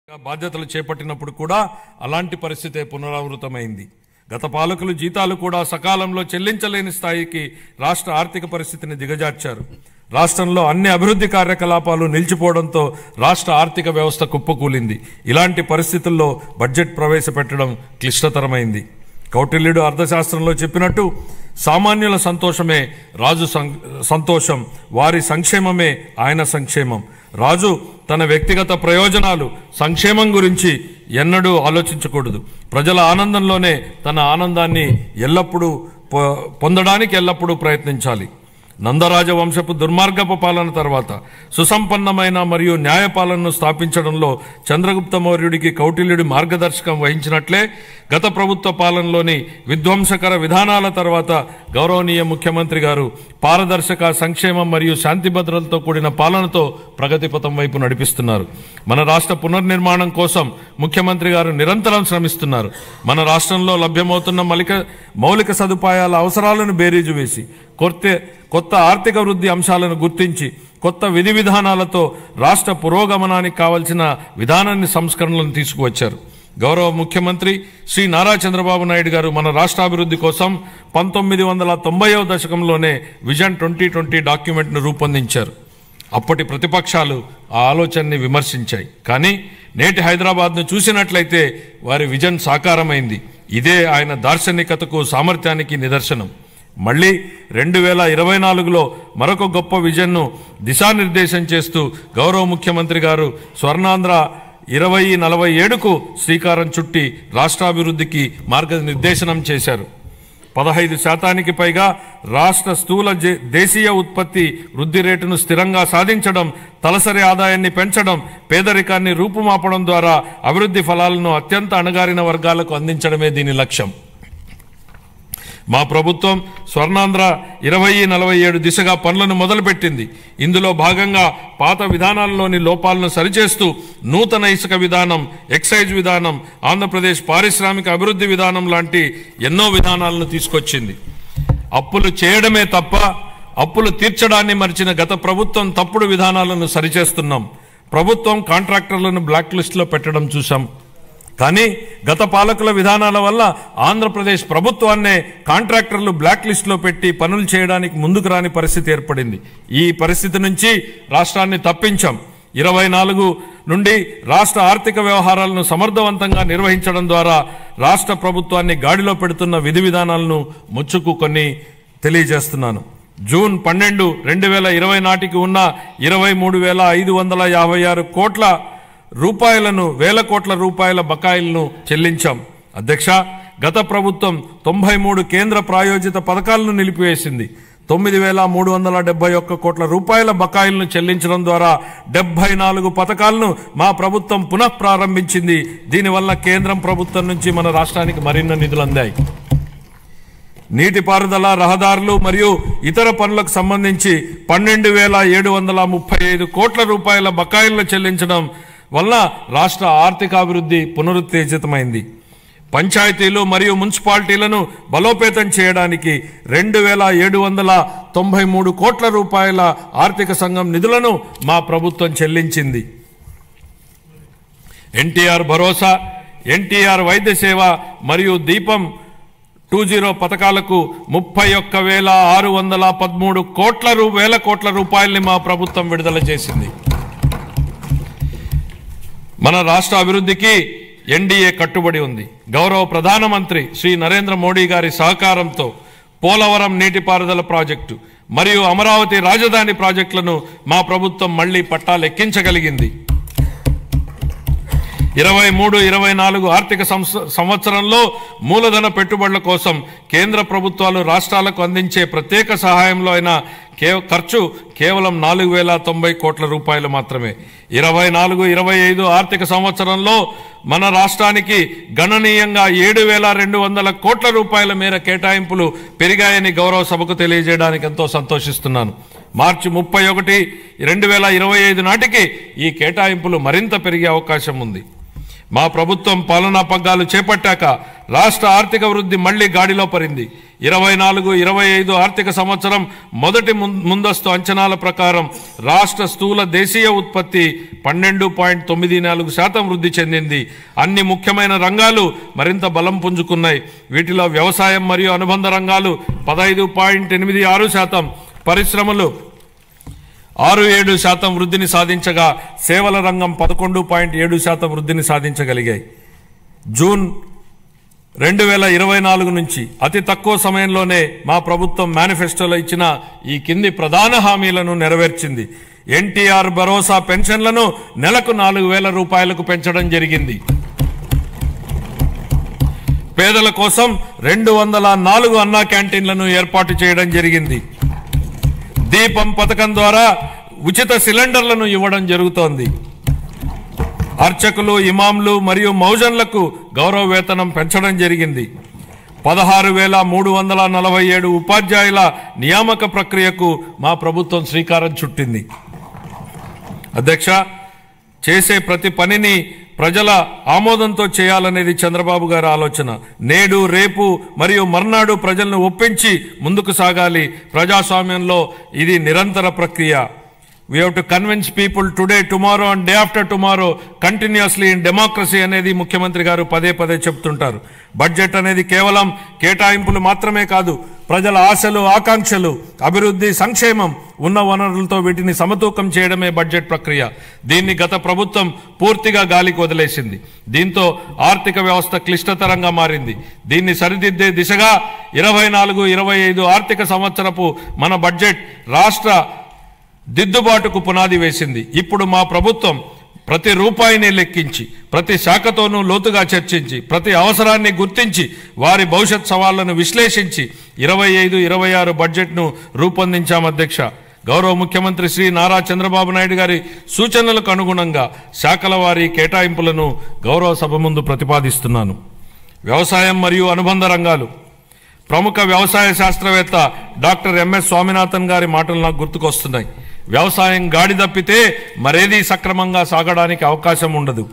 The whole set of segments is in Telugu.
బాధ్యతలు చేపట్టినప్పుడు కూడా అలాంటి పరిస్థితే పునరావృతమైంది. గత పాలకులు జీతాలు కూడా సకాలంలో చెల్లించలేని స్థాయికి రాష్ట్ర ఆర్థిక పరిస్థితిని దిగజార్చారు. రాష్ట్రంలో అన్ని అభివృద్ధి కార్యకలాపాలు నిలిచిపోవడంతో రాష్ట్ర ఆర్థిక వ్యవస్థ కుప్పకూలింది. ఇలాంటి పరిస్థితుల్లో బడ్జెట్ ప్రవేశపెట్టడం క్లిష్టతరమైంది. కౌటిల్యుడు అర్థశాస్త్రంలో చెప్పినట్టు సామాన్యుల సంతోషమే రాజు సంతోషం, వారి సంక్షేమమే ఆయన సంక్షేమం. రాజు తన వ్యక్తిగత ప్రయోజనాలు సంక్షేమం గురించి ఎన్నడూ ఆలోచించకూడదు. ప్రజల ఆనందంలోనే తన ఆనందాన్ని పొందడానికి ఎల్లప్పుడూ ప్రయత్నించాలి. నందరాజ వంశపు దుర్మార్గపు పాలన తర్వాత సుసంపన్నమైన మరియు న్యాయపాలనను స్థాపించడంలో చంద్రగుప్త మౌర్యుడికి కౌటిల్యుడి మార్గదర్శకం వహించినట్లే గత ప్రభుత్వ పాలనలోని విధ్వంసకర విధానాల తర్వాత గౌరవనీయ ముఖ్యమంత్రి గారు పారదర్శక సంక్షేమం మరియు శాంతి భద్రతలతో కూడిన పాలనతో ప్రగతి పథం వైపు నడిపిస్తున్నారు. మన రాష్ట్ర పునర్నిర్మాణం కోసం ముఖ్యమంత్రి గారు నిరంతరం శ్రమిస్తున్నారు. మన రాష్ట్రంలో లభ్యమవుతున్న మౌలిక సదుపాయాల అవసరాలను బేరీజు వేసి కొత్త ఆర్థిక వృద్ధి అంశాలను గుర్తించి కొత్త విధి విధానాలతో రాష్ట్ర పురోగమనానికి కావలసిన విధానాన్ని సంస్కరణలను తీసుకువచ్చారు. గౌరవ ముఖ్యమంత్రి శ్రీ నారా చంద్రబాబు నాయుడు గారు మన రాష్ట్రాభివృద్ధి కోసం 1990వ దశకంలోనే విజన్ 2020 డాక్యుమెంట్ను రూపొందించారు. అప్పటి ప్రతిపక్షాలు ఆ ఆలోచనని విమర్శించాయి. కానీ నేటి హైదరాబాద్ను చూసినట్లయితే వారి విజన్ సాకారమైంది. ఇదే ఆయన దార్శనికతకు సామర్థ్యానికి నిదర్శనం. మళ్ళీ 2024లో మరొక గొప్ప విజన్ను దిశానిర్దేశం చేస్తూ గౌరవ ముఖ్యమంత్రి గారు స్వర్ణాంధ్ర 2047కు శ్రీకారం చుట్టి రాష్ట్రాభివృద్ధికి మార్గనిర్దేశనం చేశారు. 15% పైగా రాష్ట్ర స్థూల దేశీయ ఉత్పత్తి వృద్ధి రేటును స్థిరంగా సాధించడం, తలసరి ఆదాయాన్ని పెంచడం, పేదరికాన్ని రూపుమాపడం ద్వారా అభివృద్ధి ఫలాలను అత్యంత అణగారిన వర్గాలకు అందించడమే దీని లక్ష్యం. మా ప్రభుత్వం స్వర్ణాంధ్ర 2047 దిశగా పనులను మొదలుపెట్టింది. ఇందులో భాగంగా పాత విధానాల్లోని లోపాలను సరిచేస్తూ నూతన ఇసుక విధానం, ఎక్సైజ్ విధానం, ఆంధ్రప్రదేశ్ పారిశ్రామిక అభివృద్ధి విధానం లాంటి ఎన్నో విధానాలను తీసుకొచ్చింది. అప్పులు చేయడమే తప్ప అప్పులు తీర్చడాన్ని మరిచిన గత ప్రభుత్వం తప్పుడు విధానాలను సరిచేస్తున్నాం. ప్రభుత్వం కాంట్రాక్టర్లను బ్లాక్ లిస్టులో పెట్టడం చూసాం. కానీ గత పాలకుల విధానాల వల్ల ఆంధ్రప్రదేశ్ ప్రభుత్వాన్నే కాంట్రాక్టర్లు బ్లాక్ లిస్టులో పెట్టి పనులు చేయడానికి ముందుకు రాని పరిస్థితి ఏర్పడింది. ఈ పరిస్థితి నుంచి రాష్ట్రాన్ని తప్పించాం. 24 నుండి రాష్ట్ర ఆర్థిక వ్యవహారాలను సమర్థవంతంగా నిర్వహించడం ద్వారా రాష్ట్ర ప్రభుత్వాన్ని గాడిలో పెడుతున్న విధి విధానాలను ముచ్చుకు కొన్ని తెలియజేస్తున్నాను. జూన్ 12, 2020 నాటికి ఉన్న 23,556 కోట్ల రూపాయలను, వేల కోట్ల రూపాయల బకాయిలను చెల్లించాం. అధ్యక్ష, గత ప్రభుత్వం 93 కేంద్ర ప్రాయోజిత పథకాలను నిలిపివేసింది. 9,371 కోట్ల రూపాయల బకాయిలను చెల్లించడం ద్వారా 74 పథకాలను మా ప్రభుత్వం పునః ప్రారంభించింది. దీనివల్ల కేంద్రం ప్రభుత్వం నుంచి మన రాష్ట్రానికి మరిన్ని నిధులు అందాయి. నీటిపారుదల, రహదారులు మరియు ఇతర పనులకు సంబంధించి 12,735 కోట్ల రూపాయల బకాయిలను చెల్లించడం వల్ల రాష్ట్ర ఆర్థికాభివృద్ధి పునరుత్తేజితమైంది. పంచాయతీలు మరియు మున్సిపాలిటీలను బలోపేతం చేయడానికి 2,793 కోట్ల రూపాయల ఆర్థిక సంఘం నిధులను మా ప్రభుత్వం చెల్లించింది. ఎన్టీఆర్ భరోసా, ఎన్టీఆర్ వైద్య సేవ మరియు దీపం 2.0 పథకాలకు 31,613 వేల కోట్ల రూపాయల్ని మా ప్రభుత్వం విడుదల చేసింది. మన రాష్ట్ర అభివృద్ధికి ఎన్డీఏ కట్టుబడి ఉంది. గౌరవ ప్రధానమంత్రి శ్రీ నరేంద్ర మోడీ గారి సహకారంతో పోలవరం నీటిపారుదల ప్రాజెక్టు మరియు అమరావతి రాజధాని ప్రాజెక్టులను మా ప్రభుత్వం మళ్లీ పట్టాలెక్కించగలిగింది. 23-24 ఆర్థిక సంవత్సరంలో మూలధన పెట్టుబడుల కోసం కేంద్ర ప్రభుత్వాలు రాష్ట్రాలకు అందించే ప్రత్యేక సహాయంలో అయిన ఖర్చు కేవలం 4,090 కోట్ల రూపాయలు మాత్రమే. 24-25 ఆర్థిక సంవత్సరంలో మన రాష్ట్రానికి గణనీయంగా 7,200 కోట్ల రూపాయల మేర కేటాయింపులు పెరిగాయని గౌరవ సభకు తెలియజేయడానికి ఎంతో సంతోషిస్తున్నాను. మార్చి 31, 2025 నాటికి ఈ కేటాయింపులు మరింత పెరిగే అవకాశం ఉంది. మా ప్రభుత్వం పాలనా పగ్గాలు చేపట్టాక రాష్ట్ర ఆర్థిక వృద్ధి మళ్లీ గాడిలో పడింది. 24-25 ఆర్థిక సంవత్సరం మొదటి ముందస్తు అంచనాల ప్రకారం రాష్ట్ర స్థూల దేశీయ ఉత్పత్తి 12.94% వృద్ధి చెందింది. అన్ని ముఖ్యమైన రంగాలు మరింత బలం పుంజుకున్నాయి. వీటిలో వ్యవసాయం మరియు అనుబంధ రంగాలు 15.86%, పరిశ్రమలు 6-7% వృద్ధిని సాధించగా సేవల రంగం 11.7% వృద్ధిని సాధించగలిగాయి. జూన్ 2024 నుంచి అతి తక్కువ సమయంలోనే మా ప్రభుత్వం మేనిఫెస్టోలో ఇచ్చిన ఈ కింది ప్రధాన హామీలను నెరవేర్చింది. ఎన్టీఆర్ భరోసా పెన్షన్లను నెలకు 4,000 రూపాయలకు పెంచడం జరిగింది. పేదల కోసం 204 అన్నా క్యాంటీన్లను ఏర్పాటు చేయడం జరిగింది. దీపం పథకం ద్వారా ఉచిత సిలిండర్లను ఇవ్వడం జరుగుతోంది. అర్చకులు, ఇమాంలు మరియు మౌజన్లకు గౌరవ వేతనం పెంచడం జరిగింది. 16,347 ఉపాధ్యాయుల నియామక ప్రక్రియకు మా ప్రభుత్వం శ్రీకారం చుట్టింది. అధ్యక్ష, చేసే ప్రతి పనిని ప్రజల ఆమోదంతో చేయాలనేది చంద్రబాబు గారి ఆలోచన. నేడు, రేపు మరియు మర్నాడు ప్రజలను ఒప్పించి ముందుకు సాగాలి. ప్రజాస్వామ్యంలో ఇది నిరంతర ప్రక్రియ. We have to convince people today, tomorrow and day after tomorrow continuously in democracy అనేది ముఖ్యమంత్రి గారు పదే పదే చెప్తుంటారు. బడ్జెట్ అనేది కేవలం కేటాయింపులు మాత్రమే కాదు, ప్రజల ఆశలు, ఆకాంక్షలు, అభివృద్ధి, సంక్షేమం ఉన్న వనరులతో వీటిని సమతూకం చేయడమే బడ్జెట్ ప్రక్రియ. దీన్ని గత ప్రభుత్వం పూర్తిగా గాలికి వదిలేసింది. దీంతో ఆర్థిక వ్యవస్థ క్లిష్టతరంగా మారింది. దీన్ని సరిదిద్దే దిశగా 24-25 ఆర్థిక సంవత్సరపు మన బడ్జెట్ రాష్ట్ర దిద్దుబాటుకు పునాది వేసింది. ఇప్పుడు మా ప్రభుత్వం ప్రతి రూపాయిని లెక్కించి, ప్రతి శాఖతోనూ లోతుగా చర్చించి, ప్రతి అవసరాన్ని గుర్తించి, వారి భవిష్యత్ సవాళ్లను విశ్లేషించి 25-26 బడ్జెట్ను రూపొందించాం. అధ్యక్ష, గౌరవ ముఖ్యమంత్రి శ్రీ నారా చంద్రబాబు నాయుడు గారి సూచనలకు అనుగుణంగా శాఖల వారి కేటాయింపులను గౌరవ సభ ముందు ప్రతిపాదిస్తున్నాను. వ్యవసాయం మరియు అనుబంధ రంగాలు. ప్రముఖ వ్యవసాయ శాస్త్రవేత్త డాక్టర్ ఎంఎస్ స్వామినాథన్ గారి మాటలు నాకు గుర్తుకొస్తున్నాయి. వ్యవసాయం గాడి తప్పితే మరేదీ సక్రమంగా సాగడానికి అవకాశం ఉండదు.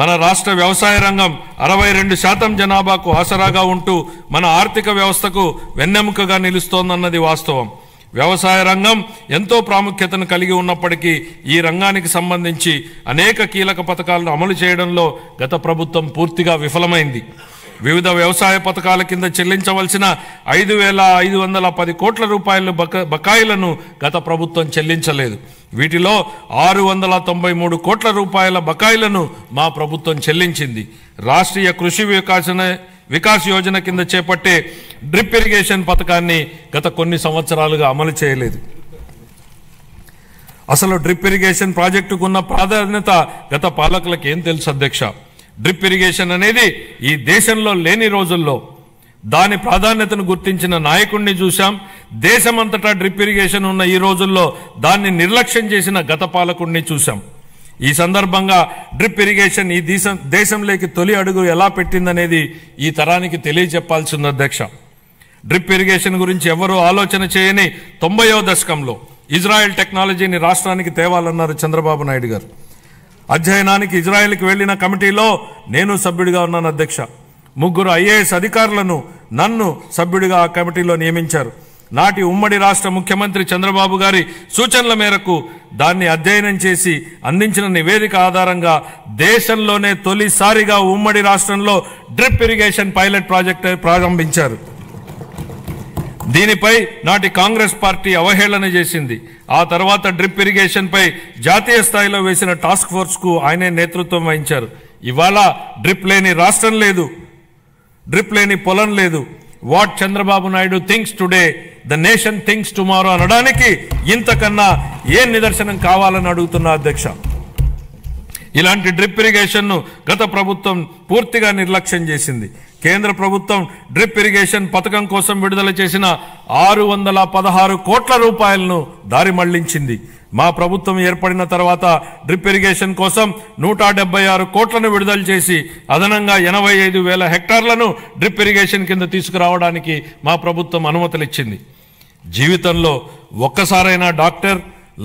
మన రాష్ట్ర వ్యవసాయ రంగం 62% జనాభాకు ఆసరాగా ఉంటూ మన ఆర్థిక వ్యవస్థకు వెన్నెముకగా నిలుస్తోందన్నది వాస్తవం. వ్యవసాయ రంగం ఎంతో ప్రాముఖ్యతను కలిగి ఉన్నప్పటికీ ఈ రంగానికి సంబంధించి అనేక కీలక పథకాలను అమలు చేయడంలో గత ప్రభుత్వం పూర్తిగా విఫలమైంది. వివిధ వ్యవసాయ పథకాల కింద చెల్లించవలసిన 5,510 కోట్ల రూపాయల బకాయిలను గత ప్రభుత్వం చెల్లించలేదు. వీటిలో 693 కోట్ల రూపాయల బకాయిలను మా ప్రభుత్వం చెల్లించింది. రాష్ట్రీయ కృషి వికాస్ యోజన కింద చేపట్టే డ్రిప్ ఇరిగేషన్ పథకాన్ని గత కొన్ని సంవత్సరాలుగా అమలు చేయలేదు. అసలు డ్రిప్ ఇరిగేషన్ ప్రాజెక్టుకు ఉన్న ప్రాధాన్యత గత పాలకులకు ఏం తెలుసు అధ్యక్ష? డ్రిప్ ఇరిగేషన్ అనేది ఈ దేశంలో లేని రోజుల్లో దాని ప్రాధాన్యతను గుర్తించిన నాయకుడిని చూశాం. దేశమంతటా డ్రిప్ ఇరిగేషన్ ఉన్న ఈ రోజుల్లో దాన్ని నిర్లక్ష్యం చేసిన గత పాలకుడిని చూశాం. ఈ సందర్భంగా డ్రిప్ ఇరిగేషన్ ఈ దేశంలోకి తొలి అడుగు ఎలా పెట్టిందనేది ఈ తరానికి తెలియజెప్పాల్సింది అధ్యక్ష. డ్రిప్ ఇరిగేషన్ గురించి ఎవరూ ఆలోచన చేయని 90వ దశకంలో ఇజ్రాయెల్ టెక్నాలజీని రాష్ట్రానికి తేవాలన్నారు చంద్రబాబు నాయుడు గారు. అధ్యయనానికి ఇజ్రాయెల్కి వెళ్లిన కమిటీలో నేను సభ్యుడిగా ఉన్నాను అధ్యక్ష. 3 IAS అధికారులను నన్ను సభ్యుడిగా ఆ కమిటీలో నియమించారు. నాటి ఉమ్మడి రాష్ట్ర ముఖ్యమంత్రి చంద్రబాబు గారి సూచనల మేరకు దాన్ని అధ్యయనం చేసి అందించిన నివేదిక ఆధారంగా దేశంలోనే తొలిసారిగా ఉమ్మడి రాష్ట్రంలో డ్రిప్ ఇరిగేషన్ పైలట్ ప్రాజెక్టు ప్రారంభించారు. దీనిపై నాటి కాంగ్రెస్ పార్టీ అవహేళన చేసింది. ఆ తర్వాత డ్రిప్ ఇరిగేషన్ పై జాతీయ స్థాయిలో వేసిన టాస్క్ ఫోర్స్ కు ఆయనే నేతృత్వం వహించారు. ఇవాళ డ్రిప్ లేని రాష్ట్రం లేదు, డ్రిప్ లేని పొలం లేదు. What Chandrababu Naidu thinks today the nation thinks tomorrow అనడానికి ఇంతకన్నా ఏ నిదర్శనం కావాలని అడుగుతున్నా అధ్యక్ష. ఇలాంటి డ్రిప్ ఇరిగేషన్ ను గత ప్రభుత్వం పూర్తిగా నిర్లక్ష్యం చేసింది. కేంద్ర ప్రభుత్వం డ్రిప్ ఇరిగేషన్ పథకం కోసం విడుదల చేసిన 616 కోట్ల రూపాయలను దారి మళ్లించింది. మా ప్రభుత్వం ఏర్పడిన తర్వాత డ్రిప్ ఇరిగేషన్ కోసం 176 కోట్లను విడుదల చేసి అదనంగా 85,000 హెక్టార్లను డ్రిప్ ఇరిగేషన్ కింద తీసుకురావడానికి మా ప్రభుత్వం అనుమతులిచ్చింది. జీవితంలో ఒక్కసారైనా డాక్టర్,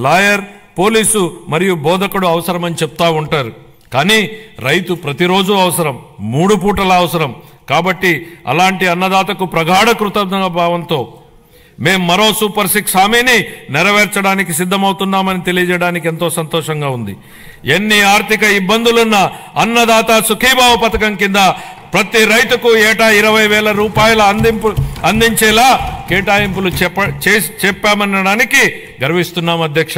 లాయర్, పోలీసు మరియు బోధకుడు అవసరమని చెప్తా ఉంటారు. కానీ రైతు ప్రతిరోజు అవసరం, 3 పూటల అవసరం. కాబట్టి అలాంటి అన్నదాతకు ప్రగాఢ కృతజ్ఞతా భావంతో మేం మరో సూపర్ 6 హామీని నెరవేర్చడానికి సిద్ధమవుతున్నామని తెలియజేయడానికి ఎంతో సంతోషంగా ఉంది. ఎన్ని ఆర్థిక ఇబ్బందులున్నా అన్నదాత సుఖీభావ పథకం కింద ప్రతి రైతుకు ఏటా 20,000 రూపాయల అందించేలా కేటాయింపులు చెప్పామనడానికి గర్విస్తున్నాం అధ్యక్ష.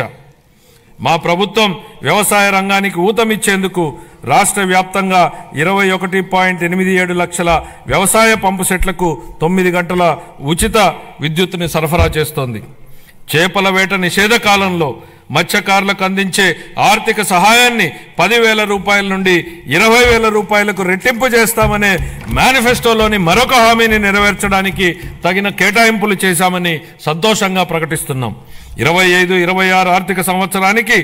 మా ప్రభుత్వం వ్యవసాయ రంగానికి ఊతమిచ్చేందుకు రాష్ట్ర వ్యాప్తంగా 21.87 లక్షల వ్యవసాయ పంపు సెట్లకు 9 గంటల ఉచిత విద్యుత్తుని సరఫరా చేస్తోంది. చేపల వేట నిషేధ కాలంలో మత్స్యకారులకు అందించే ఆర్థిక సహాయాన్ని 10,000 రూపాయల నుండి 20,000 రూపాయలకు రెట్టింపు చేస్తామనే మేనిఫెస్టోలోని మరొక హామీని నెరవేర్చడానికి తగిన కేటాయింపులు చేశామని సంతోషంగా ప్రకటిస్తున్నాం. 25-26 ఆర్థిక సంవత్సరానికి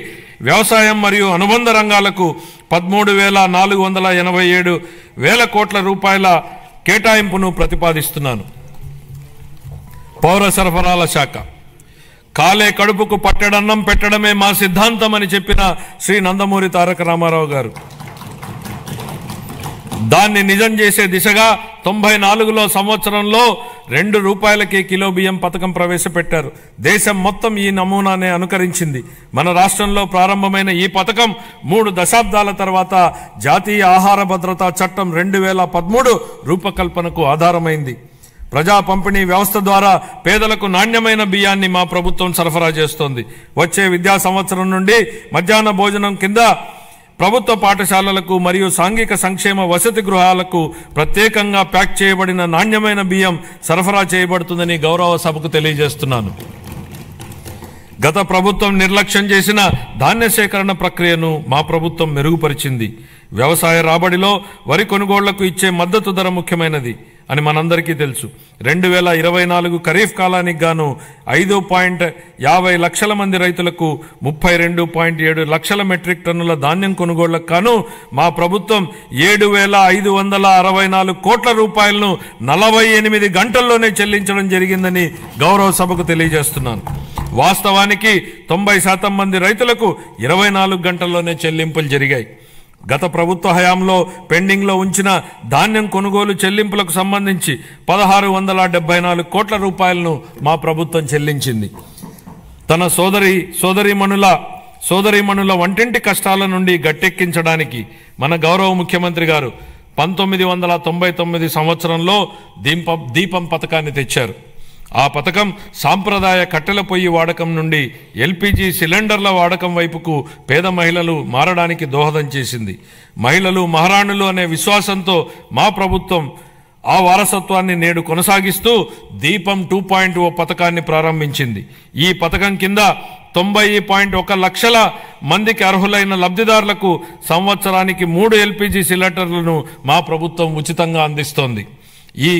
వ్యవసాయం మరియు అనుబంధ రంగాలకు 13,487 కోట్ల రూపాయల కేటాయింపును ప్రతిపాదిస్తున్నాను. పౌర సరఫరాల శాఖ కాలే కడుపుకు పట్టడన్నం పెట్టడమే మా సిద్ధాంతం అని చెప్పిన శ్రీ నందమూరి తారక రామారావు గారు దాన్ని నిజం చేసే దిశగా 94లో సంవత్సరంలో 2 రూపాయలకి కిలో బియ్యం పథకం ప్రవేశపెట్టారు. దేశం మొత్తం ఈ నమూనానే అనుకరించింది. మన రాష్ట్రంలో ప్రారంభమైన ఈ పథకం 3 దశాబ్దాల తర్వాత జాతీయ ఆహార భద్రతా చట్టం 2013 రూపకల్పనకు ఆధారమైంది. ప్రజా పంపిణీ వ్యవస్థ ద్వారా పేదలకు నాణ్యమైన బియ్యాన్ని మా ప్రభుత్వం సరఫరా చేస్తోంది. వచ్చే విద్యా సంవత్సరం నుండి మధ్యాహ్న భోజనం కింద ప్రభుత్వ పాఠశాలలకు మరియు సాంఘిక సంక్షేమ వసతి గృహాలకు ప్రత్యేకంగా ప్యాక్ చేయబడిన నాణ్యమైన బియ్యం సరఫరా చేయబడుతుందని గౌరవ సభకు తెలియజేస్తున్నాను. గత ప్రభుత్వం నిర్లక్ష్యం చేసిన ధాన్య సేకరణ ప్రక్రియను మా ప్రభుత్వం మెరుగుపరిచింది. వ్యవసాయ రాబడిలో వరి కొనుగోళ్లకు ఇచ్చే మద్దతు ధర ముఖ్యమైనది అని మనందరికీ తెలుసు. 2024 ఖరీఫ్ కాలానికి గాను 5.50 లక్షల మంది రైతులకు 32.7 లక్షల మెట్రిక్ టన్నుల ధాన్యం కొనుగోళ్లకు గాను మా ప్రభుత్వం 7,564 కోట్ల రూపాయలను 48 గంటల్లోనే చెల్లించడం జరిగిందని గౌరవ సభకు తెలియజేస్తున్నాను. వాస్తవానికి 90% మంది రైతులకు 24 గంటల్లోనే చెల్లింపులు జరిగాయి. గత ప్రభుత్వ హయాంలో పెండింగ్లో ఉంచిన ధాన్యం కొనుగోలు చెల్లింపులకు సంబంధించి 1,674 కోట్ల రూపాయలను మా ప్రభుత్వం చెల్లించింది. తన సోదరీమణుల వంటింటి కష్టాల నుండి గట్టెక్కించడానికి మన గౌరవ ముఖ్యమంత్రి గారు 1999 సంవత్సరంలో దీపం పథకాన్ని తెచ్చారు. ఆ పథకం సాంప్రదాయ కట్టెల పొయ్యి వాడకం నుండి ఎల్పిజి సిలిండర్ల వాడకం వైపుకు పేద మహిళలు మారడానికి దోహదం చేసింది. మహిళలు మహారాణులు అనే విశ్వాసంతో మా ప్రభుత్వం ఆ వారసత్వాన్ని నేడు కొనసాగిస్తూ దీపం 2.0 పథకాన్ని ప్రారంభించింది. ఈ పథకం కింద 90.1 లక్షల మందికి అర్హులైన లబ్ధిదారులకు సంవత్సరానికి 3 ఎల్పిజి సిలిండర్లను మా ప్రభుత్వం ఉచితంగా అందిస్తోంది. ఈ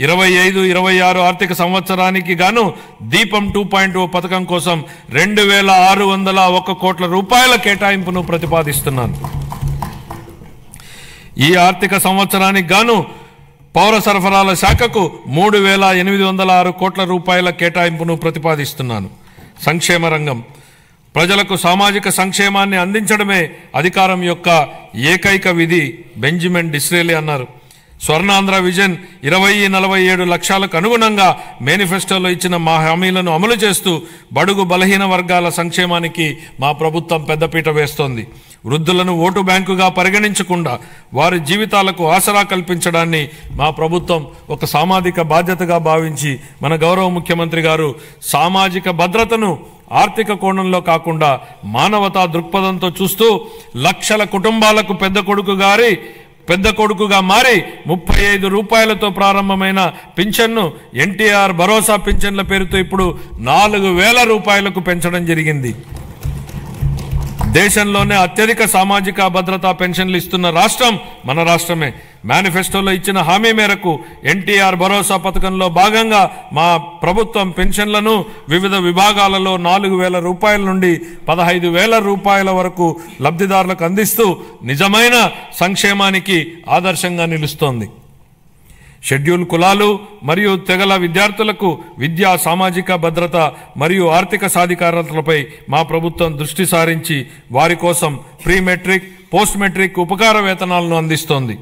25-26 ఆర్థిక సంవత్సరానికి గాను దీపం 2.0 పథకం కోసం 2,601 కోట్ల రూపాయల కేటాయింపును ప్రతిపాదిస్తున్నాను. ఈ ఆర్థిక సంవత్సరానికి గాను పౌర సరఫరాల శాఖకు 3,806 కోట్ల రూపాయల కేటాయింపును ప్రతిపాదిస్తున్నాను. సంక్షేమ రంగం ప్రజలకు సామాజిక సంక్షేమాన్ని అందించడమే అధికారం యొక్క ఏకైక విధి బెంజమిన్ డిస్రేలి అన్నారు. స్వర్ణాంధ్ర విజన్ 2047 లక్ష్యాలకు అనుగుణంగా మేనిఫెస్టోలో ఇచ్చిన మా హామీలను అమలు చేస్తూ బడుగు బలహీన వర్గాల సంక్షేమానికి మా ప్రభుత్వం పెద్దపీట వేస్తోంది. వృద్ధులను ఓటు బ్యాంకుగా పరిగణించకుండా వారి జీవితాలకు ఆసరా కల్పించడాన్ని మా ప్రభుత్వం ఒక సామాజిక బాధ్యతగా భావించి మన గౌరవ ముఖ్యమంత్రి గారు సామాజిక భద్రతను ఆర్థిక కోణంలో కాకుండా మానవతా దృక్పథంతో చూస్తూ లక్షల కుటుంబాలకు పెద్ద కొడుకుగా మారి 35 రూపాయలతో ప్రారంభమైన పింఛన్ను ఎన్టీఆర్ భరోసా పింఛన్ల పేరుతో ఇప్పుడు 4,000 రూపాయలకు పెంచడం జరిగింది. దేశంలోనే అత్యధిక సామాజిక భద్రతా పెన్షన్లు ఇస్తున్న రాష్ట్రం మన రాష్ట్రమే. మేనిఫెస్టోలో ఇచ్చిన హామీ మేరకు ఎన్టీఆర్ భరోసా పథకంలో భాగంగా మా ప్రభుత్వం పెన్షన్లను వివిధ విభాగాలలో 4,000 రూపాయల నుండి 15,000 రూపాయల వరకు లబ్ధిదారులకు అందిస్తూ నిజమైన సంక్షేమానికి ఆదర్శంగా నిలుస్తోంది. షెడ్యూల్ కులాలు మరియు తెగల విద్యార్థులకు విద్యా సామాజిక భద్రత మరియు ఆర్థిక సాధికారతలపై మా ప్రభుత్వం దృష్టి సారించి వారి కోసం ప్రీ మెట్రిక్ పోస్ట్ మెట్రిక్ ఉపకార వేతనాలను అందిస్తోంది.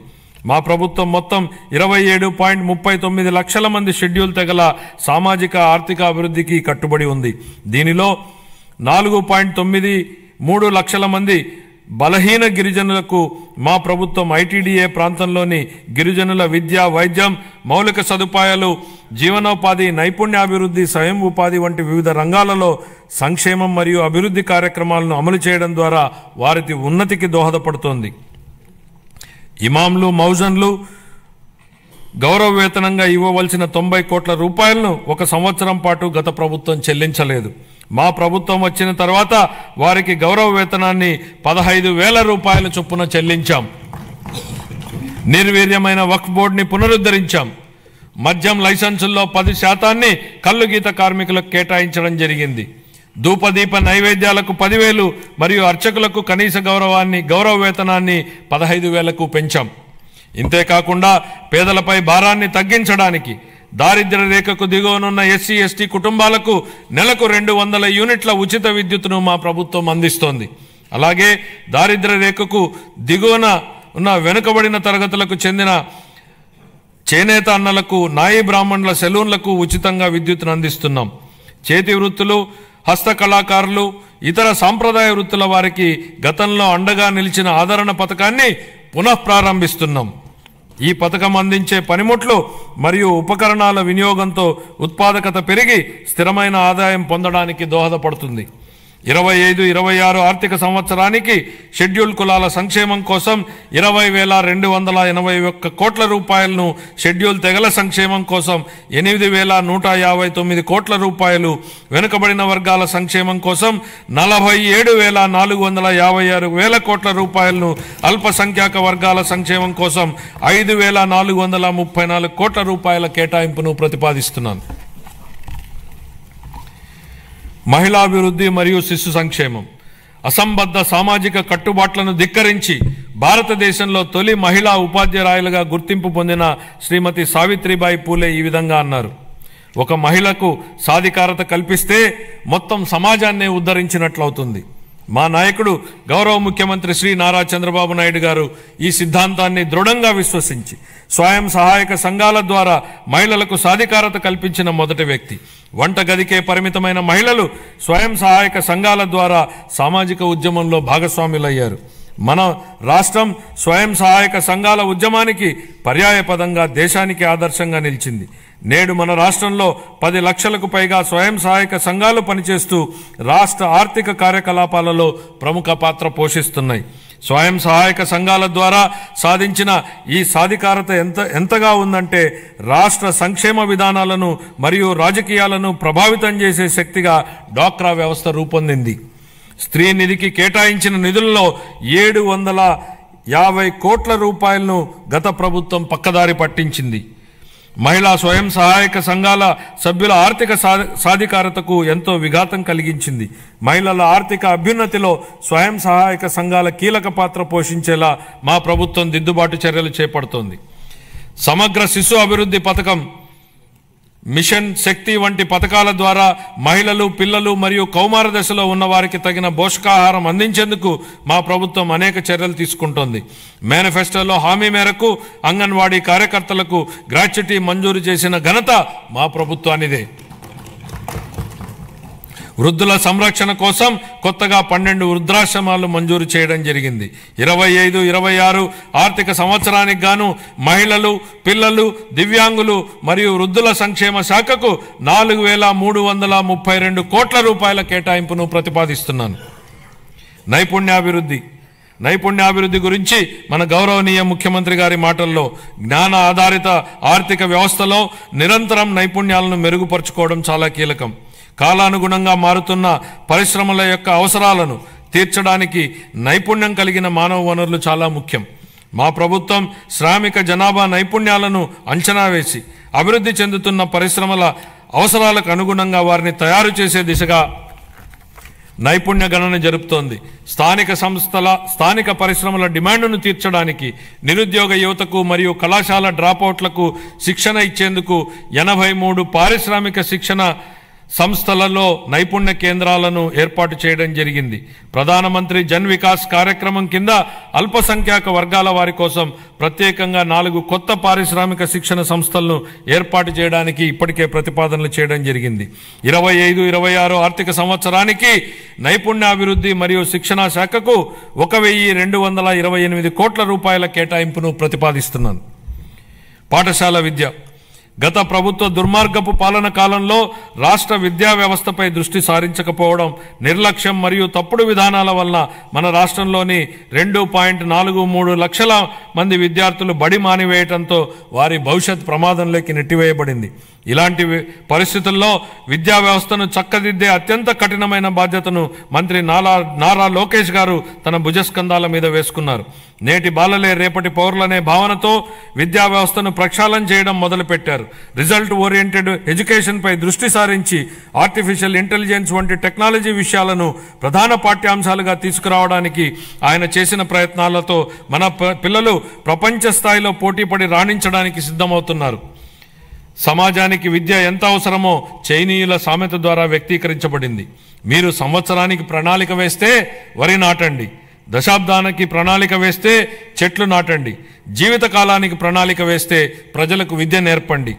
మా ప్రభుత్వం మొత్తం 27.39 లక్షల మంది షెడ్యూల్ తెగల సామాజిక ఆర్థిక అభివృద్ధికి కట్టుబడి ఉంది. దీనిలో 4.93 లక్షల మంది బలహీన గిరిజనులకు మా ప్రభుత్వం ఐటీడీఏ ప్రాంతంలోని గిరిజనుల విద్య, వైద్యం, మౌలిక సదుపాయాలు, జీవనోపాధి, నైపుణ్యాభివృద్ధి, స్వయం ఉపాధి వంటి వివిధ రంగాలలో సంక్షేమం మరియు అభివృద్ధి కార్యక్రమాలను అమలు చేయడం ద్వారా వారి ఉన్నతికి దోహదపడుతోంది. ఇమాంలు, మౌజన్లు గౌరవ వేతనంగా ఇవ్వవలసిన 90 కోట్ల రూపాయలను 1 సంవత్సరం పాటు గత ప్రభుత్వం చెల్లించలేదు. మా ప్రభుత్వం వచ్చిన తర్వాత వారికి గౌరవ వేతనాన్ని 15,000 రూపాయల చొప్పున చెల్లించాం. నిర్వీర్యమైన వక్ఫ్ బోర్డుని పునరుద్ధరించాం. మద్యం లైసెన్సుల్లో 10% కల్లు గీత కార్మికులకు కేటాయించడం జరిగింది. ధూపదీప నైవేద్యాలకు 10,000 మరియు అర్చకులకు కనీస గౌరవ వేతనాన్ని 15,000కు పెంచాం. ఇంతేకాకుండా పేదలపై భారాన్ని తగ్గించడానికి దారిద్ర్య రేఖకు దిగువనున్న ఎస్సీ, ఎస్టీ కుటుంబాలకు నెలకు 200 యూనిట్ల ఉచిత విద్యుత్తును మా ప్రభుత్వం అందిస్తోంది. అలాగే దారిద్ర్య రేఖకు దిగువన ఉన్న వెనుకబడిన తరగతులకు చెందిన చేనేత అన్నలకు, నాయి బ్రాహ్మణుల సెలూన్లకు ఉచితంగా విద్యుత్తును అందిస్తున్నాం. చేతి వృత్తులు, హస్త కళాకారులు, ఇతర సాంప్రదాయ వృత్తుల వారికి గతంలో అండగా నిలిచిన ఆదరణ పథకాన్ని పునఃప్రారంభిస్తున్నాం. ఈ పథకం అందించే పనిముట్లు మరియు ఉపకరణాల వినియోగంతో ఉత్పాదకత పెరిగి స్థిరమైన ఆదాయం పొందడానికి దోహదపడుతుంది. 25-26 ఆర్థిక సంవత్సరానికి షెడ్యూల్ కులాల సంక్షేమం కోసం 20,281 కోట్ల రూపాయలను, షెడ్యూల్ తెగల సంక్షేమం కోసం 8,159 కోట్ల రూపాయలు, వెనుకబడిన వర్గాల సంక్షేమం కోసం 47,456 కోట్ల రూపాయలను, అల్పసంఖ్యాక వర్గాల సంక్షేమం కోసం 5,434 కోట్ల రూపాయల కేటాయింపును ప్రతిపాదిస్తున్నాను. మహిళాభివృద్ధి మరియు శిశు సంక్షేమం. అసంబద్ధ సామాజిక కట్టుబాట్లను ధిక్కరించి భారతదేశంలో తొలి మహిళా ఉపాధ్యాయులుగా గుర్తింపు పొందిన శ్రీమతి సావిత్రిబాయి పూలే ఈ విధంగా అన్నారు: ఒక మహిళకు సాధికారత కల్పిస్తే మొత్తం సమాజాన్నే ఉద్ధరించినట్లవుతుంది. మా నాయకుడు గౌరవ ముఖ్యమంత్రి శ్రీ నారా చంద్రబాబు నాయుడు గారు ఈ సిద్ధాంతాన్ని దృఢంగా విశ్వసించి స్వయం సహాయక సంఘాల ద్వారా మహిళలకు సాధికారత కల్పించిన మొదటి వ్యక్తి. వంటగదికే పరిమితమైన మహిళలు స్వయం సహాయక సంఘాల ద్వారా సామాజిక ఉద్యమంలో భాగస్వాములయ్యారు. మన రాష్ట్రం స్వయం సహాయక సంఘాల ఉద్యమానికి పర్యాయపదంగా దేశానికి ఆదర్శంగా నిలిచింది. నేడు మన రాష్ట్రంలో 10 లక్షలకు పైగా స్వయం సహాయక సంఘాలు పనిచేస్తూ రాష్ట్ర ఆర్థిక కార్యకలాపాలలో ప్రముఖ పాత్ర పోషిస్తున్నాయి. స్వయం సహాయక సంఘాల ద్వారా సాధించిన ఈ సాధికారత ఎంతగా ఉందంటే రాష్ట్ర సంక్షేమ విధానాలను మరియు రాజకీయాలను ప్రభావితం చేసే శక్తిగా డ్వాక్రా వ్యవస్థ రూపొందింది. స్త్రీ నిధికి కేటాయించిన నిధుల్లో 750 కోట్ల రూపాయలను గత ప్రభుత్వం పక్కదారి పట్టించింది. మహిళా స్వయం సహాయక సంఘాల సభ్యుల ఆర్థిక సాధికారతకు ఎంతో విఘాతం కలిగించింది. మహిళల ఆర్థిక అభ్యున్నతిలో స్వయం సహాయక సంఘాల కీలక పాత్ర పోషించేలా మా ప్రభుత్వం దిద్దుబాటు చర్యలు చేపడుతోంది. సమగ్ర శిశు అభివృద్ధి పథకం, మిషన్ శక్తి వంటి పథకాల ద్వారా మహిళలు, పిల్లలు మరియు కౌమార దశలో ఉన్న వారికి తగిన పోషకాహారం అందించేందుకు మా ప్రభుత్వం అనేక చర్యలు తీసుకుంటోంది. మేనిఫెస్టోలో హామీ మేరకు అంగన్వాడీ కార్యకర్తలకు గ్రాట్యుటీ మంజూరు చేసిన ఘనత మా ప్రభుత్వానిదే. వృద్ధుల సంరక్షణ కోసం కొత్తగా 12 వృద్ధాశ్రమాలు మంజూరు చేయడం జరిగింది. 25-26 ఆర్థిక సంవత్సరానికి గాను మహిళలు, పిల్లలు, దివ్యాంగులు మరియు వృద్ధుల సంక్షేమ శాఖకు 4,332 కోట్ల రూపాయల కేటాయింపును ప్రతిపాదిస్తున్నాను. నైపుణ్యాభివృద్ధి గురించి మన గౌరవనీయ ముఖ్యమంత్రి గారి మాటల్లో జ్ఞాన ఆధారిత ఆర్థిక వ్యవస్థలో నిరంతరం నైపుణ్యాలను మెరుగుపరుచుకోవడం చాలా కీలకం. కాలానుగుణంగా మారుతున్న పరిశ్రమల యొక్క అవసరాలను తీర్చడానికి నైపుణ్యం కలిగిన మానవ వనరులు చాలా ముఖ్యం. మా ప్రభుత్వం శ్రామిక జనాభా నైపుణ్యాలను అంచనా వేసి అభివృద్ధి చెందుతున్న పరిశ్రమల అవసరాలకు అనుగుణంగా వారిని తయారు చేసే దిశగా నైపుణ్య గణన జరుపుతోంది. స్థానిక పరిశ్రమల డిమాండ్ను తీర్చడానికి నిరుద్యోగ యువతకు మరియు కళాశాల డ్రాపౌట్లకు శిక్షణ ఇచ్చేందుకు 83 పారిశ్రామిక శిక్షణ సంస్థలలో నైపుణ్య కేంద్రాలను ఏర్పాటు చేయడం జరిగింది. ప్రధానమంత్రి జన్ వికాస్ కార్యక్రమం కింద అల్పసంఖ్యాక వర్గాల వారి కోసం ప్రత్యేకంగా 4 కొత్త పారిశ్రామిక శిక్షణ సంస్థలను ఏర్పాటు చేయడానికి ఇప్పటికే ప్రతిపాదనలు చేయడం జరిగింది. 25-26 ఆర్థిక సంవత్సరానికి నైపుణ్యాభివృద్ధి మరియు శిక్షణా శాఖకు 1,228 కోట్ల రూపాయల కేటాయింపును ప్రతిపాదిస్తున్నాను. పాఠశాల విద్య. గత ప్రభుత్వ దుర్మార్గపు పాలన కాలంలో రాష్ట్ర విద్యా వ్యవస్థపై దృష్టి సారించకపోవడం, నిర్లక్ష్యం మరియు తప్పుడు విధానాల వల్ల మన రాష్ట్రంలోని 2.43 లక్షల మంది విద్యార్థులు బడి మానివేయడంతో వారి భవిష్యత్ ప్రమాదంలోకి నెట్టివేయబడింది. ఇలాంటి పరిస్థితుల్లో విద్యా వ్యవస్థను చక్కదిద్దే అత్యంత కఠినమైన బాధ్యతను మంత్రి నారా లోకేష్ గారు తన భుజస్కంధాల మీద వేసుకున్నారు. నేటి బాలలే రేపటి పౌరులనే భావనతో విద్యా వ్యవస్థను ప్రక్షాళన చేయడం మొదలుపెట్టారు. రిజల్ట్ ఓరియంటెడ్ ఎడ్యుకేషన్ పై దృష్టి సారించి ఆర్టిఫిషియల్ ఇంటెలిజెన్స్ వంటి టెక్నాలజీ విషయాలను ప్రధాన పాఠ్యాంశాలుగా తీసుకురావడానికి ఆయన చేసిన ప్రయత్నాలతో మన పిల్లలు ప్రపంచ స్థాయిలో పోటీపడి రాణించడానికి సిద్ధమవుతున్నారు. సమాజానికి విద్య ఎంత అవసరమో చైనీయుల సామెత ద్వారా వ్యక్తీకరించబడింది. మీరు సంవత్సరానికి ప్రణాళిక వేస్తే వరి నాటండి, దశాబ్దానికి ప్రణాళిక వేస్తే చెట్లు నాటండి, జీవితకాలానికి ప్రణాళిక వేస్తే ప్రజలకు విద్య నేర్పండి.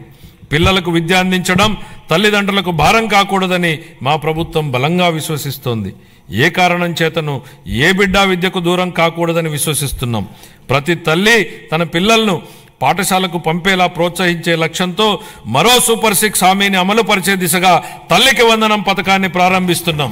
పిల్లలకు విద్య అందించడం తల్లిదండ్రులకు భారం కాకూడదని మా ప్రభుత్వం బలంగా విశ్వసిస్తోంది. ఏ కారణం చేతను ఏ బిడ్డ విద్యకు దూరం కాకూడదని విశ్వసిస్తున్నాం. ప్రతి తల్లి తన పిల్లలను పాఠశాలకు పంపేలా ప్రోత్సహించే లక్ష్యంతో మరో సూపర్ 6 హామీని అమలు పరిచే దిశగా తల్లికి వందనం పథకాన్ని ప్రారంభిస్తున్నాం.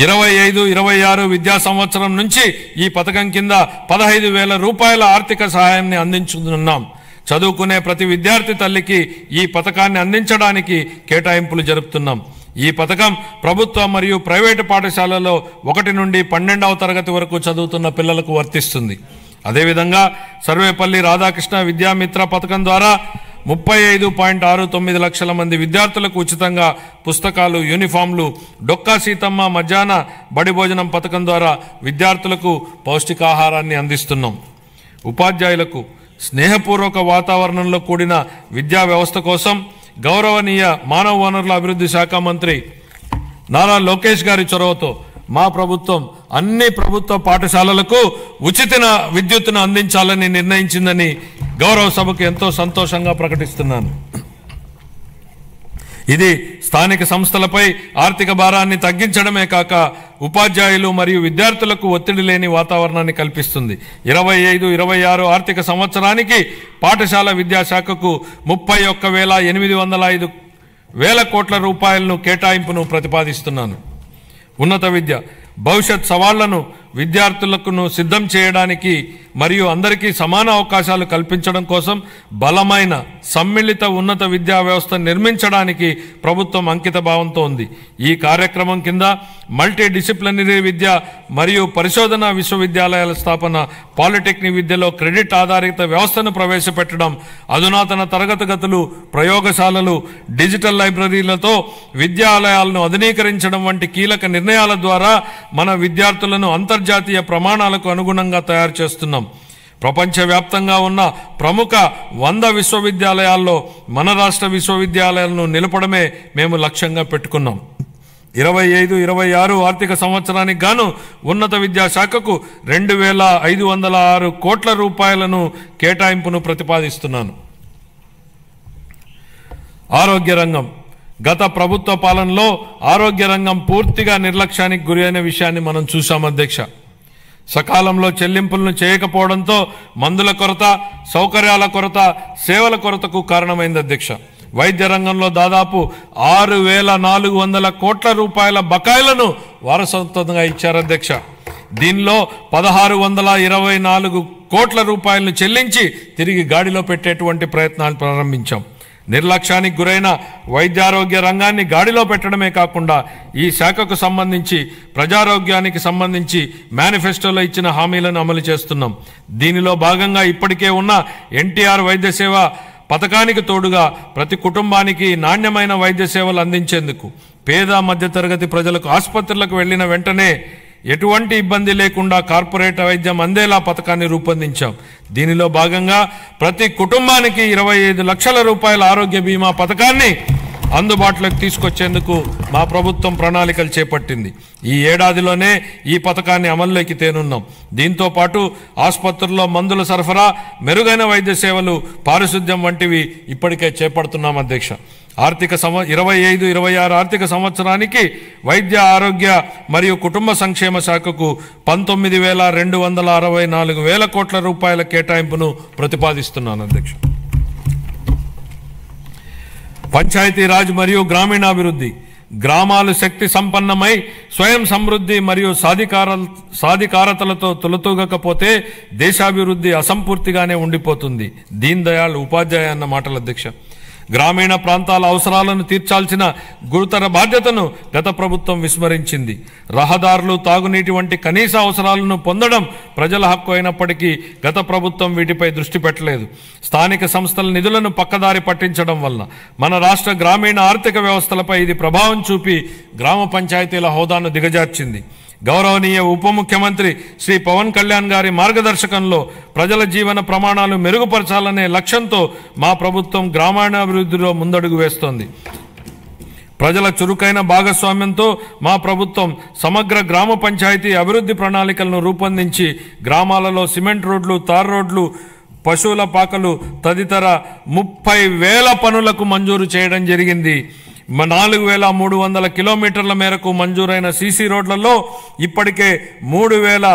25-26 విద్యా సంవత్సరం నుంచి ఈ పథకం కింద 15,000 రూపాయల ఆర్థిక సహాయాన్ని అందించుతున్నాం. చదువుకునే ప్రతి విద్యార్థి తల్లికి ఈ పథకాన్ని అందించడానికి కేటాయింపులు జరుపుతున్నాం. ఈ పథకం ప్రభుత్వ మరియు ప్రైవేటు పాఠశాలలో 1 నుండి 12వ తరగతి వరకు చదువుతున్న పిల్లలకు వర్తిస్తుంది. అదేవిధంగా సర్వేపల్లి రాధాకృష్ణ విద్యామిత్ర పథకం ద్వారా 35.69 లక్షల మంది విద్యార్థులకు ఉచితంగా పుస్తకాలు, యూనిఫామ్లు, డొక్కా సీతమ్మ మధ్యాహ్న బడి భోజనం పథకం ద్వారా విద్యార్థులకు పౌష్టికాహారాన్ని అందిస్తున్నాం. ఉపాధ్యాయులకు స్నేహపూర్వక వాతావరణంలో కూడిన విద్యా వ్యవస్థ కోసం గౌరవనీయ మానవ వనరుల అభివృద్ధి శాఖ మంత్రి నారా లోకేష్ గారి చొరవతో మా ప్రభుత్వం అన్ని ప్రభుత్వ పాఠశాలలకు ఉచిత విద్యుత్తును అందించాలని నిర్ణయించిందని గౌరవ సభకు ఎంతో సంతోషంగా ప్రకటిస్తున్నాను. ఇది స్థానిక సంస్థలపై ఆర్థిక భారాన్ని తగ్గించడమే కాక ఉపాధ్యాయులు మరియు విద్యార్థులకు ఒత్తిడి లేని వాతావరణాన్ని కల్పిస్తుంది. 25-26 ఆర్థిక సంవత్సరానికి పాఠశాల విద్యాశాఖకు 31,805 కోట్ల రూపాయలను కేటాయింపును ప్రతిపాదిస్తున్నాను. ఉన్నత విద్య. భవిష్యత్ సవాళ్లను విద్యార్థులకు సిద్ధం చేయడానికి మరియు అందరికీ సమాన అవకాశాలు కల్పించడం కోసం బలమైన సమ్మిళిత ఉన్నత విద్యా వ్యవస్థ నిర్మించడానికి ప్రభుత్వం అంకిత భావంతో ఉంది. ఈ కార్యక్రమం కింద మల్టీ డిసిప్లినరీ విద్య మరియు పరిశోధన విశ్వవిద్యాలయాల స్థాపన, పాలిటెక్నిక్ విద్యలో క్రెడిట్ ఆధారిత వ్యవస్థను ప్రవేశపెట్టడం, అధునాతన తరగతి గదులు, ప్రయోగశాలలు, డిజిటల్ లైబ్రరీలతో విద్యాలయాలను ఆధునీకరించడం వంటి కీలక నిర్ణయాల ద్వారా మన విద్యార్థులను అంతర్జాతీయ ప్రమాణాలకు అనుగుణంగా తయారు చేస్తున్నాం. ప్రపంచవ్యాప్తంగా ఉన్న ప్రముఖ 100 విశ్వవిద్యాలయాల్లో మన రాష్ట్ర విశ్వవిద్యాలయాలను నిలపడమే మేము లక్ష్యంగా పెట్టుకున్నాం. 25-26 ఆర్థిక సంవత్సరానికి గాను ఉన్నత విద్యాశాఖకు 2,506 కోట్ల రూపాయలను కేటాయింపును ప్రతిపాదిస్తున్నాను. ఆరోగ్య రంగం. గత ప్రభుత్వ పాలనలో ఆరోగ్య రంగం పూర్తిగా నిర్లక్ష్యానికి గురైన విషయాన్ని మనం చూశాం అధ్యక్ష. సకాలంలో చెల్లింపులను చేయకపోవడంతో మందుల కొరత, సౌకర్యాల కొరత, సేవల కొరతకు కారణమైంది అధ్యక్ష. వైద్య రంగంలో దాదాపు 6,400 కోట్ల రూపాయల బకాయిలను వారసత్వంగా ఇచ్చారు అధ్యక్ష. దీనిలో 1,624 కోట్ల రూపాయలను చెల్లించి తిరిగి గాడిలో పెట్టేటువంటి ప్రయత్నాలు ప్రారంభించాం. నిర్లక్ష్యానికి గురైన వైద్యారోగ్య రంగాన్ని గాడిలో పెట్టడమే కాకుండా ఈ శాఖకు సంబంధించి ప్రజారోగ్యానికి సంబంధించి మేనిఫెస్టోలో ఇచ్చిన హామీలను అమలు చేస్తున్నాం. దీనిలో భాగంగా ఇప్పటికే ఉన్న ఎన్టీఆర్ వైద్య సేవ పథకానికి తోడుగా ప్రతి కుటుంబానికి నాణ్యమైన వైద్య సేవలు అందించేందుకు పేద మధ్యతరగతి ప్రజలకు ఆసుపత్రులకు వెళ్లిన వెంటనే ఎటువంటి ఇబ్బంది లేకుండా కార్పొరేట్ వైద్యం అందేలా పథకాన్ని రూపొందించాం. దీనిలో భాగంగా ప్రతి కుటుంబానికి 25 లక్షల రూపాయల ఆరోగ్య బీమా పథకాన్ని అందుబాటులోకి తీసుకొచ్చేందుకు మా ప్రభుత్వం ప్రణాళికలు చేపట్టింది. ఈ ఏడాదిలోనే ఈ పథకాన్ని అమల్లోకి తేనున్నాం. దీంతో పాటు ఆసుపత్రుల్లో మందుల సరఫరా, మెరుగైన వైద్య సేవలు, పారిశుద్ధ్యం వంటివి ఇప్పటికే చేపడుతున్నాం అధ్యక్ష. 25-26 ఆర్థిక సంవత్సరానికి వైద్య ఆరోగ్య మరియు కుటుంబ సంక్షేమ శాఖకు 19,264 కోట్ల రూపాయల కేటాయింపును ప్రతిపాదిస్తున్నాను అధ్యక్ష. పంచాయతీరాజ్ మరియు గ్రామీణాభివృద్ధి. గ్రామాలు శక్తి సంపన్నమై స్వయం సమృద్ధి మరియు సాధికారతలతో తొలతూగకపోతే దేశాభివృద్ధి అసంపూర్తిగానే ఉండిపోతుంది. దీన్ దయాళ్ ఉపాధ్యాయ అన్న మాటలు అధ్యక్ష. గ్రామీణ ప్రాంతాల అవసరాలను తీర్చాల్సిన గురుతర బాధ్యతను గత ప్రభుత్వం విస్మరించింది. రహదారులు, తాగునీటి వంటి కనీస అవసరాలను పొందడం ప్రజల హక్కు అయినప్పటికీ గత ప్రభుత్వం వీటిపై దృష్టి పెట్టలేదు. స్థానిక సంస్థల నిధులను పక్కదారి పట్టించడం వల్ల మన రాష్ట్ర గ్రామీణ ఆర్థిక వ్యవస్థలపై ఇది ప్రభావం చూపి గ్రామ పంచాయతీల హోదాను దిగజార్చింది. గౌరవనీయ ఉప ముఖ్యమంత్రి శ్రీ పవన్ కళ్యాణ్ గారి మార్గదర్శకంలో ప్రజల జీవన ప్రమాణాలు మెరుగుపరచాలనే లక్ష్యంతో మా ప్రభుత్వం గ్రామీణాభివృద్ధిలో ముందడుగు వేస్తోంది. ప్రజల చురుకైన భాగస్వామ్యంతో మా ప్రభుత్వం సమగ్ర గ్రామ పంచాయతీ అభివృద్ధి ప్రణాళికలను రూపొందించి గ్రామాలలో సిమెంట్ రోడ్లు, తార్ రోడ్లు, పశువుల పాకలు తదితర 30,000 పనులకు మంజూరు చేయడం జరిగింది. 4,300 కిలోమీటర్ల మేరకు మంజూరైన సీసీ రోడ్లలో ఇప్పటికే 3,000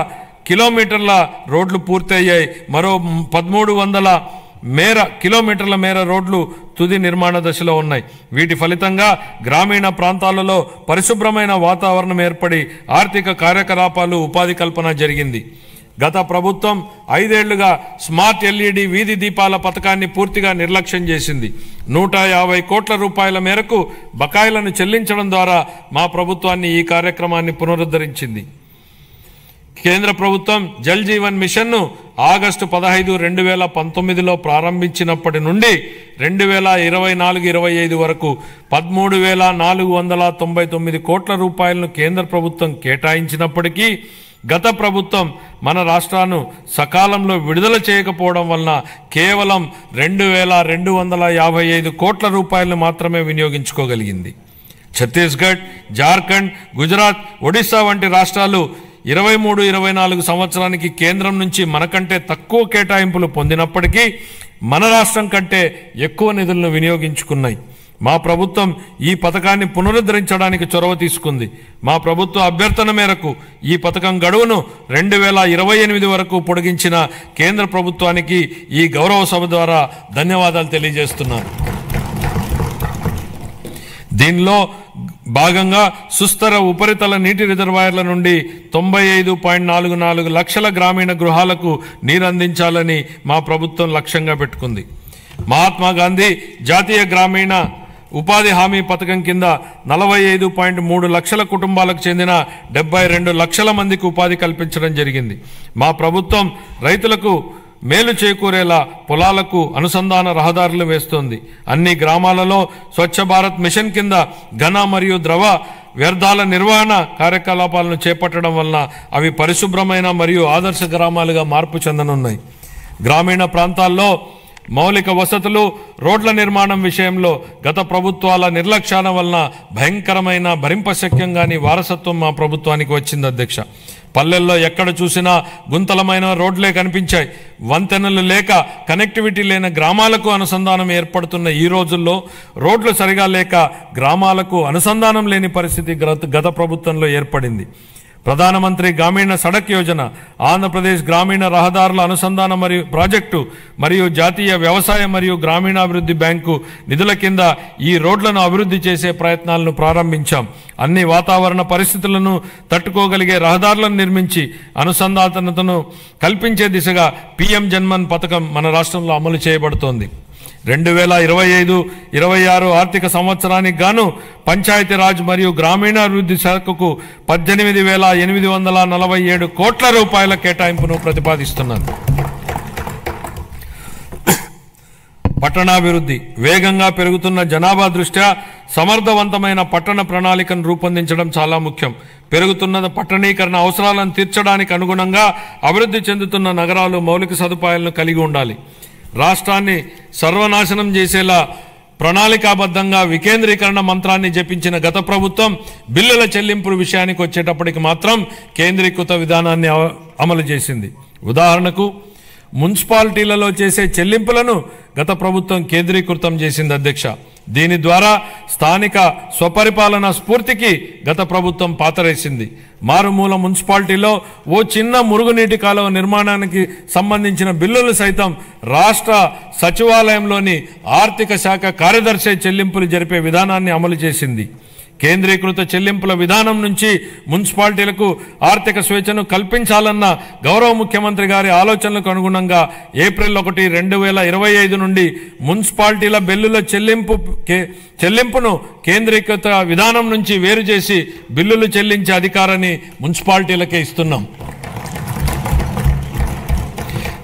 కిలోమీటర్ల రోడ్లు పూర్తయ్యాయి. మరో 1,300 కిలోమీటర్ల మేర రోడ్లు తుది నిర్మాణ దశలో ఉన్నాయి. వీటి ఫలితంగా గ్రామీణ ప్రాంతాలలో పరిశుభ్రమైన వాతావరణం ఏర్పడి ఆర్థిక కార్యకలాపాలు, ఉపాధి కల్పన జరిగింది. గత ప్రభుత్వం 5 ఏళ్లుగా స్మార్ట్ ఎల్ఈడి వీధి దీపాల పథకాన్ని పూర్తిగా నిర్లక్ష్యం చేసింది. 150 కోట్ల రూపాయల మేరకు బకాయిలను చెల్లించడం ద్వారా మా ప్రభుత్వాన్ని ఈ కార్యక్రమాన్ని పునరుద్ధరించింది. కేంద్ర ప్రభుత్వం జల్ జీవన్ మిషన్ను ఆగస్టు 15, 2019లో ప్రారంభించినప్పటి నుండి 2024-25 వరకు 13,499 కోట్ల రూపాయలను కేంద్ర ప్రభుత్వం కేటాయించినప్పటికీ గత ప్రభుత్వం మన రాష్ట్రాన్ని సకాలంలో విడుదల చేయకపోవడం వలన కేవలం 2,255 కోట్ల రూపాయలను మాత్రమే వినియోగించుకోగలిగింది. ఛత్తీస్గఢ్, జార్ఖండ్, గుజరాత్, ఒడిశా వంటి రాష్ట్రాలు 23-24 సంవత్సరానికి కేంద్రం నుంచి మనకంటే తక్కువ కేటాయింపులు పొందినప్పటికీ మన రాష్ట్రం కంటే ఎక్కువ నిధులను వినియోగించుకున్నాయి. మా ప్రభుత్వం ఈ పథకాన్ని పునరుద్ధరించడానికి చొరవ తీసుకుంది. మా ప్రభుత్వ అభ్యర్థన మేరకు ఈ పథకం గడువును 2028 వరకు పొడిగించిన కేంద్ర ప్రభుత్వానికి ఈ గౌరవ సభ ద్వారా ధన్యవాదాలు తెలియజేస్తున్నాను. దీనిలో భాగంగా సుస్థిర ఉపరితల నీటి రిజర్వాయర్ల నుండి 95.44 లక్షల గ్రామీణ గృహాలకు నీరు అందించాలని మా ప్రభుత్వం లక్ష్యంగా పెట్టుకుంది. మహాత్మా గాంధీ జాతీయ గ్రామీణ ఉపాధి హామీ పథకం కింద 45.3 లక్షల కుటుంబాలకు చెందిన 72 లక్షల మందికి ఉపాధి కల్పించడం జరిగింది. మా ప్రభుత్వం రైతులకు మేలు చేకూరేలా పొలాలకు అనుసంధాన రహదారులు వేస్తోంది. అన్ని గ్రామాలలో స్వచ్ఛ భారత్ మిషన్ కింద ఘన మరియు ద్రవ వ్యర్థాల నిర్వహణ కార్యకలాపాలను చేపట్టడం వలన అవి పరిశుభ్రమైన మరియు ఆదర్శ గ్రామాలుగా మార్పు చెందనున్నాయి. గ్రామీణ ప్రాంతాల్లో మౌలిక వసతులు, రోడ్ల నిర్మాణం విషయంలో గత ప్రభుత్వాల నిర్లక్ష్యాల వలన భయంకరమైన భరింపశక్యంగాని వారసత్వం మా ప్రభుత్వానికి వచ్చింది అధ్యక్ష. పల్లెల్లో ఎక్కడ చూసినా గుంతలమైన రోడ్లే కనిపించాయి. వంతెనలు లేక కనెక్టివిటీ లేని గ్రామాలకు అనుసంధానం ఏర్పడుతున్న ఈ రోజుల్లో రోడ్లు సరిగా లేక గ్రామాలకు అనుసంధానం లేని పరిస్థితి గత ప్రభుత్వంలో ఏర్పడింది. ప్రధానమంత్రి గ్రామీణ సడక్ యోజన, ఆంధ్రప్రదేశ్ గ్రామీణ రహదారుల అనుసంధాన మరియు ప్రాజెక్టు మరియు జాతీయ వ్యవసాయ మరియు గ్రామీణాభివృద్ధి బ్యాంకు నిధుల కింద ఈ రోడ్లను అభివృద్ధి చేసే ప్రయత్నాలను ప్రారంభించాం. అన్ని వాతావరణ పరిస్థితులను తట్టుకోగలిగే రహదారులను నిర్మించి అనుసంధానతను కల్పించే దిశగా పీఎం జన్మన్ పథకం మన రాష్ట్రంలో అమలు చేయబడుతోంది. 2025-26 ఆర్థిక సంవత్సరానికి గాను పంచాయతీరాజ్ మరియు గ్రామీణాభివృద్ధి శాఖకు 18,847 కోట్ల రూపాయల కేటాయింపును ప్రతిపాదిస్తున్నారు. పట్టణాభివృద్ధి వేగంగా పెరుగుతున్న జనాభా దృష్ట్యా సమర్థవంతమైన పట్టణ ప్రణాళికను రూపొందించడం చాలా ముఖ్యం. పెరుగుతున్న పట్టణీకరణ అవసరాలను తీర్చడానికి అనుగుణంగా అభివృద్ధి చెందుతున్న నగరాలు మౌలిక సదుపాయాలను కలిగి ఉండాలి. రాష్ట్రాన్ని సర్వనాశనం చేసేలా ప్రణాళికాబద్ధంగా వికేంద్రీకరణ మంత్రాన్ని జపించిన గత ప్రభుత్వం బిల్లుల చెల్లింపుల విషయానికి వచ్చేటప్పటికి మాత్రం కేంద్రీకృత విధానాన్ని అమలు చేసింది. ఉదాహరణకు మున్సిపాలిటీలలో చేసే చెల్లింపులను గత ప్రభుత్వం కేంద్రీకృతం చేసింది అధ్యక్ష. దీని ద్వారా స్థానిక స్వపరిపాలన స్ఫూర్తికి గత ప్రభుత్వం పాతరేసింది. మారుమూల మున్సిపాలిటీలో ఓ చిన్న మురుగునీటి కాలువ నిర్మాణానికి సంబంధించిన బిల్లులు సైతం రాష్ట్ర సచివాలయంలోని ఆర్థిక శాఖ కార్యదర్శి చెల్లింపులు జరిపే విధానాన్ని అమలు చేసింది. కేంద్రీకృత చెల్లింపుల విధానం నుంచి మున్సిపాలిటీలకు ఆర్థిక స్వేచ్ఛను కల్పించాలన్న గౌరవ ముఖ్యమంత్రి గారి ఆలోచనలకు అనుగుణంగా ఏప్రిల్ 1, 2025 నుండి మున్సిపాలిటీల బిల్లుల చెల్లింపును కేంద్రీకృత విధానం నుంచి వేరు చేసి బిల్లులు చెల్లించే అధికారాన్ని మున్సిపాలిటీలకే ఇస్తున్నాం.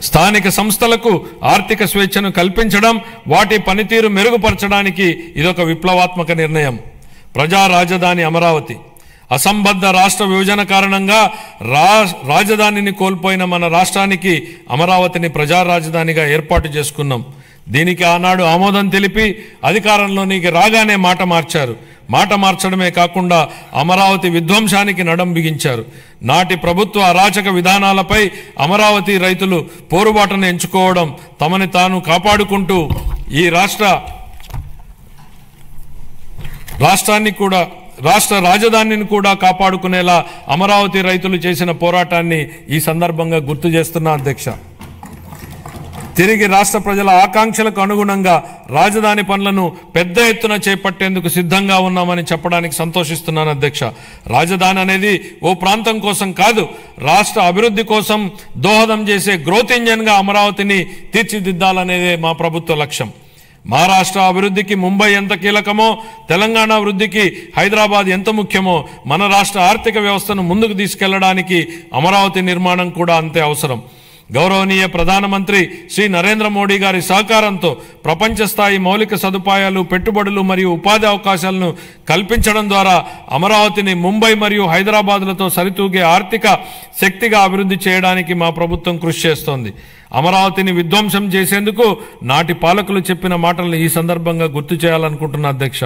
స్థానిక సంస్థలకు ఆర్థిక స్వేచ్ఛను కల్పించడం, వాటి పనితీరు మెరుగుపరచడానికి ఇదొక విప్లవాత్మక నిర్ణయం. ప్రజా రాజధాని అమరావతి. అసంబద్ధ రాష్ట్ర విభజన కారణంగా రాజధానిని కోల్పోయిన మన రాష్ట్రానికి అమరావతిని ప్రజా రాజధానిగా ఏర్పాటు చేసుకున్నాం. దీనికి ఆనాడు ఆమోదం తెలిపి అధికారంలోనికి రాగానే మాట మార్చారు. మాట మార్చడమే కాకుండా అమరావతి విధ్వంసానికి నడం బిగించారు. నాటి ప్రభుత్వ అరాచక విధానాలపై అమరావతి రైతులు పోరుబాటును ఎంచుకోవడం, తమని తాను కాపాడుకుంటూ ఈ రాష్ట్ర రాజధానిని కూడా కాపాడుకునేలా అమరావతి రైతులు చేసిన పోరాటాన్ని ఈ సందర్భంగా గుర్తు చేస్తున్నా అధ్యక్ష. తిరిగి రాష్ట్ర ప్రజల ఆకాంక్షలకు అనుగుణంగా రాజధాని పనులను పెద్ద ఎత్తున చేపట్టేందుకు సిద్ధంగా ఉన్నామని చెప్పడానికి సంతోషిస్తున్నాను అధ్యక్ష. రాజధాని అనేది ఓ ప్రాంతం కోసం కాదు, రాష్ట్ర అభివృద్ధి కోసం దోహదం చేసే గ్రోత్ ఇంజన్గా అమరావతిని తీర్చిదిద్దాలనేదే మా ప్రభుత్వ లక్ష్యం. మహారాష్ట్ర అభివృద్ధికి ముంబై ఎంత కీలకమో, తెలంగాణ అభివృద్ధికి హైదరాబాద్ ఎంత ముఖ్యమో, మన రాష్ట్ర ఆర్థిక వ్యవస్థను ముందుకు తీసుకెళ్లడానికి అమరావతి నిర్మాణం కూడా అంతే అవసరం. గౌరవనీయ ప్రధానమంత్రి శ్రీ నరేంద్ర మోడీ గారి సహకారంతో ప్రపంచ స్థాయి మౌలిక సదుపాయాలు, పెట్టుబడులు మరియు ఉపాధి అవకాశాలను కల్పించడం ద్వారా అమరావతిని ముంబై మరియు హైదరాబాద్లతో సరితూగే ఆర్థిక శక్తిగా అభివృద్ధి చేయడానికి మా ప్రభుత్వం కృషి చేస్తోంది. అమరావతిని విధ్వంసం చేసేందుకు నాటి పాలకులు చెప్పిన మాటలను ఈ సందర్భంగా గుర్తు చేయాలనుకుంటున్న అధ్యక్ష.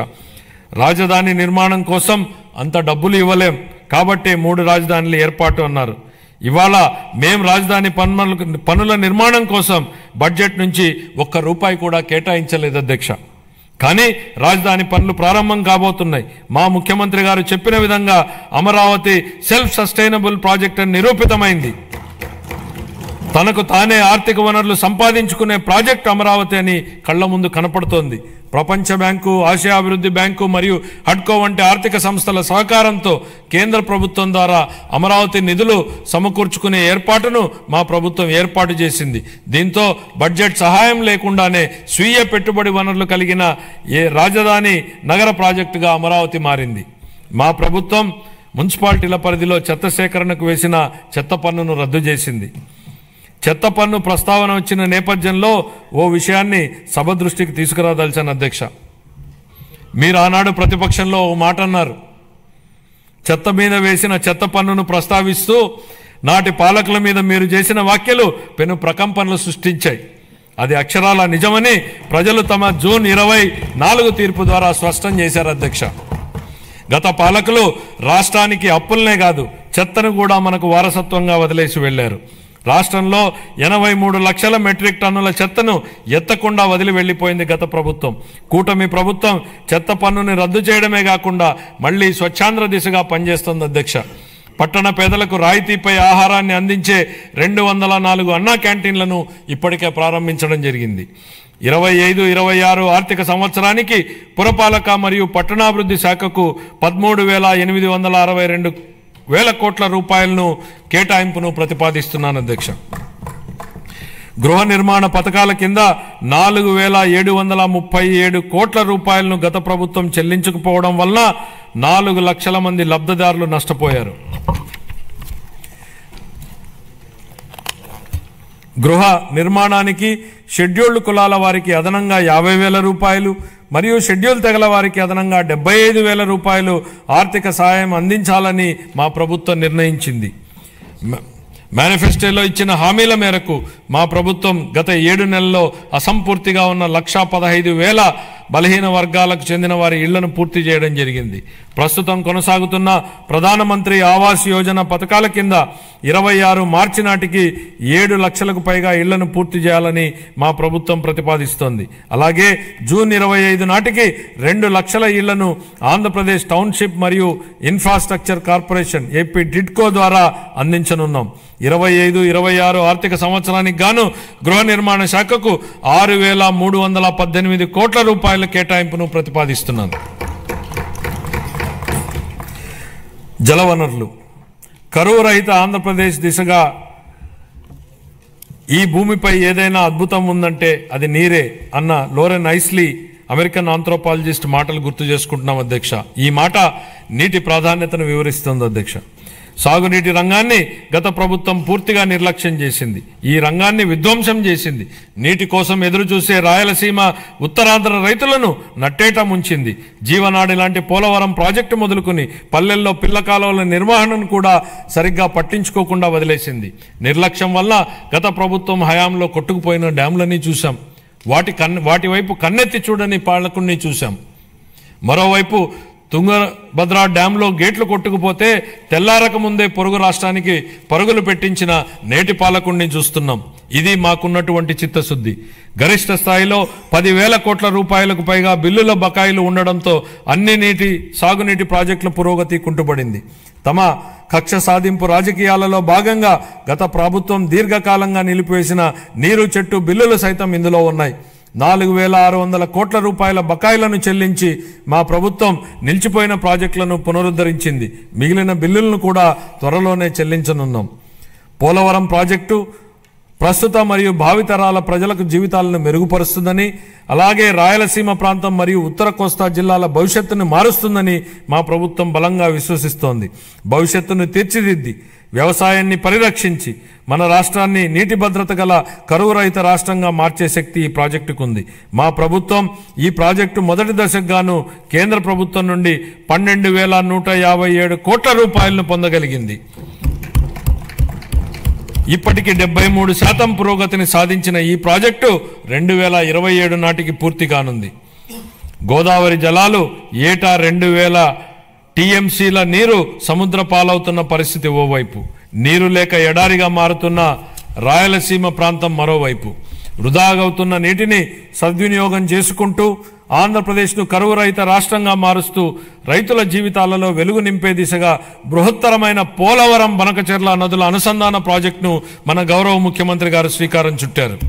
రాజధాని నిర్మాణం కోసం అంత డబ్బులు ఇవ్వలేం కాబట్టే 3 రాజధానులు ఏర్పాటు అన్నారు. ఇవాళ మేం రాజధాని పనుల నిర్మాణం కోసం బడ్జెట్ నుంచి ₹1 కూడా కేటాయించలేదు అధ్యక్ష. కానీ రాజధాని పనులు ప్రారంభం కాబోతున్నాయి. మా ముఖ్యమంత్రి గారు చెప్పిన విధంగా అమరావతి సెల్ఫ్ సస్టైనబుల్ ప్రాజెక్ట్ అని నిరూపితమైంది. తనకు తానే ఆర్థిక వనరులు సంపాదించుకునే ప్రాజెక్టు అమరావతి అని కళ్ల ముందు కనపడుతోంది. ప్రపంచ బ్యాంకు, ఆసియా అభివృద్ధి బ్యాంకు మరియు హడ్కో వంటి ఆర్థిక సంస్థల సహకారంతో కేంద్ర ప్రభుత్వం ద్వారా అమరావతి నిధులు సమకూర్చుకునే ఏర్పాటును మా ప్రభుత్వం ఏర్పాటు చేసింది. దీంతో బడ్జెట్ సహాయం లేకుండానే స్వీయ పెట్టుబడి వనరులు కలిగిన రాజధాని నగర ప్రాజెక్టుగా అమరావతి మారింది. మా ప్రభుత్వం మున్సిపాలిటీల పరిధిలో చెత్త సేకరణకు వేసిన చెత్త పన్నును రద్దు చేసింది. చెత్త పన్ను ప్రస్తావన వచ్చిన నేపథ్యంలో ఓ విషయాన్ని సభ దృష్టికి తీసుకురాదలిచాను అధ్యక్ష. మీరు ఆనాడు ప్రతిపక్షంలో ఓ మాట అన్నారు. చెత్త మీద వేసిన చెత్త పన్నును ప్రస్తావిస్తూ నాటి పాలకుల మీద మీరు చేసిన వ్యాఖ్యలు పెను ప్రకంపనలు సృష్టించాయి. అది అక్షరాల నిజమని ప్రజలు తమ జూన్ 24 తీర్పు ద్వారా స్పష్టం చేశారు అధ్యక్ష. గత పాలకులు రాష్ట్రానికి అప్పులనే కాదు, చెత్తను కూడా మనకు వారసత్వంగా వదిలేసి వెళ్లారు. రాష్ట్రంలో 83 లక్షల మెట్రిక్ టన్నుల చెత్తను ఎత్తకుండా వదిలి వెళ్లిపోయింది గత ప్రభుత్వం. కూటమి ప్రభుత్వం చెత్త పన్నుని రద్దు చేయడమే కాకుండా మళ్లీ స్వచ్ఛాంధ్ర దిశగా పనిచేస్తోంది అధ్యక్ష. పట్టణ పేదలకు రాయితీపై ఆహారాన్ని అందించే 204 అన్నా క్యాంటీన్లను ఇప్పటికే ప్రారంభించడం జరిగింది. 25-26 ఆర్థిక సంవత్సరానికి పురపాలక మరియు పట్టణాభివృద్ధి శాఖకు 13,862 వేల కోట్ల రూపాయలను కేటాయింపును ప్రతిపాదిస్తున్నాను అధ్యక్ష. గృహ నిర్మాణ పథకాల కింద 4,737 కోట్ల రూపాయలను గత ప్రభుత్వం చెల్లించకపోవడం వల్ల 4 లక్షల మంది లబ్ధిదారులు నష్టపోయారు. గృహ నిర్మాణానికి షెడ్యూల్డ్ కులాల వారికి అదనంగా 50,000 రూపాయలు మరియు షెడ్యూల్ తెగల వారికి అదనంగా 75,000 రూపాయలు ఆర్థిక సహాయం అందించాలని మా ప్రభుత్వం నిర్ణయించింది. మేనిఫెస్టోలో ఇచ్చిన హామీల మేరకు మా ప్రభుత్వం గత 7 నెలల్లో అసంపూర్తిగా ఉన్న 1,15,000 బలహీన వర్గాలకు చెందిన వారి ఇళ్లను పూర్తి చేయడం జరిగింది. ప్రస్తుతం కొనసాగుతున్న ప్రధానమంత్రి ఆవాస్ యోజన పథకాల కింద 26 మార్చి నాటికి 7 లక్షలకు పైగా ఇళ్లను పూర్తి చేయాలని మా ప్రభుత్వం ప్రతిపాదిస్తోంది. అలాగే జూన్ 25 నాటికి 2 లక్షల ఇళ్లను ఆంధ్రప్రదేశ్ టౌన్షిప్ మరియు ఇన్ఫ్రాస్ట్రక్చర్ కార్పొరేషన్ ఏపీ డిడ్కో ద్వారా అందించనున్నాం. 25-26 ఆర్థిక సంవత్సరానికి గాను గృహ నిర్మాణ శాఖకు 6,318 కోట్ల రూపాయల కేటాయింపును ప్రతిపాదిస్తున్నాను. జలవనరులు కరువు రహిత ఆంధ్రప్రదేశ్ దిశగా ఈ భూమిపై ఏదైనా అద్భుతం ఉందంటే అది నీరే అన్న లోరెన్ ఐస్లీ అమెరికన్ ఆంథ్రోపాలజిస్ట్ మాటలు గుర్తు చేసుకుంటున్నాం అధ్యక్ష. ఈ మాట నీటి ప్రాధాన్యతను వివరిస్తుంది అధ్యక్ష. సాగునీటి రంగాన్ని గత ప్రభుత్వం పూర్తిగా నిర్లక్ష్యం చేసింది. ఈ రంగాన్ని విధ్వంసం చేసింది. నీటి కోసం ఎదురు చూసే రాయలసీమ ఉత్తరాంధ్ర రైతులను నట్టేట ముంచింది. జీవనాడి లాంటి పోలవరం ప్రాజెక్టు మొదలుకుని పల్లెల్లో పిల్ల కాలువల నిర్వహణను కూడా సరిగ్గా పట్టించుకోకుండా వదిలేసింది. నిర్లక్ష్యం వల్ల గత ప్రభుత్వం హయాంలో కొట్టుకుపోయిన డ్యాంలన్నీ చూశాం. వాటి వైపు కన్నెత్తి చూడని పాలకుల్ని చూశాం. మరోవైపు తుంగభద్ర డ్యాంలో గేట్లు కొట్టుకుపోతే తెల్లారక ముందే పొరుగు రాష్ట్రానికి పరుగులు పెట్టించిన నేటి పాలకుడిని చూస్తున్నాం. ఇది మాకున్నటువంటి చిత్తశుద్ధి. గరిష్ట స్థాయిలో 10,000 కోట్ల రూపాయలకు పైగా బిల్లుల బకాయిలు ఉండడంతో అన్ని సాగునీటి ప్రాజెక్టుల పురోగతి కుంటుపడింది. తమ కక్ష సాధింపు రాజకీయాలలో భాగంగా గత ప్రభుత్వం దీర్ఘకాలంగా నిలిపివేసిన నీరు చెట్టు బిల్లులు సైతం ఇందులో ఉన్నాయి. 4,600 కోట్ల రూపాయల బకాయిలను చెల్లించి మా ప్రభుత్వం నిలిచిపోయిన ప్రాజెక్టులను పునరుద్ధరించింది. మిగిలిన బిల్లులను కూడా త్వరలోనే చెల్లించనున్నాం. పోలవరం ప్రాజెక్టు ప్రస్తుత మరియు భావితరాల ప్రజలకు జీవితాలను మెరుగుపరుస్తుందని, అలాగే రాయలసీమ ప్రాంతం మరియు ఉత్తర కోస్తా జిల్లాల భవిష్యత్తును మారుస్తుందని మా ప్రభుత్వం బలంగా విశ్వసిస్తోంది. భవిష్యత్తును తీర్చిదిద్ది వ్యవసాయాన్ని పరిరక్షించి మన రాష్ట్రాన్ని నీటి భద్రత గల కరువు రహిత రాష్ట్రంగా మార్చే శక్తి ఈ ప్రాజెక్టుకు ఉంది. మా ప్రభుత్వం ఈ ప్రాజెక్టు మొదటి దశకు గాను కేంద్ర ప్రభుత్వం నుండి 12,157 కోట్ల రూపాయలను పొందగలిగింది. ఇప్పటికి 73% పురోగతిని సాధించిన ఈ ప్రాజెక్టు 2027 నాటికి పూర్తి కానుంది. గోదావరి జలాలు ఏటా 2,000 టీఎంసీల నీరు సముద్ర పాలవుతున్న పరిస్థితి ఓవైపు, నీరు లేక ఎడారిగా మారుతున్న రాయలసీమ ప్రాంతం మరోవైపు. వృధాగవుతున్న నీటిని సద్వినియోగం చేసుకుంటూ ఆంధ్రప్రదేశ్ను కరువు రహిత రాష్ట్రంగా మారుస్తూ రైతుల జీవితాలలో వెలుగు నింపే దిశగా బృహత్తరమైన పోలవరం బనకచెర్ల నదుల అనుసంధాన ప్రాజెక్టును మన గౌరవ ముఖ్యమంత్రి గారు శ్రీకారం చుట్టారు.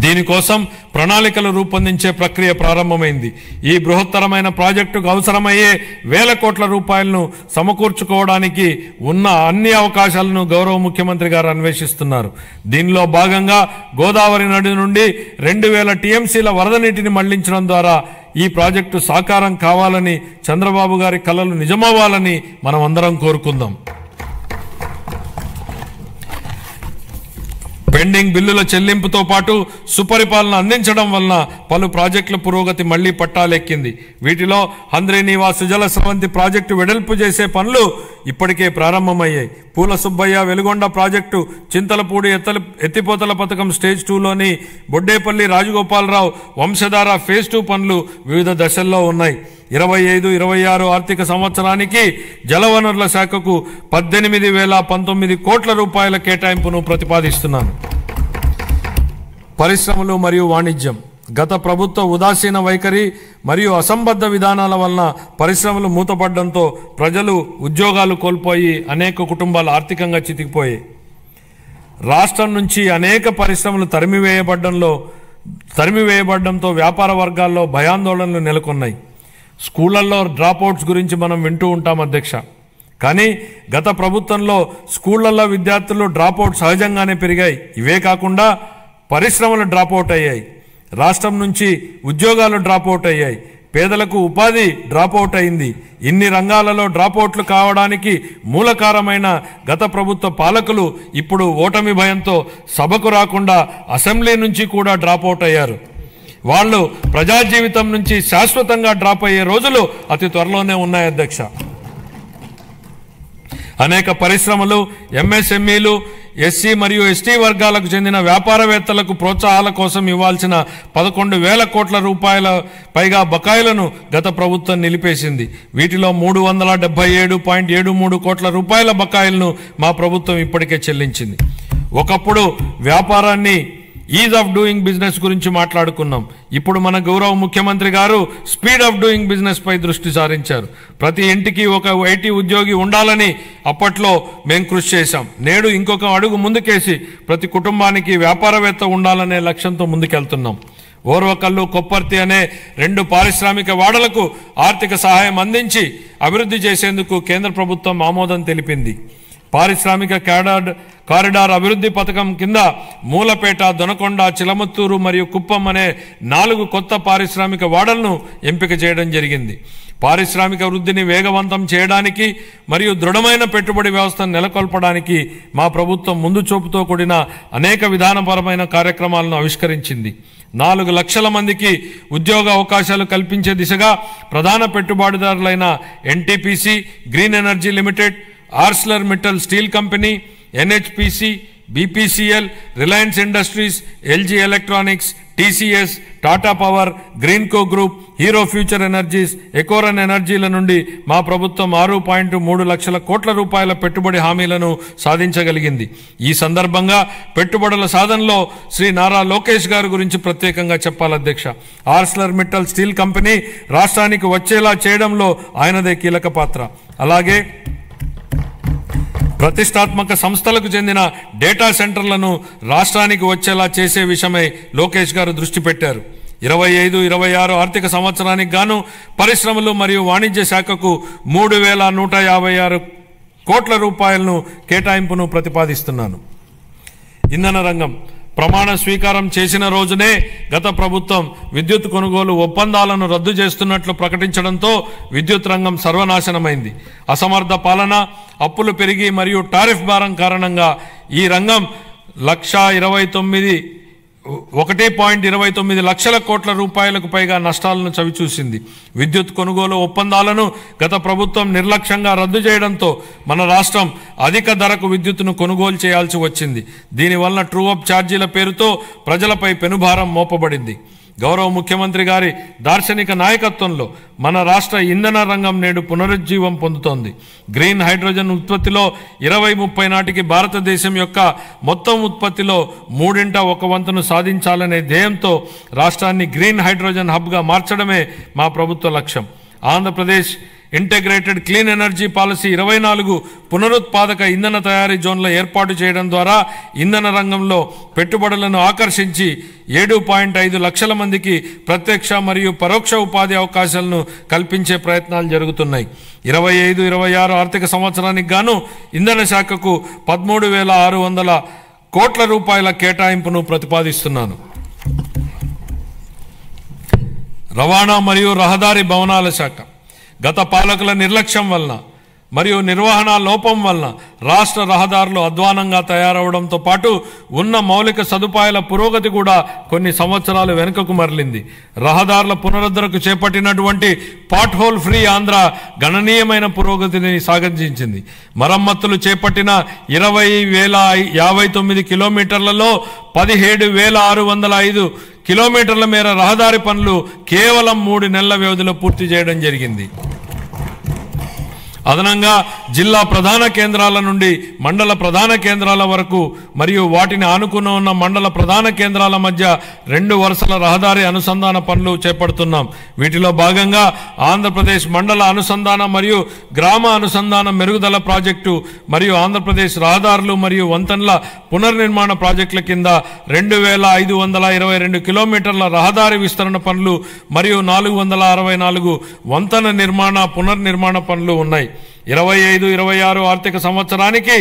దీనికోసం ప్రణాళికలు రూపొందించే ప్రక్రియ ప్రారంభమైంది. ఈ బృహత్తరమైన ప్రాజెక్టుకు అవసరమయ్యే 1,000 కోట్ల రూపాయలను సమకూర్చుకోవడానికి ఉన్న అన్ని అవకాశాలను గౌరవ ముఖ్యమంత్రి గారు అన్వేషిస్తున్నారు. దీనిలో భాగంగా గోదావరి నది నుండి 2,000 టీఎంసీల వరద నీటిని మళ్లించడం ద్వారా ఈ ప్రాజెక్టు సాకారం కావాలని, చంద్రబాబు గారి కలలు నిజమవ్వాలని మనం అందరం కోరుకుందాం. పెండింగ్ బిల్లుల చెల్లింపుతో పాటు సుపరిపాలన అందించడం వలన పలు ప్రాజెక్టుల పురోగతి మళ్లీ పట్టాలెక్కింది. వీటిలో హంద్రీనీవా సుజల స్రవంతి ప్రాజెక్టు వెడల్పు చేసే పనులు ఇప్పటికే ప్రారంభమయ్యాయి. పూల సుబ్బయ్య వెలుగొండ ప్రాజెక్టు, చింతలపూడి ఎత్తిపోతల పథకం స్టేజ్ 2లోని బొడ్డేపల్లి రాజగోపాలరావు వంశధార ఫేజ్ 2 పనులు వివిధ దశల్లో ఉన్నాయి. 25-26 ఆర్థిక సంవత్సరానికి జలవనరుల శాఖకు 18,019 కోట్ల రూపాయల కేటాయింపును ప్రతిపాదిస్తున్నాను. పరిశ్రమలు మరియు వాణిజ్యం. గత ప్రభుత్వ ఉదాసీన వైఖరి మరియు అసంబద్ధ విధానాల వలన పరిశ్రమలు మూతపడడంతో ప్రజలు ఉద్యోగాలు కోల్పోయి అనేక కుటుంబాలు ఆర్థికంగా చితికిపోయాయి. రాష్ట్రం నుంచి అనేక పరిశ్రమలు తరిమివేయబడడంతో వ్యాపార వర్గాల్లో భయాందోళనలు నెలకొన్నాయి. స్కూళ్లలో డ్రాప్అవుట్స్ గురించి మనం వింటూ ఉంటాం అధ్యక్ష. కానీ గత ప్రభుత్వంలో స్కూళ్లలో విద్యార్థులు డ్రాప్అవుట్ సహజంగానే పెరిగాయి. ఇవే కాకుండా పరిశ్రమలు డ్రాప్అవుట్ అయ్యాయి. రాష్ట్రం నుంచి ఉద్యోగాలు డ్రాప్అవుట్ అయ్యాయి. పేదలకు ఉపాధి డ్రాపౌట్ అయింది. ఇన్ని రంగాలలో డ్రాపౌట్లు కావడానికి మూలకారమైన గత ప్రభుత్వ పాలకులు ఇప్పుడు ఓటమి భయంతో సభకు రాకుండా అసెంబ్లీ నుంచి కూడా డ్రాపౌట్ అయ్యారు. వాళ్ళు ప్రజా జీవితం నుంచి శాశ్వతంగా డ్రాప్ అయ్యే రోజులు అతి త్వరలోనే ఉన్నాయి అధ్యక్ష. అనేక పరిశ్రమలు, ఎంఎస్ఎంఈలు, ఎస్సీ మరియు ఎస్టీ వర్గాలకు చెందిన వ్యాపారవేత్తలకు ప్రోత్సాహాల కోసం ఇవ్వాల్సిన 11,000 కోట్ల రూపాయల పైగా బకాయిలను గత ప్రభుత్వం నిలిపేసింది. వీటిలో 377.73 కోట్ల రూపాయల బకాయిలను మా ప్రభుత్వం ఇప్పటికే చెల్లించింది. ఒకప్పుడు వ్యాపారాన్ని ఈజ్ ఆఫ్ డూయింగ్ బిజినెస్ గురించి మాట్లాడుకున్నాం. ఇప్పుడు మన గౌరవ ముఖ్యమంత్రి గారు స్పీడ్ ఆఫ్ డూయింగ్ బిజినెస్ పై దృష్టి సారించారు. ప్రతి ఇంటికి ఒక ఐటీ ఉద్యోగి ఉండాలని అప్పట్లో మేము కృషి చేశాం. నేడు ఇంకొక అడుగు ముందుకేసి ప్రతి కుటుంబానికి వ్యాపారవేత్త ఉండాలనే లక్ష్యంతో ముందుకెళ్తున్నాం. ఓర్వకల్లు, కొప్పర్తి అనే 2 పారిశ్రామిక వాడలకు ఆర్థిక సహాయం అందించి అభివృద్ధి చేసేందుకు కేంద్ర ప్రభుత్వం ఆమోదం తెలిపింది. పారిశ్రామిక కారిడార్ అభివృద్ధి పథకం కింద మూలపేట, దొనకొండ, చిలమత్తూరు మరియు కుప్పం అనే 4 కొత్త పారిశ్రామిక వాడలను ఎంపిక చేయడం జరిగింది. పారిశ్రామిక వృద్ధిని వేగవంతం చేయడానికి మరియు దృఢమైన పెట్టుబడి వ్యవస్థను నెలకొల్పడానికి మా ప్రభుత్వం ముందు చూపుతో కూడిన అనేక విధానపరమైన కార్యక్రమాలను ఆవిష్కరించింది. 4 లక్షల మందికి ఉద్యోగ అవకాశాలు కల్పించే దిశగా ప్రధాన పెట్టుబడిదారులైన NTPC, green energy limited, Arcelor Mittal steel company, NHPC, BPCL, Reliance industries, LG electronics, TCS, Tata power, Greenko group, Hero future energies, Ecoren ఎనర్జీల నుండి మా ప్రభుత్వం 6.3 లక్షల కోట్ల రూపాయల పెట్టుబడి హామీలను సాధించగలిగింది. ఈ సందర్భంగా పెట్టుబడుల సాధనలో శ్రీ నారా లోకేష్ గారి గురించి ప్రత్యేకంగా చెప్పాలి అధ్యక్ష. ఆర్సిలర్ మిట్టల్ స్టీల్ కంపెనీ రాష్ట్రానికి వచ్చేలా చేయడంలో ఆయనదే కీలక పాత్ర. అలాగే ప్రతిష్టాత్మక సంస్థలకు చెందిన డేటా సెంటర్లను రాష్ట్రానికి వచ్చేలా చేసే విషయమై లోకేష్ గారు దృష్టి పెట్టారు. 25-26 ఆర్థిక సంవత్సరానికి గాను పరిశ్రమలు మరియు వాణిజ్య శాఖకు 3,156 కోట్ల రూపాయలను కేటాయింపును ప్రతిపాదిస్తున్నాను. ఇంధన రంగం ప్రమాణ స్వీకారం చేసిన రోజునే గత ప్రభుత్వం విద్యుత్ కొనుగోలు ఒప్పందాలను రద్దు చేస్తున్నట్లు ప్రకటించడంతో విద్యుత్ రంగం సర్వనాశనమైంది. అసమర్థ పాలన, అప్పులు పెరిగి మరియు టారిఫ్ భారం కారణంగా ఈ రంగం 1.29 లక్షల కోట్ల రూపాయలకు పైగా నష్టాలను చవిచూసింది. విద్యుత్ కొనుగోలు ఒప్పందాలను గత ప్రభుత్వం నిర్లక్ష్యంగా రద్దు చేయడంతో మన రాష్ట్రం అధిక ధరకు విద్యుత్తును కొనుగోలు చేయాల్సి వచ్చింది. దీనివల్ల ట్రూ అప్ ఛార్జీల పేరుతో ప్రజలపై పెనుభారం మోపబడింది. గౌరవ ముఖ్యమంత్రి గారి దార్శనిక నాయకత్వంలో మన రాష్ట్ర ఇంధన రంగం నేడు పునరుజ్జీవం పొందుతోంది. గ్రీన్ హైడ్రోజన్ ఉత్పత్తిలో 2030 నాటికి భారతదేశం యొక్క మొత్తం ఉత్పత్తిలో 1/3 సాధించాలనే ధ్యేయంతో రాష్ట్రాన్ని గ్రీన్ హైడ్రోజన్ హబ్గా మార్చడమే మా ప్రభుత్వ లక్ష్యం. Andhra Pradesh integrated clean energy policy 24 పునరుత్పాదక ఇంధన తయారీ జోన్ల ఏర్పాటు చేయడం ద్వారా ఇంధన రంగంలో పెట్టుబడులను ఆకర్షించి 7.5 లక్షల మందికి ప్రత్యక్ష మరియు పరోక్ష ఉపాధి అవకాశాలను కల్పించే ప్రయత్నాలు జరుగుతున్నాయి. 25-26 ఆర్థిక సంవత్సరానికి గాను ఇంధన శాఖకు 13,600 కోట్ల రూపాయల కేటాయింపును ప్రతిపాదిస్తున్నాను. రవాణా మరియు రహదారి భవనాల శాఖ గత పాలకుల నిర్లక్ష్యం వలన మరియు నిర్వహణ లోపం వలన రాష్ట్ర రహదారులు అధ్వానంగా తయారవడంతో పాటు ఉన్న మౌలిక సదుపాయాల పురోగతి కూడా కొన్ని సంవత్సరాలు వెనుకకు మరలింది. రహదారుల పునరుద్ధరణకు చేపట్టినటువంటి పాట్ హోల్ ఫ్రీ ఆంధ్ర గణనీయమైన పురోగతిని సాధించింది. మరమ్మతులు చేపట్టిన 20,059 కిలోమీటర్లలో 17,605 కిలోమీటర్ల మేర రహదారి పనులు కేవలం 3 నెలల వ్యవధిలో పూర్తి చేయడం జరిగింది. అదనంగా జిల్లా ప్రధాన కేంద్రాల నుండి మండల ప్రధాన కేంద్రాల వరకు మరియు వాటిని ఆనుకుని ఉన్న మండల ప్రధాన కేంద్రాల మధ్య 2 వరుసల రహదారి అనుసంధాన పనులు చేపడుతున్నాం. వీటిలో భాగంగా ఆంధ్రప్రదేశ్ మండల అనుసంధాన మరియు గ్రామ అనుసంధాన మెరుగుదల ప్రాజెక్టు మరియు ఆంధ్రప్రదేశ్ రహదారులు మరియు వంతెనల పునర్నిర్మాణ ప్రాజెక్టుల కింద 2,522 కిలోమీటర్ల రహదారి విస్తరణ పనులు మరియు 464 వంతెన నిర్మాణ పునర్నిర్మాణ పనులు ఉన్నాయి. 25-26 ఆర్థిక సంవత్సరానికి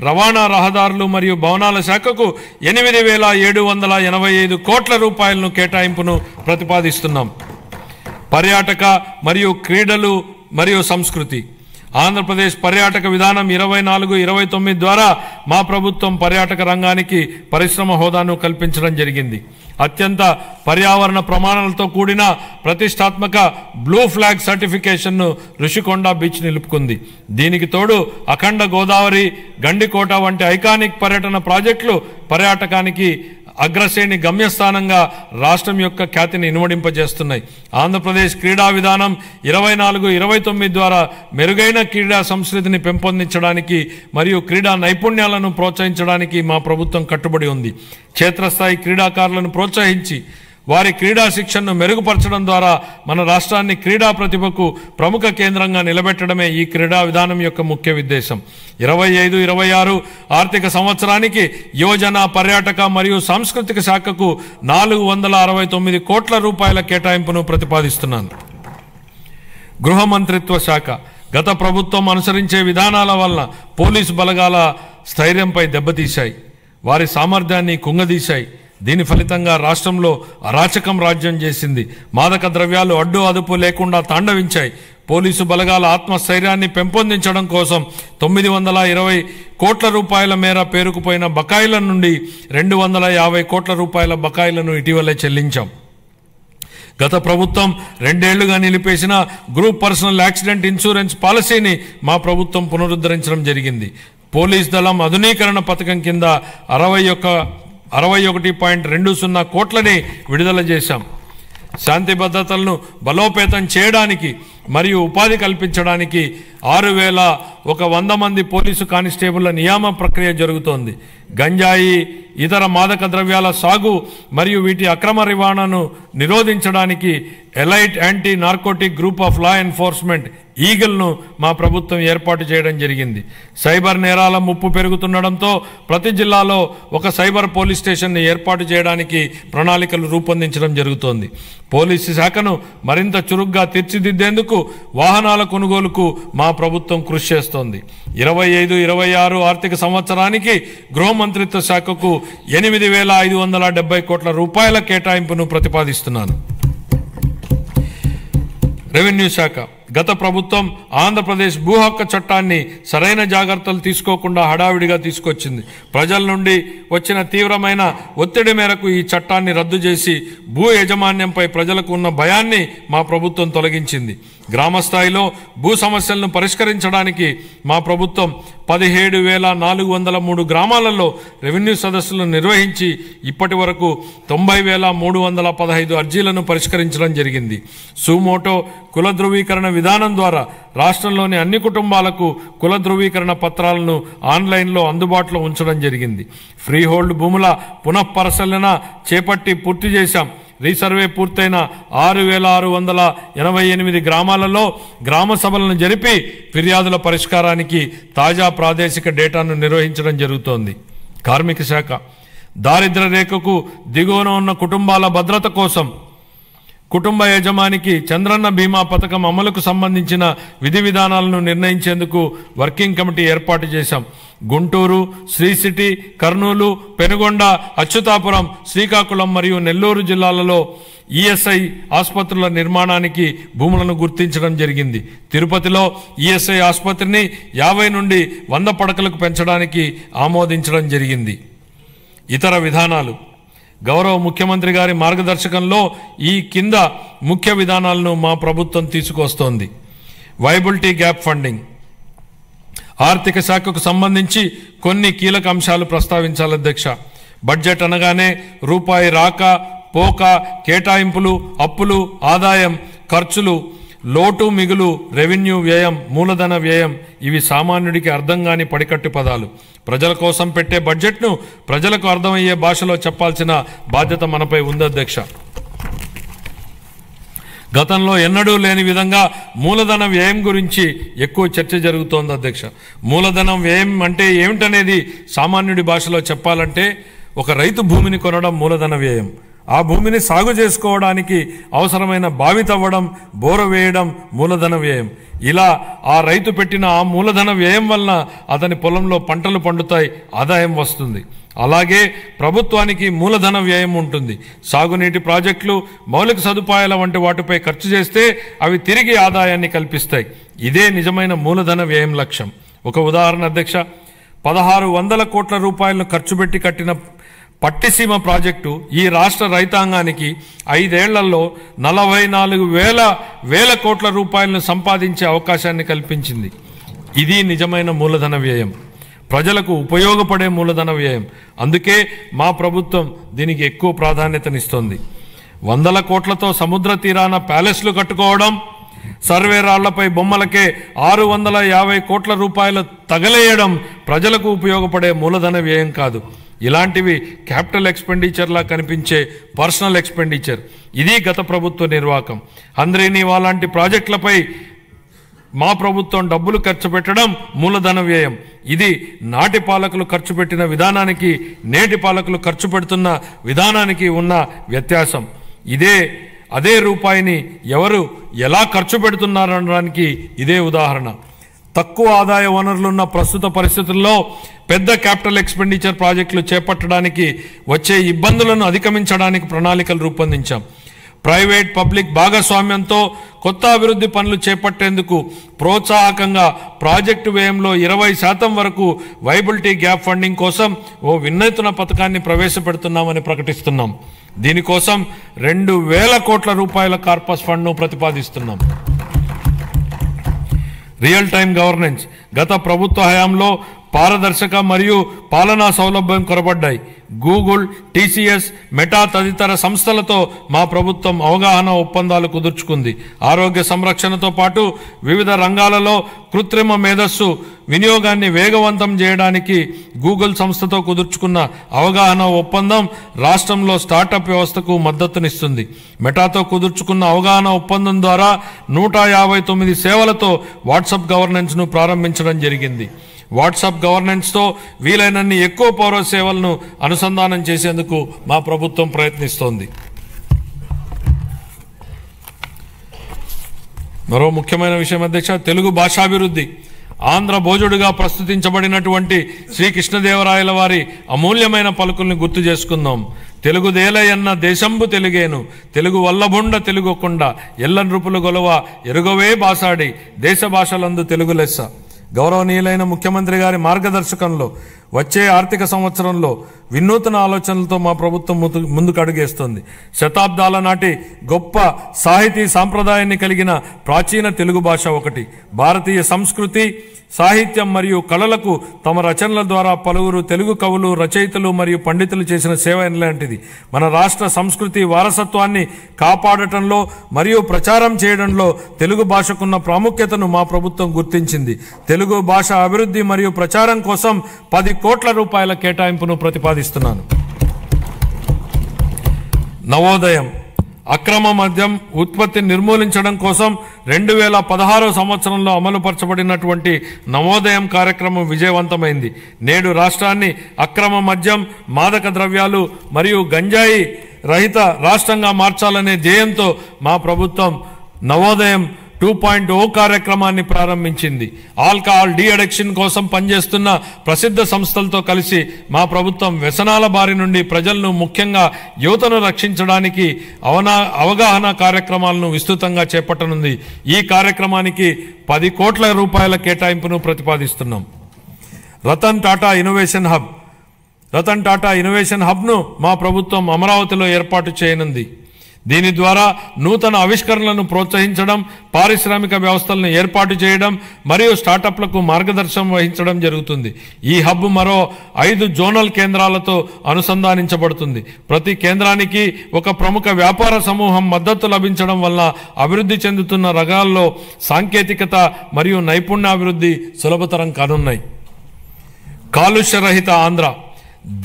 రవాణా రహదారులు మరియు భవనాల శాఖకు 8,785 కోట్ల రూపాయలను కేటాయింపును ప్రతిపాదిస్తున్నాం. పర్యాటక మరియు క్రీడలు మరియు సంస్కృతి. ఆంధ్రప్రదేశ్ పర్యాటక విధానం 24-29 ద్వారా మా ప్రభుత్వం పర్యాటక రంగానికి పరిశ్రమ హోదాను కల్పించడం జరిగింది. అత్యంత పర్యావరణ ప్రమాణాలతో కూడిన ప్రతిష్టాత్మక బ్లూ ఫ్లాగ్ సర్టిఫికేషన్ను ఋషికొండ బీచ్ నిలుపుకుంది. దీనికి తోడు అఖండ గోదావరి, గండికోట వంటి ఐకానిక్ పర్యటన ప్రాజెక్టులు పర్యాటకానికి అగ్రశ్రేణి గమ్యస్థానంగా రాష్ట్రం యొక్క ఖ్యాతిని ఇనుమడింపజేస్తున్నాయి. ఆంధ్రప్రదేశ్ క్రీడా విధానం 24-29 ద్వారా మెరుగైన క్రీడా సంస్కృతిని పెంపొందించడానికి మరియు క్రీడా నైపుణ్యాలను ప్రోత్సహించడానికి మా ప్రభుత్వం కట్టుబడి ఉంది. క్షేత్రస్థాయి క్రీడాకారులను ప్రోత్సహించి వారి క్రీడా శిక్షణను మెరుగుపరచడం ద్వారా మన రాష్ట్రాన్ని క్రీడా ప్రతిభకు ప్రముఖ కేంద్రంగా నిలబెట్టడమే ఈ క్రీడా విధానం యొక్క ముఖ్య ఉద్దేశం. 25-26 ఆర్థిక సంవత్సరానికి యువజన, పర్యాటక మరియు సాంస్కృతిక శాఖకు 469 కోట్ల రూపాయల కేటాయింపును ప్రతిపాదిస్తున్నాను. గృహ మంత్రిత్వ శాఖ గత ప్రభుత్వం అనుసరించే విధానాల వలన పోలీసు బలగాల స్థైర్యంపై దెబ్బతీశాయి, వారి సామర్థ్యాన్ని కుంగదీశాయి. దీని ఫలితంగా రాష్ట్రంలో అరాచకం రాజ్యం చేసింది. మాదక ద్రవ్యాలు అడ్డు అదుపు లేకుండా తాండవించాయి. పోలీసు బలగాల ఆత్మస్థైర్యాన్ని పెంపొందించడం కోసం 920 కోట్ల రూపాయల మేర పేరుకుపోయిన బకాయిల నుండి 250 కోట్ల రూపాయల బకాయిలను ఇటీవలే చెల్లించాం. గత ప్రభుత్వం 2 ఏళ్లుగా నిలిపేసిన గ్రూప్ పర్సనల్ యాక్సిడెంట్ ఇన్సూరెన్స్ పాలసీని మా ప్రభుత్వం పునరుద్ధరించడం జరిగింది. పోలీస్ దళం ఆధునీకరణ పథకం కింద 61.20 కోట్లని విడుదల చేశాం. శాంతి భద్రతలను బలోపేతం చేయడానికి మరియు ఉపాధి కల్పించడానికి 6,100 మంది పోలీసు కానిస్టేబుళ్ల నియామ ప్రక్రియ జరుగుతోంది. గంజాయి, ఇతర మాదక ద్రవ్యాల సాగు మరియు వీటి అక్రమ రవాణాను నిరోధించడానికి elite anti narcotic group of law enforcement ఈగల్ను మా ప్రభుత్వం ఏర్పాటు చేయడం జరిగింది. సైబర్ నేరాల ముప్పు పెరుగుతుండడంతో ప్రతి జిల్లాలో ఒక సైబర్ పోలీస్ స్టేషన్ని ఏర్పాటు చేయడానికి ప్రణాళికలు రూపొందించడం జరుగుతోంది. పోలీసు శాఖను మరింత చురుగ్గా తీర్చిదిద్దేందుకు వాహనాల కొనుగోలుకు మా ప్రభుత్వం కృషి చేస్తోంది. 25-26 ఆర్థిక సంవత్సరానికి గృహ మంత్రిత్వ శాఖకు 8,570 కోట్ల రూపాయల కేటాయింపును ప్రతిపాదిస్తున్నాను. రెవెన్యూ శాఖ గత ప్రభుత్వం ఆంధ్రప్రదేశ్ భూ హక్కు చట్టాన్ని సరైన జాగ్రత్తలు తీసుకోకుండా హడావిడిగా తీసుకొచ్చింది. ప్రజల నుండి వచ్చిన తీవ్రమైన ఒత్తిడి మేరకు ఈ చట్టాన్ని రద్దు చేసి భూ యాజమాన్యంపై ప్రజలకు ఉన్న భయాన్ని మా ప్రభుత్వం తొలగించింది. గ్రామ స్థాయిలో భూ సమస్యలను పరిష్కరించడానికి మా ప్రభుత్వం 17,403 గ్రామాలలో రెవెన్యూ సదస్సులను నిర్వహించి ఇప్పటి వరకు 90,315 అర్జీలను పరిష్కరించడం జరిగింది. సుమోటో కుల ధృవీకరణ విధానం ద్వారా రాష్ట్రంలోని అన్ని కుటుంబాలకు కుల ధృవీకరణ పత్రాలను ఆన్లైన్లో అందుబాటులో ఉంచడం జరిగింది. ఫ్రీ హోల్డ్ భూముల పునఃపరిశీలన చేపట్టి పూర్తి చేశాం. రీసర్వే పూర్తయిన 6,688 గ్రామాలలో గ్రామ సభలను జరిపి ఫిర్యాదుల పరిష్కారానికి తాజా ప్రాదేశిక డేటాను నిర్వహించడం జరుగుతోంది. కార్మిక శాఖ దారిద్ర్య రేఖకు దిగువన ఉన్న కుటుంబాల భద్రత కోసం కుటుంబ యజమానికి చంద్రన్న బీమా పథకం అమలుకు సంబంధించిన విధి విధానాలను నిర్ణయించేందుకు వర్కింగ్ కమిటీ ఏర్పాటు చేశాం. గుంటూరు, శ్రీ సిటీ, కర్నూలు, పెనుగొండ, అచ్యుతాపురం, శ్రీకాకుళం మరియు నెల్లూరు జిల్లాలలో ఈఎస్ఐ ఆసుపత్రుల నిర్మాణానికి భూములను గుర్తించడం జరిగింది. తిరుపతిలో ఈఎస్ఐ ఆసుపత్రిని 50 నుండి 100 పడకలకు పెంచడానికి ఆమోదించడం జరిగింది. ఇతర విధానాలు గౌరవ ముఖ్యమంత్రి గారి మార్గదర్శకంలో ఈ కింద ముఖ్య విధానాలను మా ప్రభుత్వం తీసుకొస్తోంది. వైబిలిటీ గ్యాప్ ఫండింగ్ ఆర్థిక శాఖకు సంబంధించి కొన్ని కీలక అంశాలు ప్రస్తావించాలి అధ్యక్ష. బడ్జెట్ అనగానే రూపాయి రాక పోక, కేటాయింపులు, అప్పులు, ఆదాయం, ఖర్చులు, లోటు మిగులు, రెవెన్యూ వ్యయం, మూలధన వ్యయం ఇవి సామాన్యుడికి అర్థం కాని పడికట్టు పదాలు. ప్రజల కోసం పెట్టే బడ్జెట్ను ప్రజలకు అర్థమయ్యే భాషలో చెప్పాల్సిన బాధ్యత మనపై ఉంది అధ్యక్ష. గతంలో ఎన్నడూ లేని విధంగా మూలధన వ్యయం గురించి ఎక్కువ చర్చ జరుగుతోంది అధ్యక్ష. మూలధనం వ్యయం అంటే ఏమిటనేది సామాన్యుడి భాషలో చెప్పాలంటే ఒక రైతు భూమిని కొనడం మూలధన వ్యయం, ఆ భూమిని సాగు చేసుకోవడానికి అవసరమైన బావి తవ్వడం, బోర వేయడం మూలధన వ్యయం. ఇలా ఆ రైతు పెట్టిన ఆ మూలధన వ్యయం వలన అతని పొలంలో పంటలు పండుతాయి, ఆదాయం వస్తుంది. అలాగే ప్రభుత్వానికి మూలధన వ్యయం ఉంటుంది. సాగునీటి ప్రాజెక్టులు, మౌలిక సదుపాయాల వంటి వాటిపై ఖర్చు చేస్తే అవి తిరిగి ఆదాయాన్ని కల్పిస్తాయి. ఇదే నిజమైన మూలధన వ్యయం లక్ష్యం. ఒక ఉదాహరణ అధ్యక్ష, 1600 కోట్ల రూపాయలను ఖర్చు పెట్టి కట్టిన పట్టిసీమ ప్రాజెక్టు ఈ రాష్ట్ర రైతాంగానికి 5 ఏళ్లలో 44,000 కోట్ల రూపాయలను సంపాదించే అవకాశాన్ని కల్పించింది. ఇది నిజమైన మూలధన వ్యయం, ప్రజలకు ఉపయోగపడే మూలధన వ్యయం. అందుకే మా ప్రభుత్వం దీనికి ఎక్కువ ప్రాధాన్యతనిస్తోంది. 100 కోట్లతో సముద్ర తీరాన ప్యాలెస్లు కట్టుకోవడం, సర్వే రాళ్లపై బొమ్మలకే 650 కోట్ల రూపాయలు తగలేయడం ప్రజలకు ఉపయోగపడే మూలధన వ్యయం కాదు. ఇలాంటివి క్యాపిటల్ ఎక్స్పెండిచర్లా కనిపించే పర్సనల్ ఎక్స్పెండిచర్. ఇది గత ప్రభుత్వ నిర్వాహకం. హంద్రీనీవా లాంటి ప్రాజెక్టులపై మా ప్రభుత్వం డబ్బులు ఖర్చు పెట్టడం మూలధన వ్యయం. ఇది నాటి పాలకులు ఖర్చు పెట్టిన విధానానికి, నేటి పాలకులు ఖర్చు పెడుతున్న విధానానికి ఉన్న వ్యత్యాసం. అదే రూపాయిని ఎవరు ఎలా ఖర్చు పెడుతున్నారనడానికి ఇదే ఉదాహరణ. తక్కువ ఆదాయ వనరులున్న ప్రస్తుత పరిస్థితుల్లో పెద్ద క్యాపిటల్ ఎక్స్పెండిచర్ ప్రాజెక్టులు చేపట్టడానికి వచ్చే ఇబ్బందులను అధిగమించడానికి ప్రణాళికలు రూపొందించాం. ప్రైవేట్ పబ్లిక్ భాగస్వామ్యంతో కొత్త అభివృద్ధి పనులు చేపట్టేందుకు ప్రోత్సాహకంగా ప్రాజెక్టు వ్యయంలో 20% వరకు వైబిలిటీ గ్యాప్ ఫండింగ్ కోసం ఓ వినూత్న పథకాన్ని ప్రవేశపెడుతున్నామని ప్రకటిస్తున్నాం. దీనికోసం 2,000 కోట్ల రూపాయల కార్పస్ ఫండ్ను ప్రతిపాదిస్తున్నాం. Real time governance. గత ప్రభుత్వ హయాంలో పారదర్శక మరియు పాలనా సౌలభ్యం కొరబడ్డాయి. గూగుల్, టీసీఎస్, మెటా తదితర సంస్థలతో మా ప్రభుత్వం అవగాహన ఒప్పందాలు కుదుర్చుకుంది. ఆరోగ్య సంరక్షణతో పాటు వివిధ రంగాలలో కృత్రిమ మేధస్సు వినియోగాన్ని వేగవంతం చేయడానికి గూగుల్ సంస్థతో కుదుర్చుకున్న అవగాహన ఒప్పందం రాష్ట్రంలో స్టార్టప్ వ్యవస్థకు మద్దతునిస్తుంది. మెటాతో కుదుర్చుకున్న అవగాహన ఒప్పందం ద్వారా 159 సేవలతో వాట్సాప్ గవర్నెన్స్ను ప్రారంభించడం జరిగింది. వాట్సాప్ గవర్నెన్స్తో వీలైనన్ని ఎక్కువ పౌర సేవలను అనుసంధానం చేసేందుకు మా ప్రభుత్వం ప్రయత్నిస్తోంది. మరో ముఖ్యమైన విషయం అధ్యక్ష, తెలుగు భాషాభివృద్ధి. ఆంధ్ర భోజుడుగా ప్రస్తుతించబడినటువంటి శ్రీకృష్ణదేవరాయల వారి అమూల్యమైన పలుకుల్ని గుర్తు చేసుకుందాం. తెలుగుదేలయన్న దేశంబు తెలుగేను, తెలుగు వల్లభుండ తెలుగొకుండ, ఎల్ల నృపులు గొలవ ఎరుగవే బాసాడి, దేశ భాషలందు తెలుగు లెస్స. గౌరవనీయులైన ముఖ్యమంత్రి గారి మార్గదర్శకంలో వచ్చే ఆర్థిక సంవత్సరంలో వినూత్న ఆలోచనలతో మా ప్రభుత్వం ముందుకు అడుగేస్తుంది. శతాబ్దాల నాటి గొప్ప సాహితీ సాంప్రదాయాన్ని కలిగిన ప్రాచీన తెలుగు భాష ఒకటి. భారతీయ సంస్కృతి, సాహిత్యం మరియు కళలకు తమ రచనల ద్వారా పలువురు తెలుగు కవులు, రచయితలు మరియు పండితులు చేసిన సేవ ఎలాంటిది. మన రాష్ట్ర సంస్కృతి వారసత్వాన్ని కాపాడటంలో మరియు ప్రచారం చేయడంలో తెలుగు భాషకున్న ప్రాముఖ్యతను మా ప్రభుత్వం గుర్తించింది. తెలుగు భాష అభివృద్ధి మరియు ప్రచారం కోసం 10 కోట్ల రూపాయల కేటాయింపును ప్రతిపాదిస్తున్నాను. నవోదయం. అక్రమ మద్యం ఉత్పత్తిని నిర్మూలించడం కోసం 2016 సంవత్సరంలో అమలుపరచబడినటువంటి నవోదయం కార్యక్రమం విజయవంతమైంది. నేడు రాష్ట్రాన్ని అక్రమ మద్యం, మాదక ద్రవ్యాలు మరియు గంజాయి రహిత రాష్ట్రంగా మార్చాలనే ధ్యేయంతో మా ప్రభుత్వం నవోదయం 2.0 కార్యక్రమాన్ని ప్రారంభించింది. ఆల్కహాల్ డీ అడిక్షన్ కోసం పనిచేస్తున్న ప్రసిద్ధ సంస్థలతో కలిసి మా ప్రభుత్వం వ్యసనాల బారి నుండి ప్రజలను, ముఖ్యంగా యువతను రక్షించడానికి అవగాహన కార్యక్రమాలను విస్తృతంగా చేపట్టనుంది. ఈ కార్యక్రమానికి 10 కోట్ల రూపాయల కేటాయింపును ప్రతిపాదిస్తున్నాం. రతన్ టాటా ఇన్నోవేషన్ హబ్ను మా ప్రభుత్వం అమరావతిలో ఏర్పాటు చేయనుంది. దీని ద్వారా నూతన ఆవిష్కరణలను ప్రోత్సహించడం, పారిశ్రామిక వ్యవస్థలను ఏర్పాటు చేయడం మరియు స్టార్టప్లకు మార్గదర్శనం వహించడం జరుగుతుంది. ఈ హబ్ మరో 5 జోనల్ కేంద్రాలతో అనుసంధానించబడుతుంది. ప్రతి కేంద్రానికి ఒక ప్రముఖ వ్యాపార సమూహం మద్దతు లభించడం వల్ల అభివృద్ధి చెందుతున్న రంగాల్లో సాంకేతికత మరియు నైపుణ్యాభివృద్ధి సులభతరం కానున్నాయి. కాలుష్య రహిత ఆంధ్ర.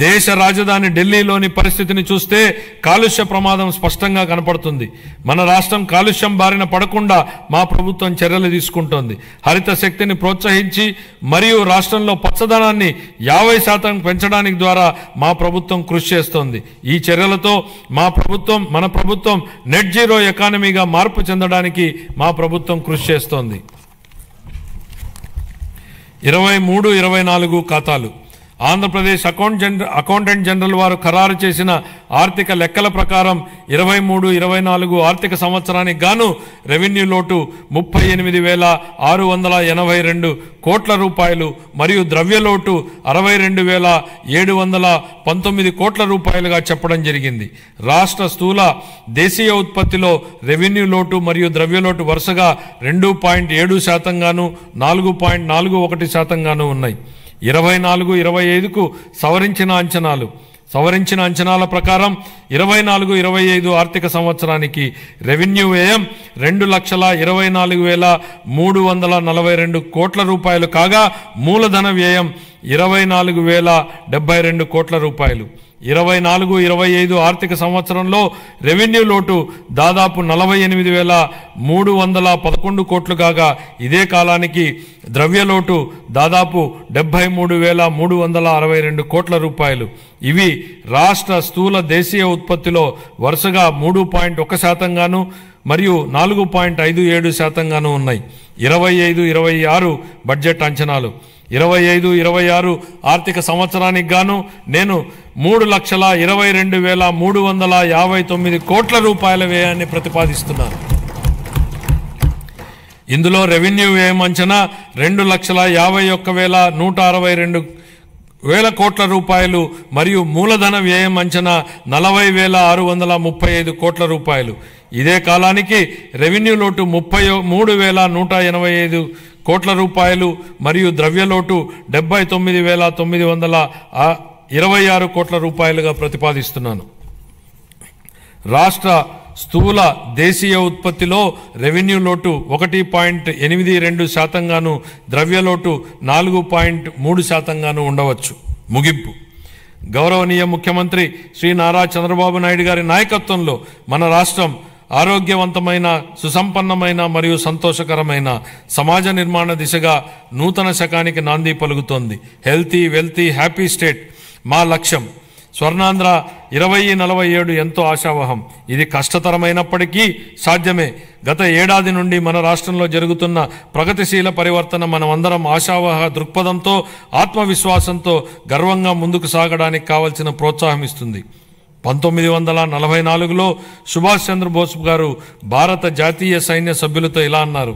దేశ రాజధాని ఢిల్లీలోని పరిస్థితిని చూస్తే కాలుష్య ప్రమాదం స్పష్టంగా కనపడుతుంది. మన రాష్ట్రం కాలుష్యం బారిన పడకుండా మా ప్రభుత్వం చర్యలు తీసుకుంటోంది. హరిత శక్తిని ప్రోత్సహించి మరియు రాష్ట్రంలో పచ్చదనాన్ని 50% పెంచడానికి ద్వారా మా ప్రభుత్వం కృషి చేస్తోంది. ఈ చర్యలతో మన ప్రభుత్వం నెట్ జీరో ఎకానమీగా మార్పు చెందడానికి మా ప్రభుత్వం కృషి చేస్తోంది. 23-24 ఖాతాలు. ఆంధ్రప్రదేశ్ అకౌంటెంట్ జనరల్ వారు ఖరారు చేసిన ఆర్థిక లెక్కల ప్రకారం 23-24 ఆర్థిక సంవత్సరానికి గాను రెవెన్యూ లోటు 38,682 కోట్ల రూపాయలు మరియు ద్రవ్యలోటు 62,719 కోట్ల రూపాయలుగా చెప్పడం జరిగింది. రాష్ట్ర స్థూల దేశీయ ఉత్పత్తిలో రెవెన్యూ లోటు మరియు ద్రవ్యలోటు వరుసగా 2.7% గాను 4.41% గాను ఉన్నాయి. 24-25కు సవరించిన అంచనాల ప్రకారం 24-25 ఆర్థిక సంవత్సరానికి రెవెన్యూ వ్యయం 2,24,342 కోట్ల రూపాయలు కాగా మూలధన వ్యయం 24,072 కోట్ల రూపాయలు. 24-25 ఆర్థిక సంవత్సరంలో రెవెన్యూ లోటు దాదాపు 48,311 కోట్లు కాగా ఇదే కాలానికి ద్రవ్యలోటు దాదాపు 73,362 కోట్ల రూపాయలు. ఇవి రాష్ట్ర స్థూల దేశీయ ఉత్పత్తిలో వరుసగా 3.1% గాను మరియు 4.57% గాను ఉన్నాయి. 25-26 బడ్జెట్ అంచనాలు. 25-26 ఆర్థిక సంవత్సరానికి గాను నేను 3,22,359 కోట్ల రూపాయల వ్యయాన్ని ప్రతిపాదిస్తున్నాను. ఇందులో రెవెన్యూ వ్యయం అంచనా 2,51,162 కోట్ల రూపాయలు మరియు మూలధన వ్యయం అంచనా 40,635 కోట్ల రూపాయలు. ఇదే కాలానికి రెవెన్యూ లోటు 33,185 కోట్ల రూపాయలు మరియు ద్రవ్యలోటు 79,926 కోట్ల రూపాయలుగా ప్రతిపాదిస్తున్నాను. రాష్ట్ర స్థూల దేశీయ ఉత్పత్తిలో రెవెన్యూ లోటు 1.82% గాను ద్రవ్యలోటు 4.3% గాను ఉండవచ్చు. ముగింపు. గౌరవనీయ ముఖ్యమంత్రి శ్రీ నారా చంద్రబాబు నాయుడు గారి నాయకత్వంలో మన రాష్ట్రం ఆరోగ్యవంతమైన, సుసంపన్నమైన మరియు సంతోషకరమైన సమాజ నిర్మాణ దిశగా నూతన శకానికి నాంది పలుకుతోంది. హెల్తీ, వెల్తీ, హ్యాపీ స్టేట్ మా లక్ష్యం. స్వర్ణాంధ్ర 2047 ఎంతో ఆశావహం. ఇది కష్టతరమైనప్పటికీ సాధ్యమే. గత ఏడాది నుండి మన రాష్ట్రంలో జరుగుతున్న ప్రగతిశీల పరివర్తన మనమందరం ఆశావహ దృక్పథంతో, ఆత్మవిశ్వాసంతో గర్వంగా ముందుకు సాగడానికి కావలసిన ప్రోత్సాహం ఇస్తుంది. 1944లో సుభాష్ చంద్రబోస్ గారు భారత జాతీయ సైన్య సభ్యులతో ఇలా అన్నారు: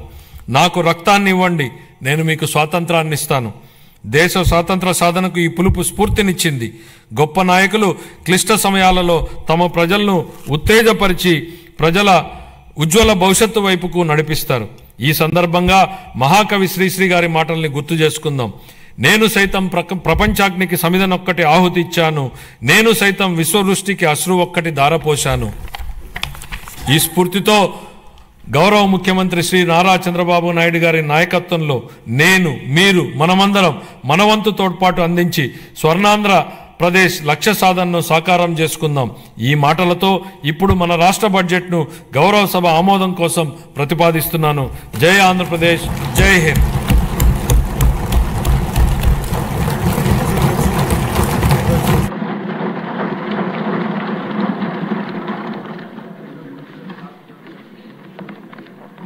నాకు రక్తాన్ని ఇవ్వండి, నేను మీకు స్వాతంత్రాన్ని ఇస్తాను. దేశ స్వాతంత్ర సాధనకు ఈ పిలుపు స్ఫూర్తినిచ్చింది. గొప్ప నాయకులు క్లిష్ట సమయాలలో తమ ప్రజలను ఉత్తేజపరిచి ప్రజల ఉజ్వల భవిష్యత్తు వైపుకు నడిపిస్తారు. ఈ సందర్భంగా మహాకవి శ్రీశ్రీ గారి మాటల్ని గుర్తు చేసుకుందాం. నేను సైతం ప్రపంచాగ్నికి సమిధనొక్కటి ఆహుతి ఇచ్చాను, నేను సైతం విశ్వవృష్టికి అశ్రు ఒక్కటి ధారపోశాను. ఈ స్ఫూర్తితో గౌరవ ముఖ్యమంత్రి శ్రీ నారా చంద్రబాబు నాయుడు గారి నాయకత్వంలో నేను, మీరు, మనమందరం మనవంతు తోడ్పాటు అందించి స్వర్ణాంధ్ర ప్రదేశ్ లక్ష్య సాధనను సాకారం చేసుకుందాం. ఈ మాటలతో ఇప్పుడు మన రాష్ట్ర బడ్జెట్ను గౌరవ సభ ఆమోదం కోసం ప్రతిపాదిస్తున్నాను. జై ఆంధ్రప్రదేశ్, జై Hind.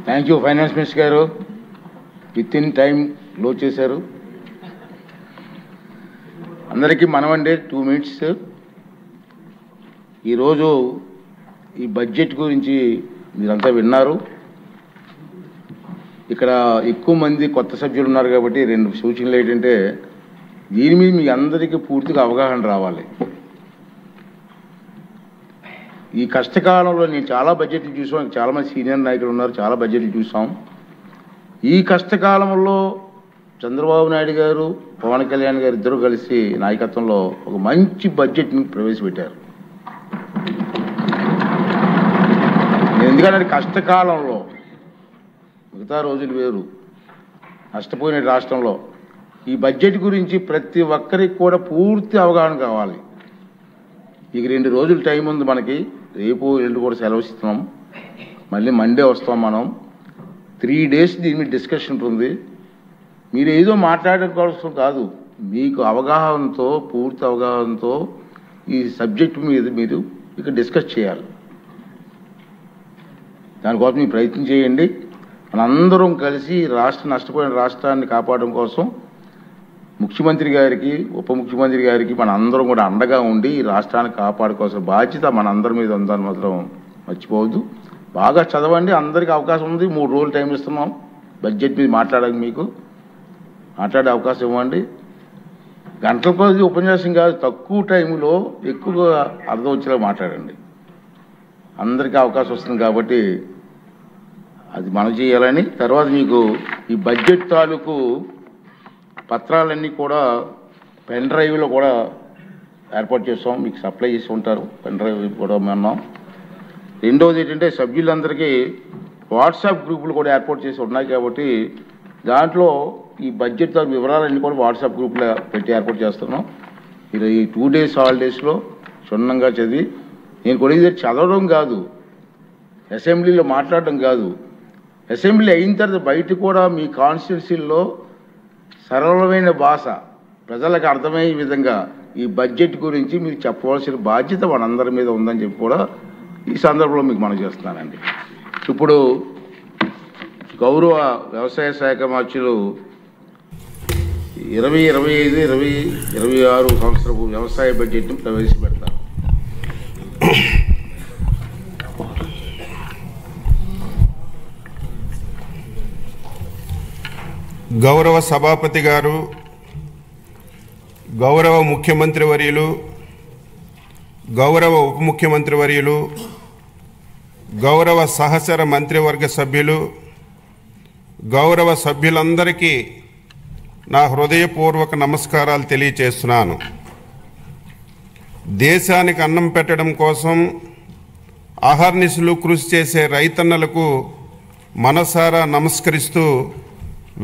Thank you finance minister గారు. విత్ ఇన్ టైం లో చేశారు. అందరికీ మనమండి 2 minutes. ఈరోజు ఈ బడ్జెట్ గురించి మీరంతా విన్నారు. ఇక్కడ ఎక్కువ మంది కొత్త సభ్యులు ఉన్నారు కాబట్టి 2 సూచనలు ఏంటంటే, దీని మీద మీ అందరికీ పూర్తిగా అవగాహన రావాలి. ఈ కష్టకాలంలో నేను చాలా బడ్జెట్లు చూసాం, చాలామంది సీనియర్ నాయకులు ఉన్నారు, చాలా బడ్జెట్లు చూసాం. ఈ కష్టకాలంలో చంద్రబాబు నాయుడు గారు, పవన్ కళ్యాణ్ గారు ఇద్దరు కలిసి నాయకత్వంలో ఒక మంచి బడ్జెట్ని ప్రవేశపెట్టారు. ఎందుకంటే కష్టకాలంలో మిగతా రోజులు వేరు, నష్టపోయిన రాష్ట్రంలో ఈ బడ్జెట్ గురించి ప్రతి ఒక్కరికి కూడా పూర్తి అవగాహన కావాలి. ఇక 2 రోజులు టైం ఉంది మనకి. రేపు ఎల్లుండి కూడా సెలవు ఇస్తున్నాం. మళ్ళీ మండే వస్తాం మనం. 3 days దీని మీద డిస్కషన్ ఉంటుంది. మీరు ఏదో మాట్లాడడం కోసం కాదు, మీకు అవగాహనతో, పూర్తి అవగాహనతో ఈ సబ్జెక్టు మీద మీరు ఇక డిస్కస్ చేయాలి. దానికోసం మీరు ప్రయత్నం చేయండి. మనందరం కలిసి నష్టపోయిన రాష్ట్రాన్ని కాపాడడం కోసం ముఖ్యమంత్రి గారికి, ఉప ముఖ్యమంత్రి గారికి మన అందరం కూడా అండగా ఉండి ఈ రాష్ట్రాన్ని కాపాడుకోవాల్సిన బాధ్యత మన అందరి మీద ఉందని మాత్రం మర్చిపోవద్దు. బాగా చదవండి, అందరికీ అవకాశం ఉంది. 3 రోజులు టైం ఇస్తున్నాం బడ్జెట్ మీద మాట్లాడడానికి. మీకు మాట్లాడే అవకాశం ఇవ్వండి. గంటల కొద్ది ఉపన్యాసం కాదు, తక్కువ టైంలో ఎక్కువగా అర్థం వచ్చేలా మాట్లాడండి. అందరికీ అవకాశం వస్తుంది కాబట్టి అది మనం చేయాలని. తర్వాత మీకు ఈ బడ్జెట్ తాలూకు పత్రాలన్నీ కూడా పెన్ డ్రైవ్లో కూడా ఏర్పాటు చేస్తాం, మీకు సప్లై చేసి ఉంటారు. పెన్ డ్రైవ్ కూడా ఉన్నాం. రెండవది ఏంటంటే సభ్యులందరికీ వాట్సాప్ గ్రూపులు కూడా ఏర్పాటు చేసి ఉన్నాయి కాబట్టి దాంట్లో ఈ బడ్జెట్ వివరాలన్నీ కూడా వాట్సాప్ గ్రూప్లో పెట్టి ఏర్పాటు చేస్తున్నాం. మీరు ఈ 2 days హాలిడేస్లో క్షుణ్ణంగా చదివి, నేను కూడా చదవడం కాదు, అసెంబ్లీలో మాట్లాడడం కాదు, అసెంబ్లీ అయిన తర్వాత బయట కూడా మీ కాన్స్టిట్యున్సీల్లో సరళమైన భాష ప్రజలకు అర్థమయ్యే విధంగా ఈ బడ్జెట్ గురించి మీకు చెప్పవలసిన బాధ్యత మనందరి మీద ఉందని చెప్పి కూడా ఈ సందర్భంలో మీకు మనం చేస్తున్నానండి. ఇప్పుడు గౌరవ వ్యవసాయ శాఖ మంత్రులు 2025-2026 సంవత్సరపు వ్యవసాయ బడ్జెట్ను ప్రవేశపెడతారు. గౌరవ సభాపతి గారు, గౌరవ ముఖ్యమంత్రి వర్యులు, గౌరవ ఉప ముఖ్యమంత్రి వర్యులు, గౌరవ సహచర మంత్రివర్గ సభ్యులు, గౌరవ సభ్యులందరికీ నా హృదయపూర్వక నమస్కారాలు తెలియచేస్తున్నాను. దేశానికి అన్నం పెట్టడం కోసం అహర్నిశలు కృషి చేసే రైతన్నలకు మనసారా నమస్కరిస్తూ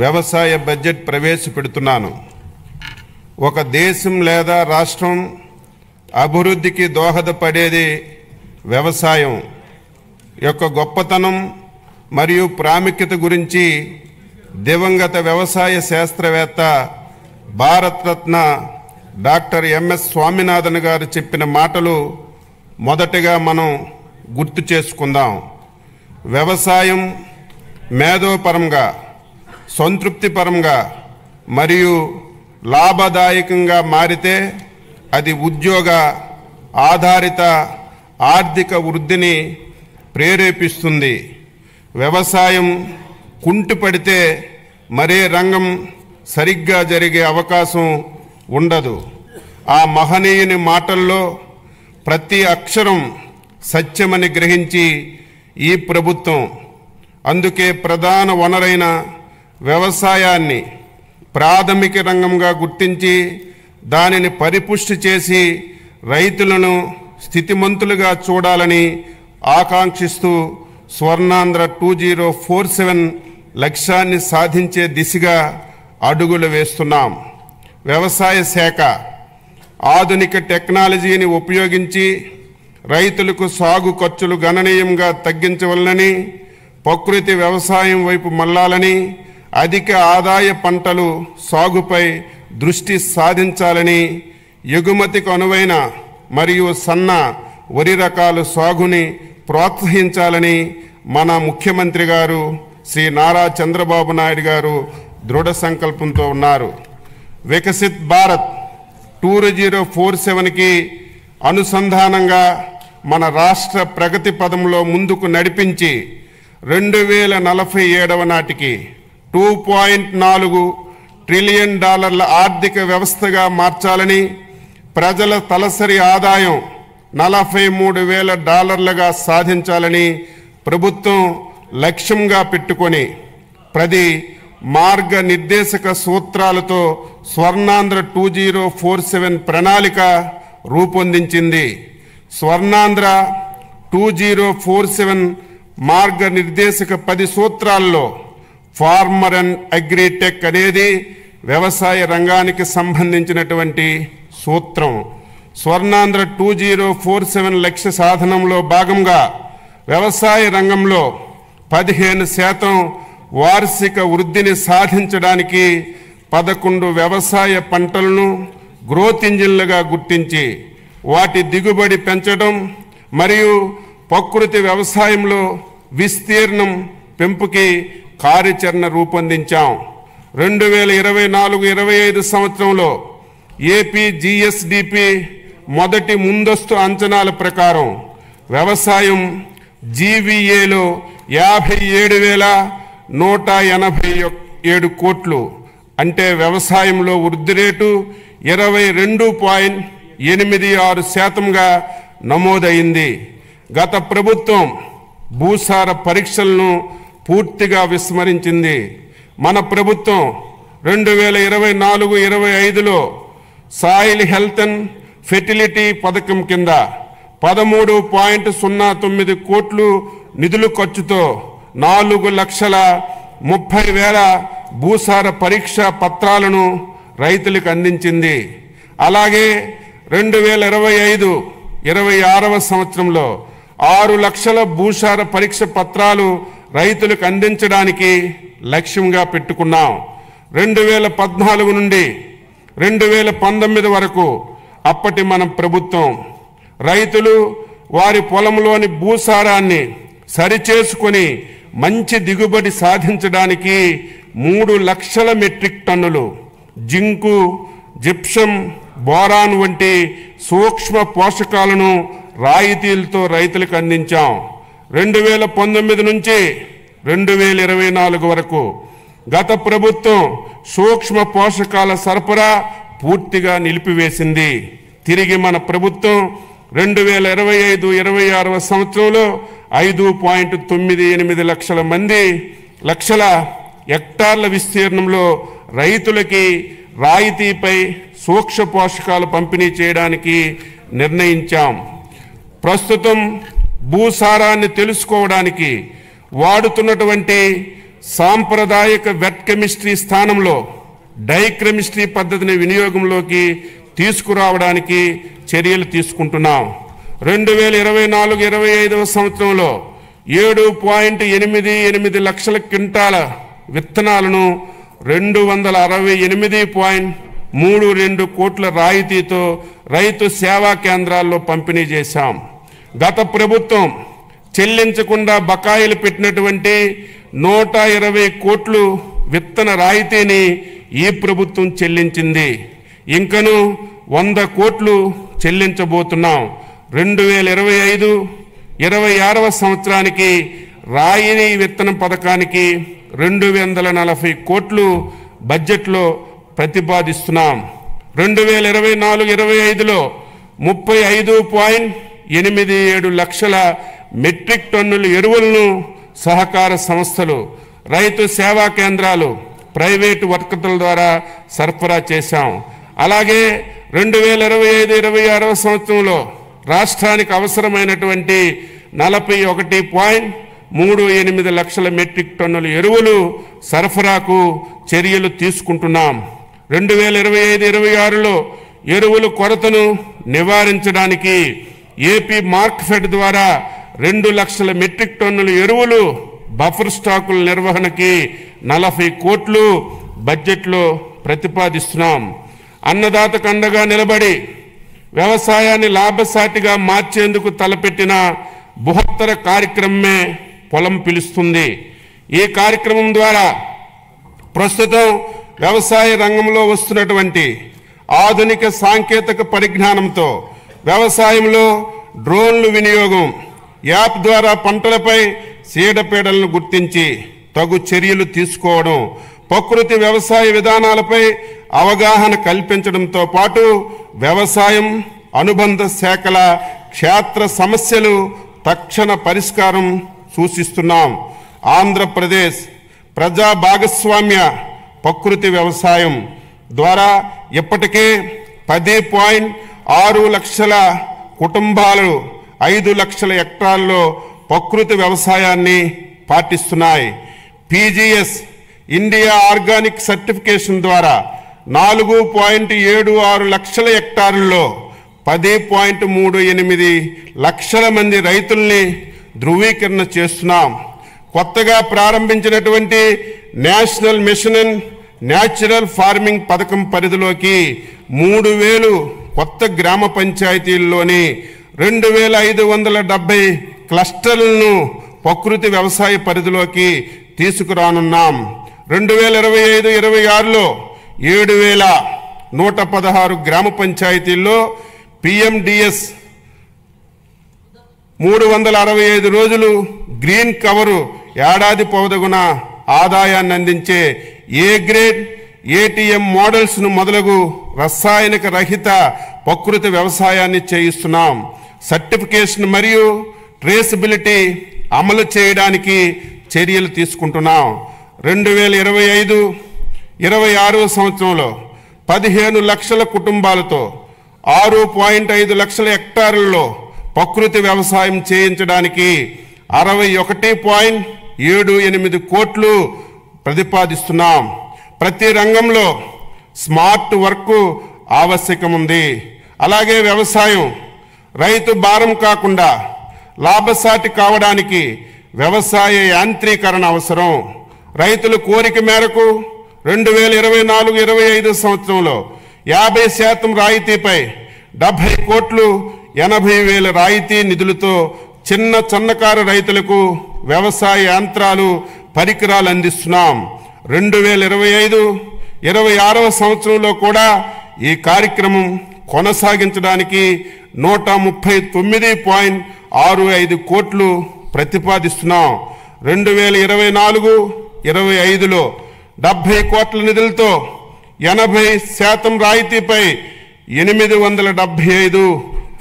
వ్యవసాయ బడ్జెట్ ప్రవేశపెడుతున్నాను. ఒక దేశం లేదా రాష్ట్రం అభివృద్ధికి దోహదపడేది వ్యవసాయం యొక్క గొప్పతనం మరియు ప్రాముఖ్యత గురించి దివంగత వ్యవసాయ శాస్త్రవేత్త భారతరత్న డాక్టర్ ఎంఎస్ స్వామినాథన్ గారు చెప్పిన మాటలు మొదటగా మనం గుర్తు చేసుకుందాం. వ్యవసాయం మేధోపరంగా, సంతృప్తిపరంగా మరియు లాభదాయకంగా మారితే అది ఉద్యోగ ఆధారిత ఆర్థిక వృద్ధిని ప్రేరేపిస్తుంది. వ్యవసాయం కుంటుపడితే మరే రంగం సరిగ్గా జరిగే అవకాశం ఉండదు. ఆ మహనీయుని మాటల్లో ప్రతి అక్షరం సత్యమని గ్రహించి ఈ ప్రభుత్వం అందుకే ప్రధాన వనరైన వ్యవసాయాన్ని ప్రాథమిక రంగంగా గుర్తించి దానిని పరిపుష్టి చేసి రైతులను స్థితిమంతులుగా చూడాలని ఆకాంక్షిస్తూ స్వర్ణాంధ్ర 2047 లక్ష్యాన్ని సాధించే దిశగా అడుగులు వేస్తున్నాం. వ్యవసాయ శాఖ ఆధునిక టెక్నాలజీని ఉపయోగించి రైతులకు సాగు ఖర్చులు గణనీయంగా తగ్గించవలనని, ప్రకృతి వ్యవసాయం వైపు మళ్లాలని, అధిక ఆదాయ పంటలు సాగుపై దృష్టి సాధించాలని, ఎగుమతికి అనువైన మరియు సన్న వరి రకాల సాగుని ప్రోత్సహించాలని మన ముఖ్యమంత్రి గారు శ్రీ నారా చంద్రబాబు నాయుడు గారు దృఢ సంకల్పంతో ఉన్నారు. వికసిత్ భారత్ 2047కి అనుసంధానంగా మన రాష్ట్ర ప్రగతి పదంలో ముందుకు నడిపించి 2047 నాటికి $2.4 ట్రిలియన్ ఆర్థిక వ్యవస్థగా మార్చాలని, ప్రజల తలసరి ఆదాయం $43,000 సాధించాలని ప్రభుత్వం లక్ష్యంగా పెట్టుకొని 10 మార్గనిర్దేశక సూత్రాలతో స్వర్ణాంధ్ర 2047 ప్రణాళిక రూపొందించింది. స్వర్ణాంధ్ర 2047 మార్గనిర్దేశక 10 సూత్రాల్లో ఫార్మర్ అండ్ అగ్రిటెక్ అనేది వ్యవసాయ రంగానికి సంబంధించినటువంటి సూత్రం. స్వర్ణాంధ్ర 2047 లక్ష్య సాధనంలో భాగంగా వ్యవసాయ రంగంలో 15% వార్షిక వృద్ధిని సాధించడానికి 11 వ్యవసాయ పంటలను గ్రోత్ ఇంజిన్లుగా గుర్తించి వాటి దిగుబడి పెంచడం మరియు ప్రకృతి వ్యవసాయంలో విస్తీర్ణం పెంపుకి కార్యాచరణ రూపొందించాం. 2024-25 సంవత్సరంలో ఏపీ జీఎస్డిపి మొదటి ముందస్తు అంచనాల ప్రకారం వ్యవసాయం జీవీఏలో 57,187 కోట్లు, అంటే వ్యవసాయంలో వృద్ధి రేటు 22.86%గా నమోదైంది. గత ప్రభుత్వం భూసార పరీక్షలను పూర్తిగా విస్మరించింది. మన ప్రభుత్వం 2024-25లో సాయిల్ హెల్త్ అండ్ ఫెర్టిలిటీ పథకం కింద 13.09 కోట్లు నిధుల ఖర్చుతో 4,30,000 భూసార పరీక్ష పత్రాలను రైతులకు అందించింది. అలాగే 2025-26 సంవత్సరంలో 6 లక్షల భూసార పరీక్ష పత్రాలు రైతులకు అందించడానికి లక్ష్యంగా పెట్టుకున్నాం. 2014 నుండి 2019 వరకు అప్పటి మన ప్రభుత్వం రైతులు వారి పొలంలోని భూసారాన్ని సరిచేసుకొని మంచి దిగుబడి సాధించడానికి 3 లక్షల మెట్రిక్ టన్నులు జింకు, జిప్సం, బోరాన్ వంటి సూక్ష్మ పోషకాలను రాయితీలతో రైతులకు అందించాం. 2019 నుంచి 2024 వరకు గత ప్రభుత్వం సూక్ష్మ పోషకాల సరఫరా పూర్తిగా నిలిపివేసింది. తిరిగి మన ప్రభుత్వం 2025-26 సంవత్సరంలో 5.98 లక్షల హెక్టార్ల విస్తీర్ణంలో రైతులకి రాయితీపై సూక్ష్మ పోషకాలు పంపిణీ చేయడానికి నిర్ణయించాం. ప్రస్తుతం భూసారాన్ని తెలుసుకోవడానికి వాడుతున్నటువంటి సాంప్రదాయక వెట్ కెమిస్ట్రీ స్థానంలో డైకెమిస్ట్రీ పద్ధతిని వినియోగంలోకి తీసుకురావడానికి చర్యలు తీసుకుంటున్నాం. 2024-25 సంవత్సరంలో 7.88 లక్షల క్వింటాల విత్తనాలను 268.32 కోట్ల రాయితీతో రైతు సేవా కేంద్రాల్లో పంపిణీ చేశాం. గత ప్రభుత్వం చెల్లించకుండా బకాయిలు పెట్టినటువంటి 120 కోట్లు విత్తన రాయితీని ఈ ప్రభుత్వం చెల్లించింది. ఇంకను 100 కోట్లు చెల్లించబోతున్నాం. 2025-26 సంవత్సరానికి రాయితీ విత్తన పథకానికి 240 కోట్లు బడ్జెట్లో ప్రతిపాదిస్తున్నాం. 2024-25లో 35.87 లక్షల మెట్రిక్ టన్నుల ఎరువులను సహకార సంస్థలు, రైతు సేవా కేంద్రాలు, ప్రైవేటు వర్కర్ల ద్వారా సరఫరా చేశాం. అలాగే 2025-26 సంవత్సరంలో రాష్ట్రానికి అవసరమైనటువంటి 41.38 లక్షల మెట్రిక్ టన్నుల ఎరువులు సరఫరాకు చర్యలు తీసుకుంటున్నాం. 2025-26లో ఎరువుల కొరతను నివారించడానికి ఏపీ మార్క్ఫెడ్ ద్వారా 2 లక్షల మెట్రిక్ టన్నుల ఎరువులు బఫర్ స్టాకుల నిర్వహణకి 40 కోట్లు బడ్జెట్లో ప్రతిపాదిస్తున్నాం. అన్నదాతకు అండగా నిలబడి వ్యవసాయాన్ని లాభసాటిగా మార్చేందుకు తలపెట్టిన బృహత్తర కార్యక్రమమే పొలం పిలుస్తుంది. ఈ కార్యక్రమం ద్వారా ప్రస్తుతం వ్యవసాయ రంగంలో వస్తున్నటువంటి ఆధునిక సాంకేతిక పరిజ్ఞానంతో వ్యవసాయంలో డ్రోన్లు వినియోగం, యాప్ ద్వారా పంటలపై చీడపీడలను గుర్తించి తగు చర్యలు తీసుకోవడం, ప్రకృతి వ్యవసాయ విధానాలపై అవగాహన కల్పించడంతో పాటు వ్యవసాయం అనుబంధ శాఖల క్షేత్ర సమస్యలు తక్షణ పరిష్కారం సూచిస్తున్నాం. ఆంధ్రప్రదేశ్ ప్రజా భాగస్వామ్య ప్రకృతి వ్యవసాయం ద్వారా ఇప్పటికే 10.6 లక్షల కుటుంబాలు 5 లక్షల హెక్టార్లలో ప్రకృతి వ్యవసాయాన్ని పాటిస్తున్నాయి. పీజీఎస్ ఇండియా ఆర్గానిక్ సర్టిఫికేషన్ ద్వారా 4.76 లక్షల హెక్టార్లలో 10.38 లక్షల మంది రైతుల్ని ధృవీకరణ చేస్తున్నాం. కొత్తగా ప్రారంభించినటువంటి national mission in natural farming పథకం పరిధిలోకి 3,000 కొత్త గ్రామ పంచాయతీల్లోని 2,570 క్లస్టర్లను ప్రకృతి వ్యవసాయ పరిధిలోకి తీసుకురానున్నాం. 2025-26లో 7,116 గ్రామ పంచాయతీల్లో PMDS 365 రోజులు గ్రీన్ కవరు ఏడాది పొడవునా ఆదాయాన్ని అందించే ఏ గ్రేడ్ ATM మోడల్స్ను మొదలగు రసాయనిక రహిత ప్రకృతి వ్యవసాయాన్ని చేయిస్తున్నాం. సర్టిఫికేషన్ మరియు ట్రేసబిలిటీ అమలు చేయడానికి చర్యలు తీసుకుంటున్నాం. 2025-26 సంవత్సరంలో 15 లక్షల కుటుంబాలతో 6.5 లక్షల హెక్టార్లలో ప్రకృతి వ్యవసాయం చేయించడానికి 61.78 కోట్లు ప్రతిపాదిస్తున్నాం. ప్రతి రంగంలో స్మార్ట్ వర్క్ ఆవశ్యకం ఉంది. అలాగే వ్యవసాయం రైతు భారం కాకుండా లాభసాటి కావడానికి వ్యవసాయ యాంత్రీకరణ అవసరం. రైతుల కోరిక మేరకు 2024-25 సంవత్సరంలో 50% రాయితీపై 70 కోట్లు 80,000 రాయితీ నిధులతో చిన్న సన్నకారు రైతులకు వ్యవసాయ యంత్రాలు పరికరాలు అందిస్తున్నాం. 2025-26 సంవత్సరంలో కూడా ఈ కార్యక్రమం కొనసాగించడానికి 139.65 కోట్లు ప్రతిపాదిస్తున్నాం. 2024-25లో 70 కోట్ల నిధులతో 80% రాయితీపై 875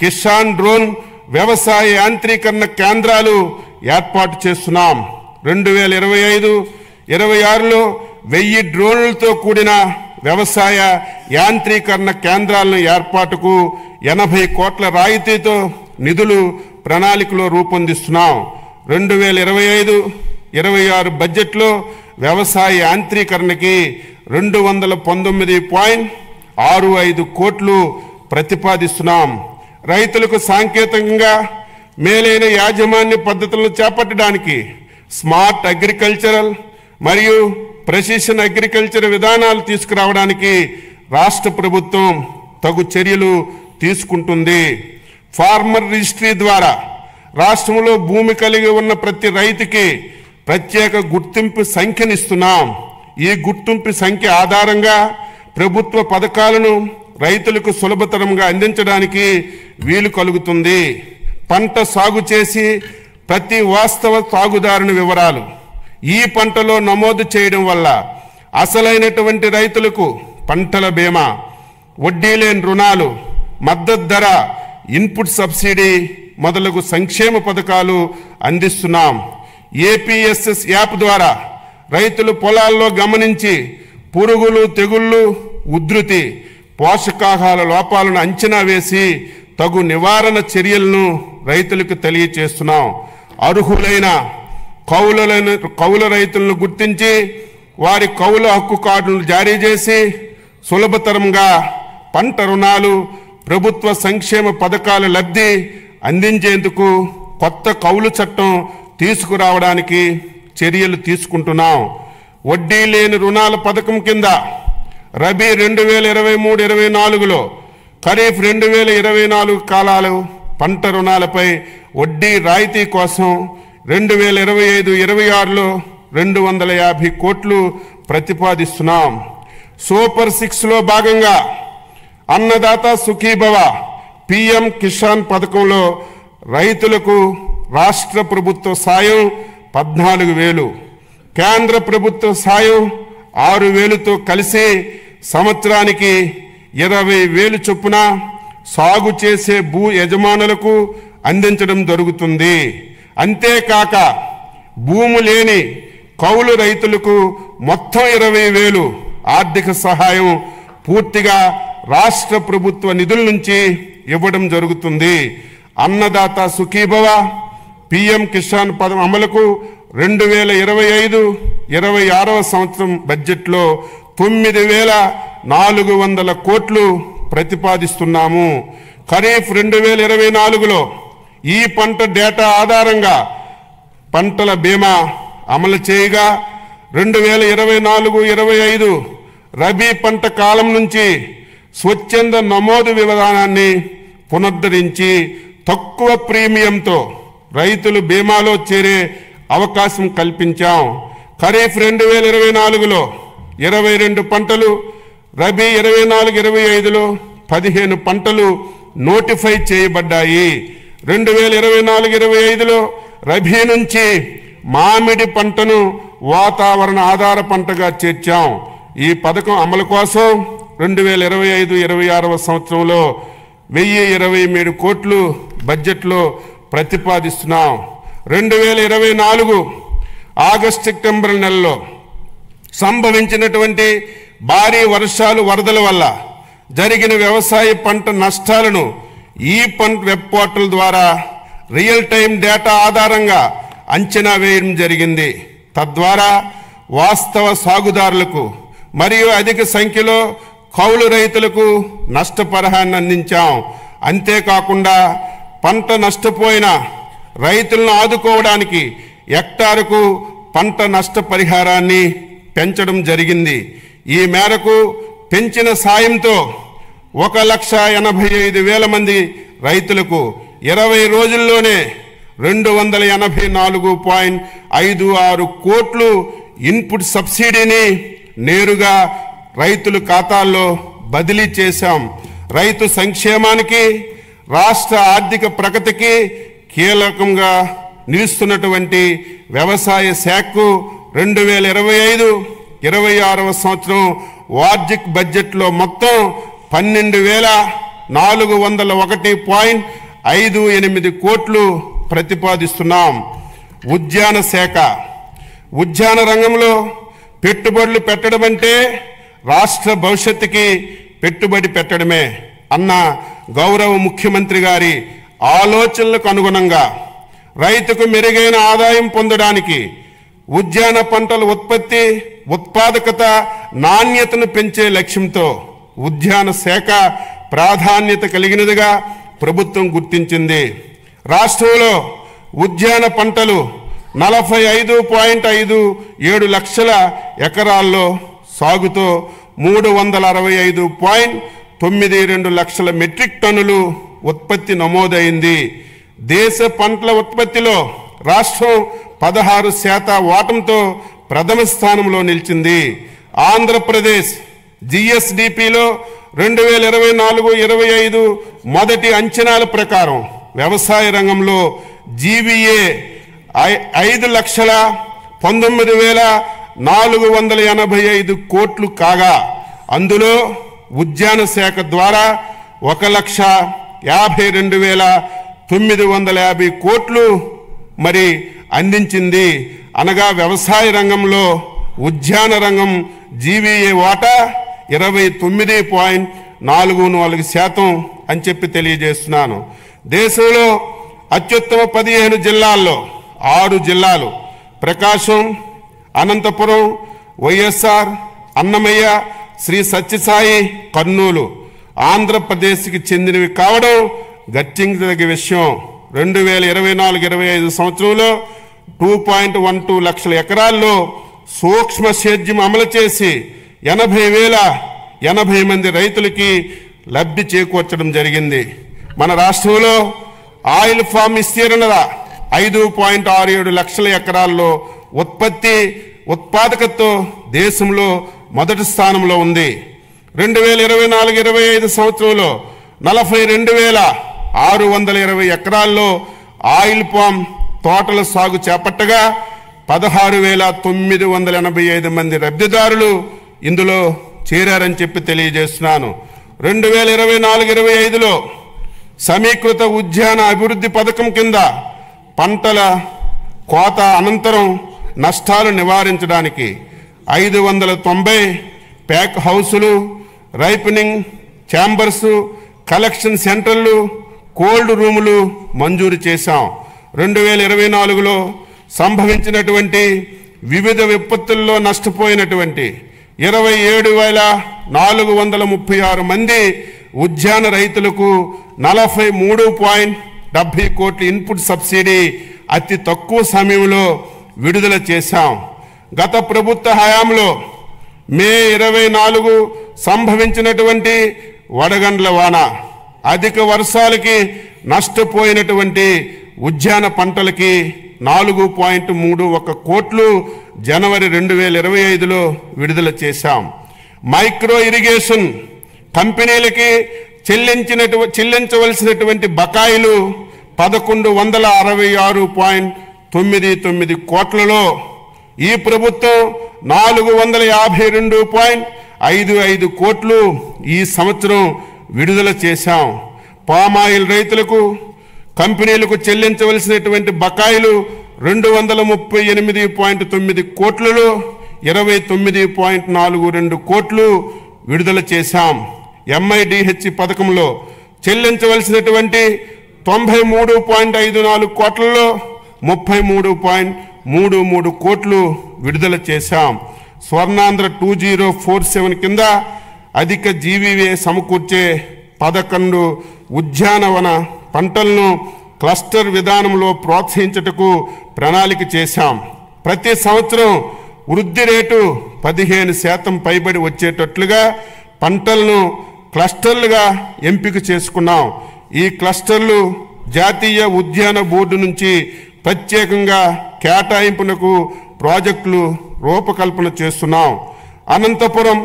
కిసాన్ డ్రోన్ వ్యవసాయ యాంత్రీకరణ కేంద్రాలు ఏర్పాటు చేస్తున్నాం. 2025-26లో 1000 డ్రోన్లతో కూడిన వ్యవసాయ యాంత్రీకరణ కేంద్రాలను ఏర్పాటుకు 80 కోట్ల రాయితీతో నిధులు ప్రణాళికలో రూపొందిస్తున్నాం. 2025-26 బడ్జెట్లో వ్యవసాయ యాంత్రీకరణకి 219.65 కోట్లు ప్రతిపాదిస్తున్నాం. రైతులకు సాంకేతికంగా మేలైన యాజమాన్య పద్ధతులను చేపట్టడానికి స్మార్ట్ అగ్రికల్చరల్ మరియు ప్రెసిషన్ అగ్రికల్చర్ విధానాలు తీసుకురావడానికి రాష్ట్ర ప్రభుత్వం తగు చర్యలు తీసుకుంటుంది. ఫార్మర్ రిజిస్ట్రీ ద్వారా రాష్ట్రంలో భూమి కలిగి ఉన్న ప్రతి రైతుకి ప్రత్యేక గుర్తింపు సంఖ్యనిస్తున్నాం. ఈ గుర్తింపు సంఖ్య ఆధారంగా ప్రభుత్వ పథకాలను రైతులకు సులభతరంగా అందించడానికి వీలు కలుగుతుంది. పంట సాగు చేసి ప్రతి వాస్తవ సాగుదారుని వివరాలు ఈ పంటలో నమోదు చేయడం వల్ల అసలైనటువంటి రైతులకు పంటల బీమా, వడ్డీ లేని రుణాలు, మద్దతు ధర, ఇన్పుట్ సబ్సిడీ మొదలగు సంక్షేమ పథకాలు అందిస్తున్నాం. APSS యాప్ ద్వారా రైతులు పొలాల్లో గమనించి పురుగులు, తెగుళ్ళు, ఉధృతి, పోషకాహార లోపాలను అంచనా వేసి తగు నివారణ చర్యలను రైతులకు తెలియచేస్తున్నాం. అర్హులైన కౌలు రైతులను గుర్తించి వారి కౌలు హక్కు కార్డులను జారీ చేసి సులభతరంగా పంట రుణాలు, ప్రభుత్వ సంక్షేమ పథకాల లబ్ధి అందించేందుకు కొత్త కౌలు చట్టం తీసుకురావడానికి చర్యలు తీసుకుంటున్నాం. వడ్డీ లేని రుణాల పథకం కింద రబీ 2023-24లో ఖరీఫ్ 2024 కాలాలు పంట రుణాలపై వడ్డీ రాయితీ కోసం 2025-26లో 250 కోట్లు ప్రతిపాదిస్తున్నాం. సూపర్ 6లో భాగంగా అన్నదాత సుఖీభవ PM కిసాన్ పథకంలో రైతులకు రాష్ట్ర ప్రభుత్వ సాయం 14,000, కేంద్ర ప్రభుత్వ సాయం 6,000తో కలిసి సంవత్సరానికి 20,000 చొప్పున సాగు చేసే భూ యజమానులకు అందించడం జరుగుతుంది. అంతేకాక భూమి లేని కౌలు రైతులకు మొత్తం 20,000 ఆర్థిక సహాయం పూర్తిగా రాష్ట్ర ప్రభుత్వ నిధుల నుంచి ఇవ్వడం జరుగుతుంది. అన్నదాత సుఖీభవ PM కిసాన్ పథకం అమలుకు 2025-26 సంవత్సరం బడ్జెట్లో 9,400 కోట్లు ప్రతిపాదిస్తున్నాము. ఖరీఫ్ 2024లో ఈ పంట డేటా ఆధారంగా పంటల బీమా అమలు చేయగా 2024-25 రబీ పంట కాలం నుంచి స్వచ్ఛంద నమోదు విధానాన్ని పునరుద్ధరించి తక్కువ ప్రీమియంతో రైతులు బీమాలో చేరే అవకాశం కల్పించాం. ఖరీఫ్ 2024లో 22 పంటలు, రబీ 24-25లో 15 పంటలు నోటిఫై చేయబడ్డాయి. 2024-25లో రబీ నుంచి మామిడి పంటను వాతావరణ ఆధార పంటగా చేర్చాం. ఈ పథకం అమలు కోసం 2025-26 సంవత్సరంలో 1023 కోట్లు బడ్జెట్లో ప్రతిపాదిస్తున్నాం. 2024 ఆగస్టు సెప్టెంబర్ నెలలో సంభవించినటువంటి భారీ వర్షాలు, వరదల వల్ల జరిగిన వ్యవసాయ పంట నష్టాలను ఈ పంట వెబ్ పోర్టల్ ద్వారా రియల్ టైం డేటా ఆధారంగా అంచనా వేయడం జరిగింది. తద్వారా వాస్తవ సాగుదారులకు మరియు అధిక సంఖ్యలో కౌలు రైతులకు నష్టపరిహారాన్ని అందించాం. అంతేకాకుండా పంట నష్టపోయిన రైతులను ఆదుకోవడానికి హెక్టారుకు పంట నష్టపరిహారాన్ని పెంచడం జరిగింది. ఈ మేరకు పెంచిన సాయంతో 1,85,000 మంది రైతులకు 20 రోజుల్లోనే 284.56 కోట్లు ఇన్పుట్ సబ్సిడీని నేరుగా రైతుల ఖాతాల్లో బదిలీ చేశాం. రైతు సంక్షేమానికి, రాష్ట్ర ఆర్థిక ప్రగతికి కీలకంగా నిలుస్తున్నటువంటి వ్యవసాయ శాఖకు 2025-26 సంవత్సరం వార్షిక బడ్జెట్లో మొత్తం 12,401.58 కోట్లు ప్రతిపాదిస్తున్నాం. ఉద్యాన శాఖ, ఉద్యాన రంగంలో పెట్టుబడులు పెట్టడం అంటే రాష్ట్ర భవిష్యత్తుకి పెట్టుబడి పెట్టడమే అన్న గౌరవ ముఖ్యమంత్రి గారి ఆలోచనలకు అనుగుణంగా రైతుకు మెరుగైన ఆదాయం పొందడానికి ఉద్యాన పంటల ఉత్పత్తి, ఉత్పాదకత, నాణ్యతను పెంచే లక్ష్యంతో ఉద్యాన శాఖ ప్రాధాన్యత కలిగినదిగా ప్రభుత్వం గుర్తించింది. రాష్ట్రంలో ఉద్యాన పంటలు 45.57 లక్షల ఎకరాల్లో సాగుతో 365.92 లక్షల మెట్రిక్ టన్నులు ఉత్పత్తి నమోదైంది. దేశ పంటల ఉత్పత్తిలో రాష్ట్రం 16% వాటంతో ప్రథమ స్థానంలో నిలిచింది. ఆంధ్రప్రదేశ్ జిఎస్డిపిలో 2024-25 మొదటి అంచనాల ప్రకారం వ్యవసాయ రంగంలో జీవీఏ 5,19,485 కోట్లు కాగా అందులో ఉద్యాన శాఖ ద్వారా 1,52,950 కోట్లు మరి అందించింది. అనగా వ్యవసాయ రంగంలో ఉద్యాన రంగం జీవీఏ వాటా 29.44% అని చెప్పి తెలియజేస్తున్నాను. దేశంలో అత్యుత్తమ 15 జిల్లాల్లో 6 జిల్లాలు ప్రకాశం, అనంతపురం, వైఎస్ఆర్, అన్నమయ్య, శ్రీ సత్యసాయి, కర్నూలు ఆంధ్రప్రదేశ్కి చెందినవి కావడం గర్తించదగ్గ విషయం. 2024-25 సంవత్సరంలో 2.12 లక్షల ఎకరాల్లో సూక్ష్మ సేద్యం అమలు చేసి 80,080 మంది రైతులకి లబ్ధి చేకూర్చడం జరిగింది. మన రాష్ట్రంలో ఆయిల్ ఫామ్ విస్తీర్ణత 5.67 లక్షల ఎకరాల్లో ఉత్పత్తి, ఉత్పాదకతతో దేశంలో మొదటి స్థానంలో ఉంది. 2024-25 సంవత్సరంలో 42,620 ఎకరాల్లో ఆయిల్ పామ్ తోటల సాగు చేపట్టగా 16,985 మంది లబ్ధిదారులు ఇందులో చేరారని చెప్పి తెలియజేస్తున్నాను. 2024-25లో సమీకృత ఉద్యాన అభివృద్ధి పథకం కింద పంటల కోత అనంతరం నష్టాలు నివారించడానికి 590 ప్యాక్ హౌసులు, రైపనింగ్ ఛాంబర్స్, కలెక్షన్ సెంటర్లు, కోల్డ్ రూములు మంజూరు చేశాం. 2024లో సంభవించినటువంటి వివిధ విపత్తుల్లో నష్టపోయినటువంటి 27,436 మంది ఉద్యాన రైతులకు 43.70 కోట్ల ఇన్పుట్ సబ్సిడీ అతి తక్కువ సమయంలో విడుదల చేశాం. గత ప్రభుత్వ హయాంలో మే 24 సంభవించినటువంటి వడగండ్ల వాన, అధిక వర్షాలకి నష్టపోయినటువంటి ఉద్యాన పంటలకి 4.31 కోట్లు జనవరి 2025లో విడుదల చేశాం. మైక్రో ఇరిగేషన్ కంపెనీలకి చెల్లించవలసినటువంటి బకాయిలు 1166.99 కోట్లలో ఈ ప్రభుత్వం 452.55 కోట్లు ఈ సంవత్సరం విడుదల చేశాం. పామాయిల్ రైతులకు కంపెనీలకు చెల్లించవలసినటువంటి బకాయిలు 238.9 కోట్లలో 29.42 కోట్లు విడుదల చేశాం. MIDH పథకంలో చెల్లించవలసినటువంటి 93.54 కోట్లలో 33.33 కోట్లు విడుదల చేశాం. స్వర్ణాంధ్ర 2047 కింద అధిక జీవీవే సమకూర్చే 11 ఉద్యానవన పంటలను క్లస్టర్ విధానంలో ప్రోత్సహించుటకు ప్రణాళిక చేశాం. ప్రతి సంవత్సరం వృద్ధి రేటు 15% పైబడి వచ్చేటట్లుగా పంటలను క్లస్టర్లుగా ఎంపిక చేసుకున్నాం. ఈ క్లస్టర్లు జాతీయ ఉద్యాన బోర్డు నుంచి ప్రత్యేకంగా కేటాయింపునకు ప్రాజెక్టులు రూపకల్పన చేస్తున్నాం. అనంతపురం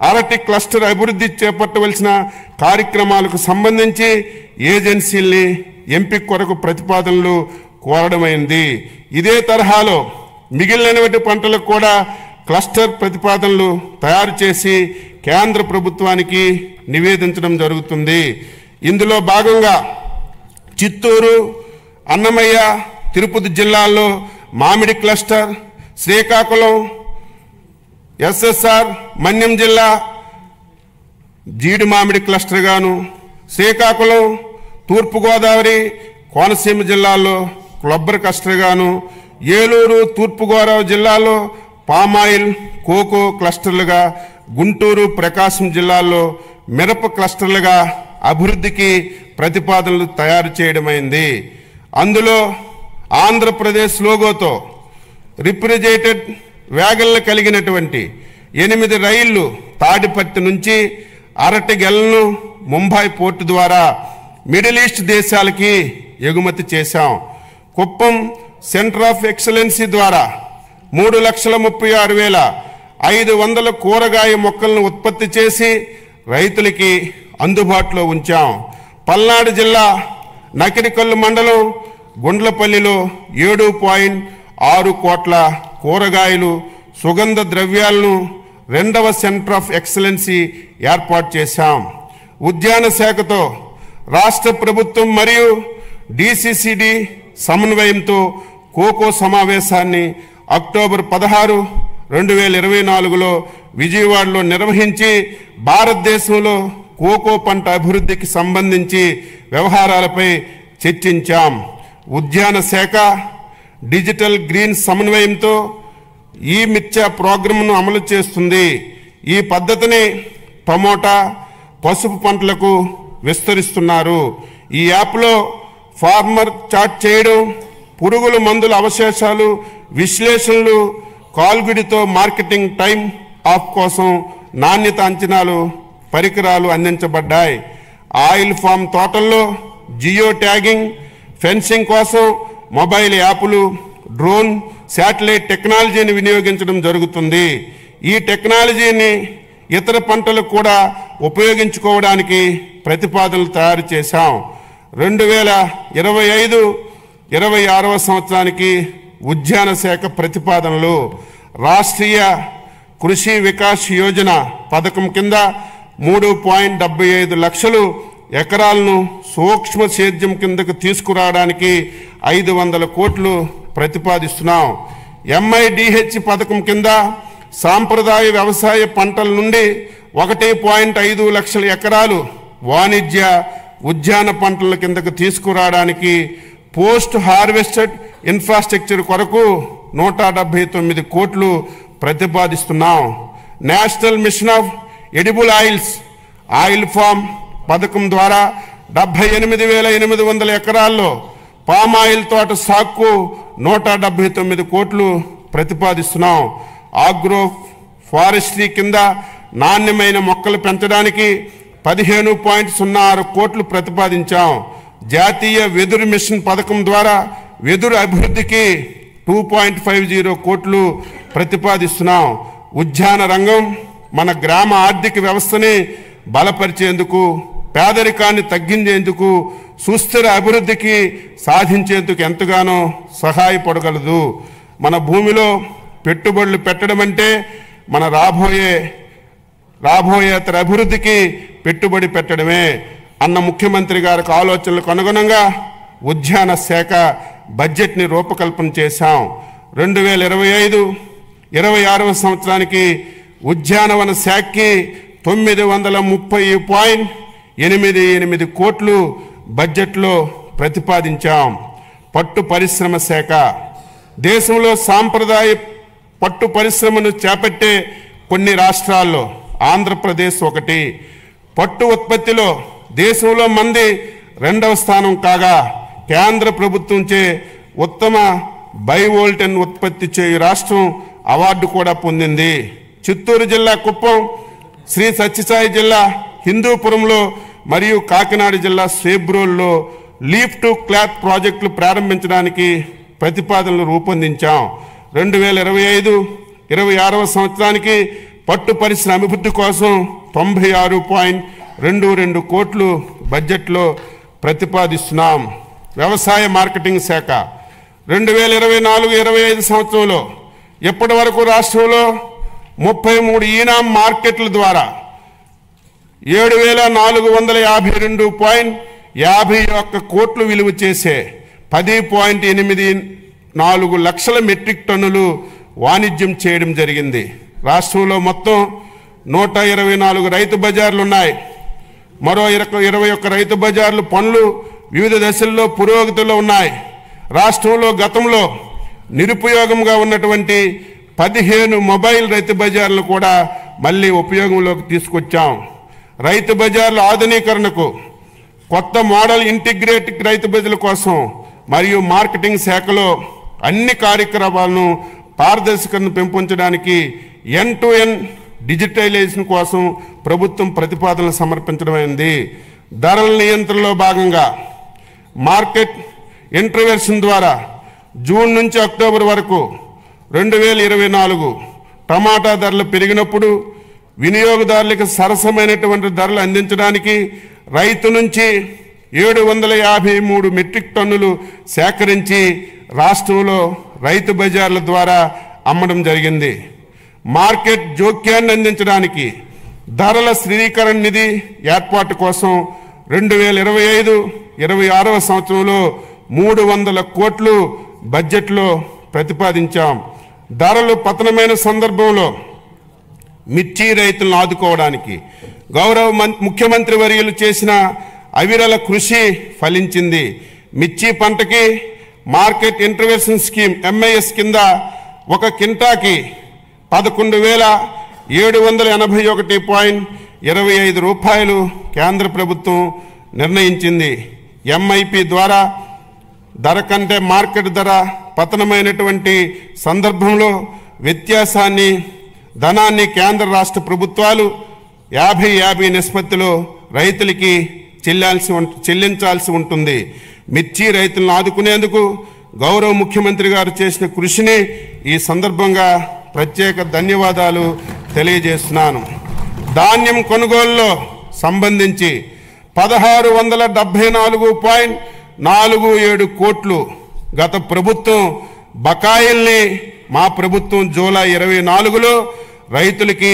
అరటి క్లస్టర్ అభివృద్ధి చేపట్టవలసిన కార్యక్రమాలకు సంబంధించి ఏజెన్సీల్ని ఎంపిక కొరకు ప్రతిపాదనలు కోరడమైంది. ఇదే తరహాలో మిగిలినటువంటి పంటలకు కూడా క్లస్టర్ ప్రతిపాదనలు తయారు చేసి కేంద్ర ప్రభుత్వానికి నివేదించడం జరుగుతుంది. ఇందులో భాగంగా చిత్తూరు, అన్నమయ్య, తిరుపతి జిల్లాల్లో మామిడి క్లస్టర్, శ్రీకాకుళం, SSR, మన్యం జిల్లా జీడి మామిడి క్లస్టర్ గాను, శ్రీకాకుళం, తూర్పుగోదావరి, కోనసీమ జిల్లాల్లో క్లబ్బర్ క్లస్టర్ గాను, ఏలూరు, తూర్పుగోదావరి జిల్లాలో పామాయిల్, కోకో క్లస్టర్లుగా, గుంటూరు, ప్రకాశం జిల్లాల్లో మిరప క్లస్టర్లుగా అభివృద్ధికి ప్రతిపాదనలు తయారు చేయడమైంది. అందులో ఆంధ్రప్రదేశ్ లోగోతో రిఫ్రిజిరేటెడ్ వ్యాగన్లు కలిగినటువంటి 8 రైళ్లు తాడిపత్రి నుంచి అరటి గెలను ముంబై పోర్టు ద్వారా మిడిల్ ఈస్ట్ దేశాలకి ఎగుమతి చేశాం. కుప్పం సెంటర్ ఆఫ్ ఎక్సలెన్సీ ద్వారా 3,36,500 కూరగాయ మొక్కలను ఉత్పత్తి చేసి రైతులకి అందుబాటులో ఉంచాం. పల్నాడు జిల్లా నకిరికల్లు మండలం గుండ్లపల్లిలో 7.6 కోట్ల కూరగాయలు, సుగంధ ద్రవ్యాలను 2వ సెంటర్ ఆఫ్ ఎక్సలెన్సీ ఏర్పాటు చేశాం. ఉద్యాన శాఖతో రాష్ట్ర ప్రభుత్వం మరియు DCCD సమన్వయంతో కోకో సమావేశాన్ని అక్టోబర్ 16, 2024లో విజయవాడలో నిర్వహించి భారతదేశంలో కోకో పంట అభివృద్ధికి సంబంధించి వ్యవహారాలపై చర్చించాం. ఉద్యాన శాఖ డిజిటల్ గ్రీన్ సమన్వయంతో ఈ మిర్చా ప్రోగ్రాంను అమలు చేస్తుంది. ఈ పద్ధతిని టమోటా, పసుపు పంటలకు విస్తరిస్తున్నారు. ఈ యాప్లో ఫార్మర్ చాట్ చేయడం, పురుగుల మందుల అవశేషాలు విశ్లేషణలు, కాల్గుడితో మార్కెటింగ్ టైం ఆఫ్ కోసం నాణ్యత అంచనాలు పరికరాలు అందించబడ్డాయి. ఆయిల్ ఫామ్ తోటల్లో జియో ట్యాగింగ్, ఫెన్సింగ్ కోసం మొబైల్ యాప్లు, డ్రోన్, శాటిలైట్ టెక్నాలజీని వినియోగించడం జరుగుతుంది. ఈ టెక్నాలజీని ఇతర పంటలకు కూడా ఉపయోగించుకోవడానికి ప్రతిపాదనలు తయారు చేశాం. 2025-26వ సంవత్సరానికి ఉద్యాన శాఖ ప్రతిపాదనలు రాష్ట్రీయ కృషి వికాస్ యోజన పథకం కింద 3.75 లక్షలు ఎకరాలను సూక్ష్మ సేద్యం కిందకు తీసుకురావడానికి 500 కోట్లు ప్రతిపాదిస్తున్నాం. MIDH పథకం కింద సాంప్రదాయ వ్యవసాయ పంటల నుండి 1.5 లక్షల ఎకరాలు వాణిజ్య ఉద్యాన పంటల కిందకు తీసుకురావడానికి పోస్ట్ హార్వెస్టెడ్ ఇన్ఫ్రాస్ట్రక్చర్ కొరకు 179 కోట్లు ప్రతిపాదిస్తున్నాం. National mission of edible oils oil palm పథకం ద్వారా 78,800 ఎకరాల్లో పామాయిల్ తోట సాగుకు 179 కోట్లు ప్రతిపాదిస్తున్నాం. ఆగ్రో ఫారెస్ట్రీ కింద నాణ్యమైన మొక్కలు పెంచడానికి 15.06 కోట్లు ప్రతిపాదించాం. జాతీయ వెదురు మిషన్ పథకం ద్వారా వెదురు అభివృద్ధికి 2.50 కోట్లు ప్రతిపాదిస్తున్నాం. ఉద్యాన రంగం మన గ్రామ ఆర్థిక వ్యవస్థని బలపరిచేందుకు, పేదరికాన్ని తగ్గించేందుకు, సుస్థిర అభివృద్ధికి సాధించేందుకు ఎంతగానో సహాయపడగలదు. మన భూమిలో పెట్టుబడులు పెట్టడం అంటే మన రాబోయేతర అభివృద్ధికి పెట్టుబడి పెట్టడమే అన్న ముఖ్యమంత్రి గారికి ఆలోచనలకు అనుగుణంగా ఉద్యాన శాఖ బడ్జెట్ని రూపకల్పన చేశాం. 2025-26వ సంవత్సరానికి ఉద్యానవన శాఖకి 930.88 కోట్లు బడ్జెట్లో ప్రతిపాదించాం. పట్టు పరిశ్రమ శాఖ దేశంలో సాంప్రదాయ పట్టు పరిశ్రమను చేపట్టే కొన్ని రాష్ట్రాల్లో ఆంధ్రప్రదేశ్ ఒకటి. పట్టు ఉత్పత్తిలో దేశంలో మంది 2వ స్థానం కాగా కేంద్ర ప్రభుత్వంచే ఉత్తమ బైవోల్టన్ ఉత్పత్తి చేయు రాష్ట్రం అవార్డు కూడా పొందింది. చిత్తూరు జిల్లా కుప్పం, శ్రీ సత్యసాయి జిల్లా హిందూపురంలో మరియు కాకినాడ జిల్లా సేబ్రోల్లో లీఫ్ టు క్లాత్ ప్రాజెక్టులు ప్రారంభించడానికి ప్రతిపాదనలు రూపొందించాం. 2025-26వ సంవత్సరానికి పట్టు పరిశ్రమ అభివృద్ధి కోసం 96.22 కోట్లు బడ్జెట్లో ప్రతిపాదిస్తున్నాం. వ్యవసాయ మార్కెటింగ్ శాఖ 2024-25 సంవత్సరంలో ఇప్పటి వరకు రాష్ట్రంలో 33 ఈనాం మార్కెట్ల ద్వారా 7,452.51 కోట్లు విలువ చేసే 10.84 లక్షల మెట్రిక్ టన్నులు వాణిజ్యం చేయడం జరిగింది. రాష్ట్రంలో మొత్తం 124 రైతు బజార్లు ఉన్నాయి. మరో 21 రైతు బజార్లు పనులు వివిధ దశల్లో పురోగతిలో ఉన్నాయి. రాష్ట్రంలో గతంలో నిరుపయోగంగా ఉన్నటువంటి 15 మొబైల్ రైతు బజార్లు కూడా మళ్ళీ ఉపయోగంలోకి తీసుకొచ్చాం. రైతు బజార్ల ఆధునీకరణకు, కొత్త మోడల్ ఇంటిగ్రేటెడ్ రైతు బజార్ల కోసం మరియు మార్కెటింగ్ శాఖలో అన్ని కార్యక్రమాలను పారదర్శకతను పెంపొందడానికి ఎండ్-టు-ఎండ్ డిజిటలైజేషన్ కోసం ప్రభుత్వం ప్రతిపాదనలు సమర్పించడమైంది. ధరల నియంత్రణలో భాగంగా మార్కెట్ ఇంటర్వెన్షన్ ద్వారా జూన్ నుంచి అక్టోబర్ వరకు 2024 టమాటా ధరలు పెరిగినప్పుడు వినియోగదారులకు సరసమైనటువంటి ధరలు అందించడానికి రైతు నుంచి 753 మెట్రిక్ టన్నులు సేకరించి రాష్ట్రంలో రైతు బజార్ల ద్వారా అమ్మడం జరిగింది. మార్కెట్ జోక్యాన్ని అందించడానికి ధరల స్థిరీకరణ నిధి ఏర్పాటు కోసం 2025-26వ సంవత్సరంలో 300 కోట్లు బడ్జెట్లో ప్రతిపాదించాం. ధరలు పతనమైన సందర్భంలో మిర్చి రైతులను ఆదుకోవడానికి గౌరవ ముఖ్యమంత్రి వర్యులు చేసిన అవిరళ కృషి ఫలించింది. మిర్చి పంటకి మార్కెట్ ఇంటర్వెన్షన్ స్కీమ్ MIS కింద ఒక కింటాకి 11,781.25 రూపాయలు కేంద్ర ప్రభుత్వం నిర్ణయించింది. MIP ద్వారా ధర కంటే మార్కెట్ ధర పతనమైనటువంటి సందర్భంలో వ్యత్యాసాన్ని ధనాన్ని కేంద్ర రాష్ట్ర ప్రభుత్వాలు 50-50 నిష్పత్తిలో రైతులకి చెల్లించాల్సి ఉంటుంది. మిర్చి రైతులను ఆదుకునేందుకు గౌరవ ముఖ్యమంత్రి గారు చేసిన కృషిని ఈ సందర్భంగా ప్రత్యేక ధన్యవాదాలు తెలియజేస్తున్నాను. ధాన్యం కొనుగోలులో సంబంధించి 1674.47 కోట్లు గత ప్రభుత్వం బకాయిల్ని మా ప్రభుత్వం జూలై 24లో రైతులకి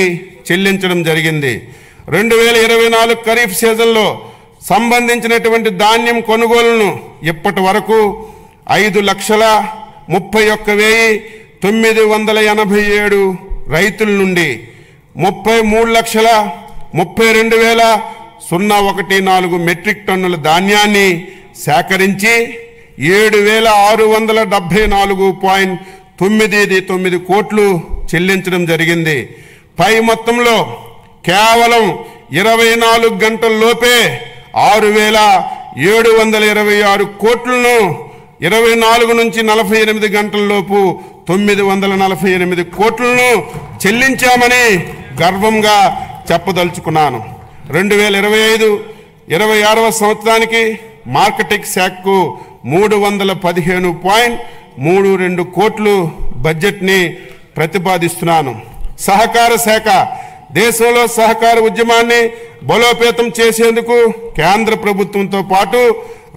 చెల్లించడం జరిగింది. 2024 ఖరీఫ్ సీజన్లో సంబంధించినటువంటి ధాన్యం కొనుగోలును ఇప్పటి వరకు 5,31,987 రైతుల నుండి 33,32,014 మెట్రిక్ టన్నుల ధాన్యాన్ని సేకరించి 7,674.99 కోట్లు చెల్లించడం జరిగింది. పై మొత్తంలో కేవలం 24 గంటల్లోపే 6,726 కోట్లను 24 నుంచి 48 గంటల్లోపు 948 కోట్లను చెల్లించామని గర్వంగా చెప్పదలుచుకున్నాను. 2025-26వ సంవత్సరానికి మార్కెటింగ్ శాఖకు 315.32 కోట్లు బడ్జెట్ని ప్రతిపాదిస్తున్నాను. సహకార శాఖ దేశంలో సహకార ఉద్యమాన్ని బలోపేతం చేసేందుకు కేంద్ర ప్రభుత్వంతో పాటు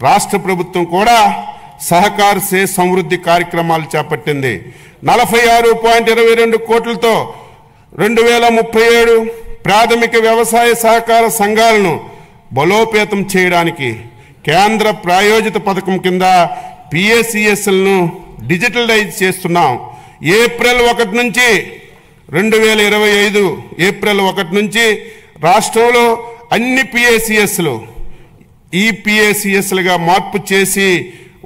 రాష్ట్ర ప్రభుత్వం కూడా సహకార సే సమృద్ధి కార్యక్రమాలు చేపట్టింది. 46.22 కోట్లతో 2037 ప్రాథమిక వ్యవసాయ సహకార సంఘాలను బలోపేతం చేయడానికి కేంద్ర ప్రాయోజిత పథకం కింద పిఎస్సిఎస్లను డిజిటలైజ్ చేస్తున్నాం. ఏప్రిల్ 1 నుంచి 2025 ఏప్రిల్ 1 నుంచి రాష్ట్రంలో అన్ని పిఎస్సిఎస్లు ఈపిఎస్సిఎస్లుగా మార్పు చేసి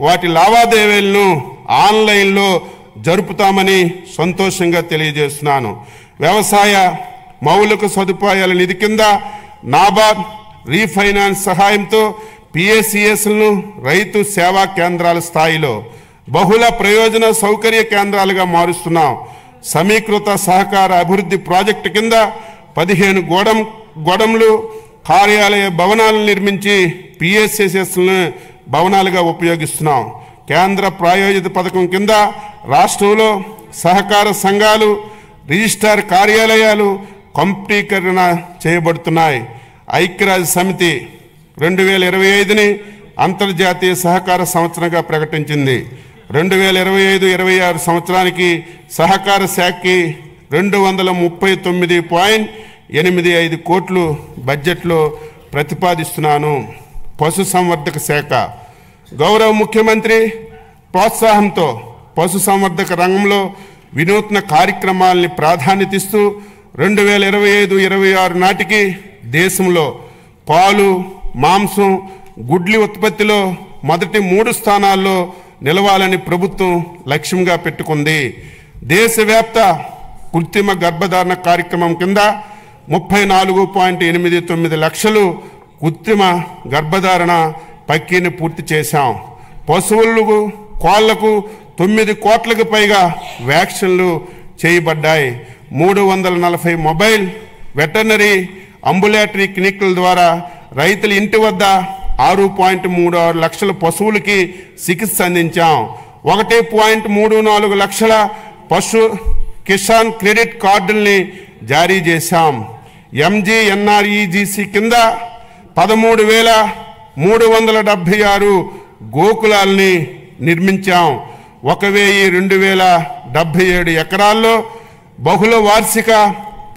వాటి లావాదేవీలను ఆన్లైన్లో జరుపుతామని సంతోషంగా తెలియజేస్తున్నాను. వ్యవసాయ మౌలిక సదుపాయాల నిధి కింద నాబార్డ్ రీఫైనాన్స్ సహాయంతో పిఎస్సిఎస్లను రైతు సేవా కేంద్రాల స్థాయిలో బహుళ ప్రయోజన సౌకర్య కేంద్రాలుగా మారుస్తున్నాం. సమీకృత సహకార అభివృద్ధి ప్రాజెక్టు కింద 15 గోడంలు కార్యాలయ భవనాలను నిర్మించి పిఎస్సిఎస్లను భవనాలుగా ఉపయోగిస్తున్నాం. కేంద్ర ప్రాయోజిత పథకం కింద రాష్ట్రంలో సహకార సంఘాలు రిజిస్ట్రార్ కార్యాలయాలు కంప్యూటీకరణ చేయబడుతున్నాయి. ఐక్యరాజ్య సమితి 2025ని అంతర్జాతీయ సహకార సంవత్సరంగా ప్రకటించింది. 2025-26 సంవత్సరానికి సహకార శాఖకి 239.85 కోట్లు బడ్జెట్లో ప్రతిపాదిస్తున్నాను. పశుసంవర్ధక శాఖ గౌరవ ముఖ్యమంత్రి ప్రోత్సాహంతో పశుసంవర్ధక రంగంలో వినూత్న కార్యక్రమాలని ప్రాధాన్యతిస్తూ 2025-26 నాటికి దేశంలో పాలు, మాంసం, గుడ్లి ఉత్పత్తిలో మొదటి 3 స్థానాల్లో నిలవాలని ప్రభుత్వం లక్ష్యంగా పెట్టుకుంది. దేశవ్యాప్త కృత్రిమ గర్భధారణ కార్యక్రమం కింద 34.89 లక్షలు కృత్రిమ గర్భధారణ ప్రక్రియను పూర్తి చేశాం. పశువులకు కోళ్లకు 9 కోట్లకు పైగా వ్యాక్సిన్లు చేయబడ్డాయి. 340 మొబైల్ వెటర్నరీ అంబులేటరీ క్లినిక్ల ద్వారా రైతుల ఇంటి వద్ద 6.36 లక్షల పశువులకి చికిత్స అందించాం. 1.34 లక్షల పశు కిసాన్ క్రెడిట్ కార్డుల్ని జారీ చేశాం. ఎంజీఎన్ఆర్ఈజీసీ కింద 13,376 గోకులాల్ని నిర్మించాం. 1,0277 ఎకరాల్లో బహుళ వార్షిక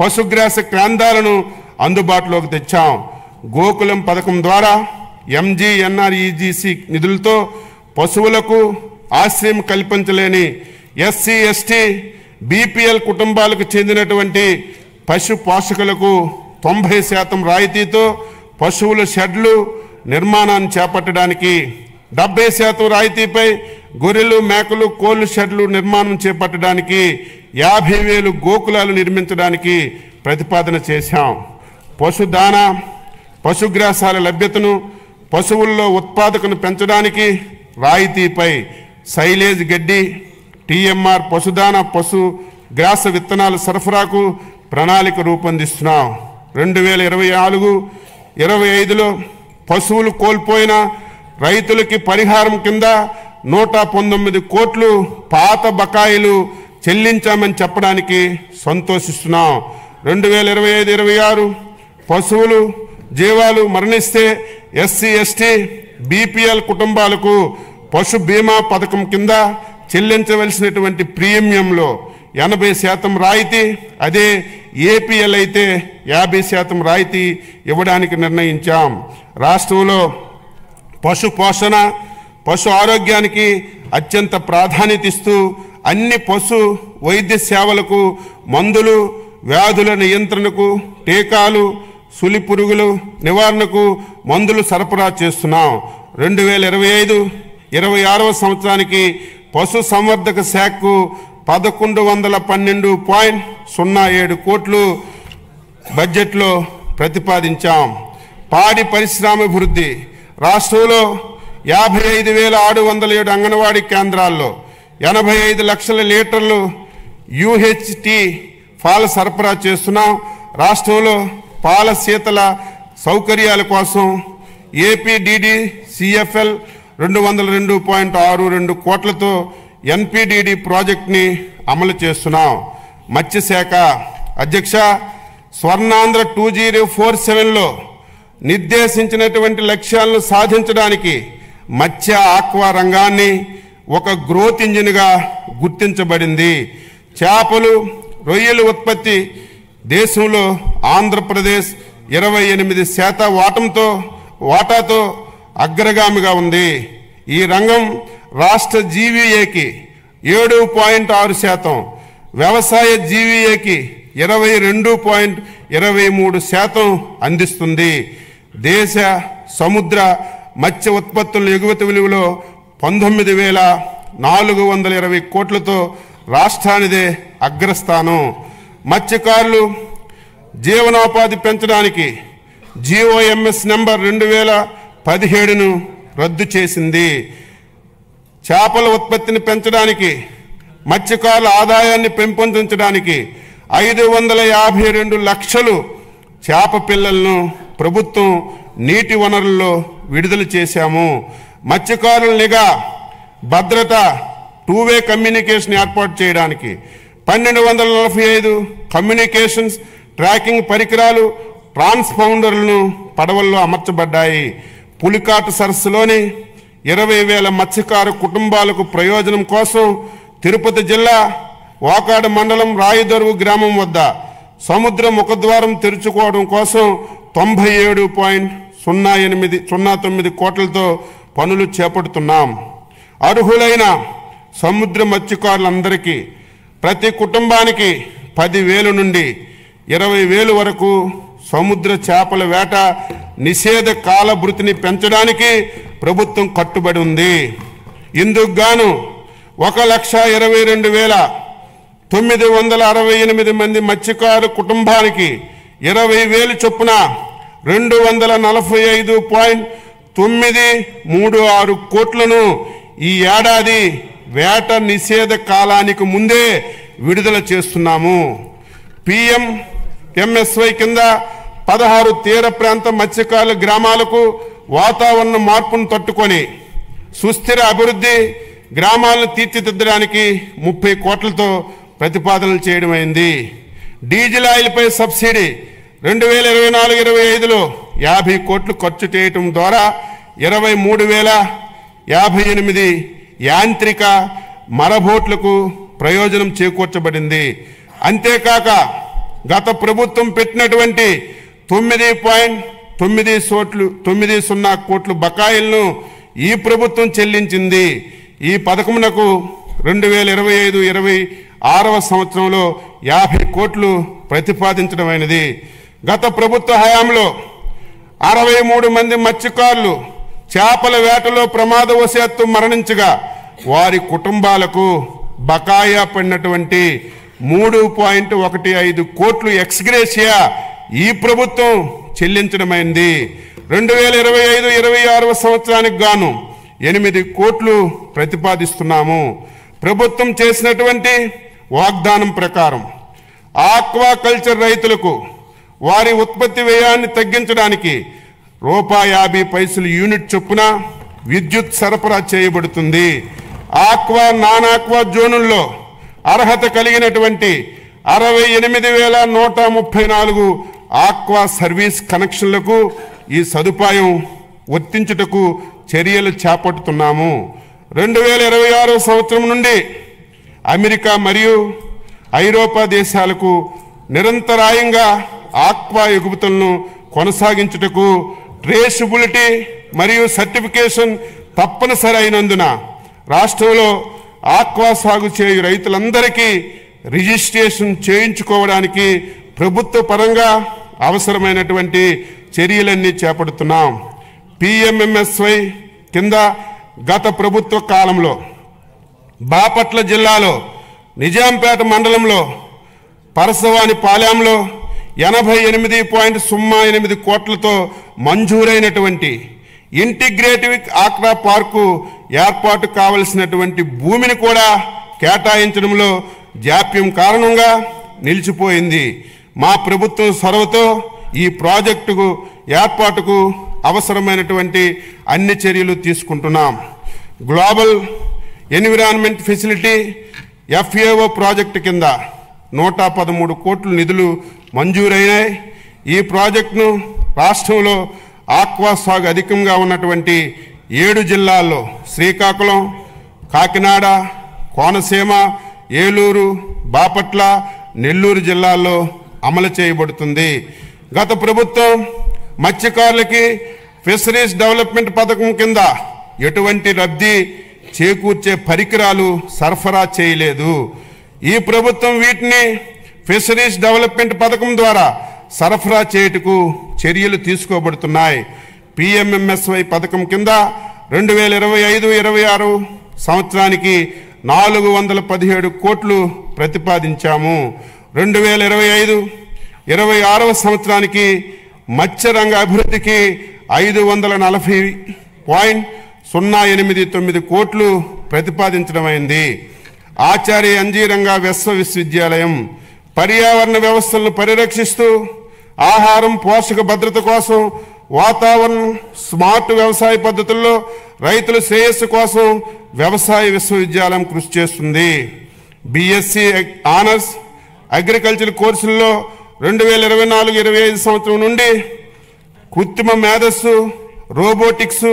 పశుగ్రాస కేంద్రాలను అందుబాటులోకి తెచ్చాం. గోకులం పథకం ద్వారా ఎంజీఎన్ఆర్ఈజీసీ నిధులతో పశువులకు ఆశ్రయం కల్పించలేని ఎస్సీ, ఎస్టీ, బీపీఎల్ కుటుంబాలకు చెందినటువంటి పశు పోషకులకు 90% రాయితీతో పశువుల షెడ్లు నిర్మాణాన్ని చేపట్టడానికి, 70% రాయితీపై గొర్రెలు, మేకలు, కోళ్లు షెడ్లు నిర్మాణం చేపట్టడానికి 50,000 గోకులాలు నిర్మించడానికి ప్రతిపాదన చేశాం. పశుదానా, పశుగ్రాసాల లభ్యతను, పశువుల్లో ఉత్పాదకను పెంచడానికి రాయితీపై సైలేజ్ గడ్డి, టీఎంఆర్ పశుదానా, పశు గ్రాస విత్తనాల సరఫరాకు ప్రణాళిక రూపొందిస్తున్నాం. 2024-25లో పశువులు కోల్పోయిన రైతులకి పరిహారం కింద 119 కోట్లు పాత బకాయిలు చెల్లించామని చెప్పడానికి సంతోషిస్తున్నాం. 2025-26 పశువులు జీవాలు మరణిస్తే ఎస్సీ, ఎస్టీ, బీపీఎల్ కుటుంబాలకు పశు బీమా పథకం కింద చెల్లించవలసినటువంటి ప్రీమియంలో 80% రాయితీ, అదే ఏపీఎల్ అయితే 50% రాయితీ ఇవ్వడానికి నిర్ణయించాం. రాష్ట్రంలో పశు పోషణ, పశు ఆరోగ్యానికి అత్యంత ప్రాధాన్యత ఇస్తూ అన్ని పశు వైద్య సేవలకు మందులు, వ్యాధుల నియంత్రణకు, టీకాలు, సులి పురుగులు నివారణకు మందులు సరఫరా చేస్తున్నాం. 2025-26 సంవత్సరానికి పశు సంవర్ధక శాఖకు 1112.07 కోట్లు బడ్జెట్లో ప్రతిపాదించాం. పాడి పరిశ్రమాభివృద్ధి రాష్ట్రంలో 55,607 అంగన్వాడీ కేంద్రాల్లో 85 లక్షల లీటర్లు యూహెచ్టీ పాల సరఫరా చేస్తున్నాం. రాష్ట్రంలో పాల శీతల సౌకర్యాల కోసం ఏపీడీడీ సిఎఫ్ఎల్ 202.62 కోట్లతో ఎన్పిడిడి ప్రాజెక్ట్ని అమలు చేస్తున్నాం. మత్స్యశాఖ అధ్యక్ష, స్వర్ణాంధ్ర 2047లో నిర్దేశించినటువంటి లక్ష్యాలను సాధించడానికి మత్స్య ఆక్వా రంగాన్ని ఒక గ్రోత్ ఇంజిన్గా గుర్తించబడింది. చేపలు, రొయ్యల ఉత్పత్తి దేశంలో ఆంధ్రప్రదేశ్ 28% వాటాతో అగ్రగామిగా ఉంది. ఈ రంగం రాష్ట్ర జీవీఏకి 7.6%, వ్యవసాయ జీవీఏకి 22.23% అందిస్తుంది. దేశ సముద్ర మత్స్య ఉత్పత్తుల ఎగుమతి విలువలో 19,420 కోట్లతో రాష్ట్రానిదే అగ్రస్థానం. మత్స్యకారులు జీవనోపాధి పెంచడానికి జీఓఎంఎస్ నెంబర్ 2017ను రద్దు చేసింది. చేపల ఉత్పత్తిని పెంచడానికి, మత్స్యకారుల ఆదాయాన్ని పెంపొందించడానికి 552 లక్షలు చేప పిల్లలను ప్రభుత్వం నీటి వనరుల్లో విడుదల చేశాము. మత్స్యకారుల నిఘా, భద్రత, 2-వే కమ్యూనికేషన్ ఏర్పాటు చేయడానికి 1245 కమ్యూనికేషన్స్ ట్రాకింగ్ పరికరాలు, ట్రాన్స్పౌండర్లను పడవల్లో అమర్చబడ్డాయి. పులికాట సరస్సులోని 20,000 మత్స్యకారు కుటుంబాలకు ప్రయోజనం కోసం తిరుపతి జిల్లా వాకాడ మండలం రాయదొరువు గ్రామం వద్ద సముద్ర ముఖద్వారం తెరుచుకోవడం కోసం 97.09 కోట్లతో పనులు చేపడుతున్నాం. అర్హులైన సముద్ర మత్స్యకారులందరికీ ప్రతి కుటుంబానికి 10,000 నుండి 20,000 వరకు సముద్ర చేపల వేట నిషేధ కాల భృతిని పెంచడానికి ప్రభుత్వం కట్టుబడి ఉంది. ఇందుకు గాను 1,22,968 మంది మత్స్యకారు కుటుంబానికి 20,000 చొప్పున 245.936 కోట్లను ఈ ఏడాది వేట నిషేధ కాలానికి ముందే విడుదల చేస్తున్నాము. PMMSY కింద 16 తీర ప్రాంత మత్స్యకారుల గ్రామాలకు వాతావరణ మార్పును తట్టుకొని సుస్థిర అభివృద్ధి గ్రామాలను తీర్చిదిద్దడానికి 30 కోట్లతో ప్రతిపాదనలు చేయడమైంది. డీజిల్ ఆయిల్పై సబ్సిడీ 2024-25లో 50 కోట్లు ఖర్చు చేయటం ద్వారా 23,058 యాంత్రిక మరబోట్లకు ప్రయోజనం చేకూర్చబడింది. అంతేకాక గత ప్రభుత్వం పెట్టినటువంటి 9.90 కోట్ల బకాయిలను ఈ ప్రభుత్వం చెల్లించింది. ఈ పథకమునకు 2025-26వ సంవత్సరంలో 50 కోట్లు ప్రతిపాదించడమైనది. గత ప్రభుత్వ హయాంలో 63 మంది మత్స్యకారులు చేపల వేటలో ప్రమాదవశాత్తు మరణించగా వారి కుటుంబాలకు బకాయా పడినటువంటి 3.15 కోట్లు ఎక్స్గ్రేషియా ఈ ప్రభుత్వం చెల్లించడమైంది. 2025-26వ సంవత్సరానికి గాను 8 కోట్లు ప్రతిపాదిస్తున్నాము. ప్రభుత్వం చేసినటువంటి వాగ్దానం ప్రకారం ఆక్వాకల్చర్ రైతులకు వారి ఉత్పత్తి వ్యయాన్ని తగ్గించడానికి ₹50 యూనిట్ చొప్పున విద్యుత్ సరఫరా చేయబడుతుంది. ఆక్వా, నాన్ ఆక్వా జోనుల్లో అర్హత కలిగినటువంటి 68,134 ఆక్వా సర్వీస్ కనెక్షన్లకు ఈ సదుపాయం వర్తించుటకు చర్యలు చేపడుతున్నాము. 2026 సంవత్సరం నుండి అమెరికా మరియు ఐరోపా దేశాలకు నిరంతరాయంగా ఆక్వా ఎగుమతులను కొనసాగించుటకు ట్రేసబిలిటీ మరియు సర్టిఫికేషన్ తప్పనిసరి అయినందున రాష్ట్రంలో ఆక్వా సాగు చేయు రైతులందరికీ రిజిస్ట్రేషన్ చేయించుకోవడానికి ప్రభుత్వ పరంగా అవసరమైనటువంటి చర్యలన్నీ చేపడుతున్నాం. PMMSY కింద గత ప్రభుత్వ కాలంలో బాపట్ల జిల్లాలో నిజాంపేట మండలంలో పరసవాని పాలెంలో 88.08 కోట్లతో మంజూరైనటువంటి ఇంటిగ్రేటివ్ ఆక్వా పార్కు ఏర్పాటు కావలసినటువంటి భూమిని కూడా కేటాయించడంలో జాప్యం కారణంగా నిలిచిపోయింది. మా ప్రభుత్వం చొరవతో ఈ ప్రాజెక్టుకు ఏర్పాటుకు అవసరమైనటువంటి అన్ని చర్యలు తీసుకుంటున్నాం. Global environment facility FAO project కింద 113 కోట్ల నిధులు మంజూరైనాయి. ఈ ప్రాజెక్టును రాష్ట్రంలో ఆక్వా సాగు అధికంగా ఉన్నటువంటి 7 జిల్లాల్లో శ్రీకాకుళం, కాకినాడ, కోనసీమ, ఏలూరు, బాపట్ల, నెల్లూరు జిల్లాల్లో అమలు చేయబడుతుంది. గత ప్రభుత్వం మత్స్యకారులకి ఫిషరీస్ డెవలప్మెంట్ పథకం కింద ఎటువంటి లబ్ధి చేకూర్చే పరికరాలు సరఫరా చేయలేదు. ఈ ప్రభుత్వం వీటిని ఫిషరీస్ డెవలప్మెంట్ పథకం ద్వారా సరఫరా చేయుటకు చర్యలు తీసుకోబడుతున్నాయి. PMMSY పథకం కింద 2025-26 సంవత్సరానికి 417 కోట్లు ప్రతిపాదించాము. 2025-26 సంవత్సరానికి మత్స్యరంగ అభివృద్ధికి 540.089 కోట్లు ప్రతిపాదించడమైంది. ఆచార్య ఎన్జీ రంగా విశ్వవిద్యాలయం పర్యావరణ వ్యవస్థలను పరిరక్షిస్తూ ఆహారం, పోషక భద్రత కోసం, వాతావరణం, స్మార్ట్ వ్యవసాయ పద్ధతుల్లో రైతుల శ్రేయస్సు కోసం వ్యవసాయ విశ్వవిద్యాలయం కృషి చేస్తుంది. BSc ఆనర్స్ అగ్రికల్చర్ కోర్సుల్లో 2024-25 సంవత్సరం నుండి కృత్రిమ మేధస్సు, రోబోటిక్స్,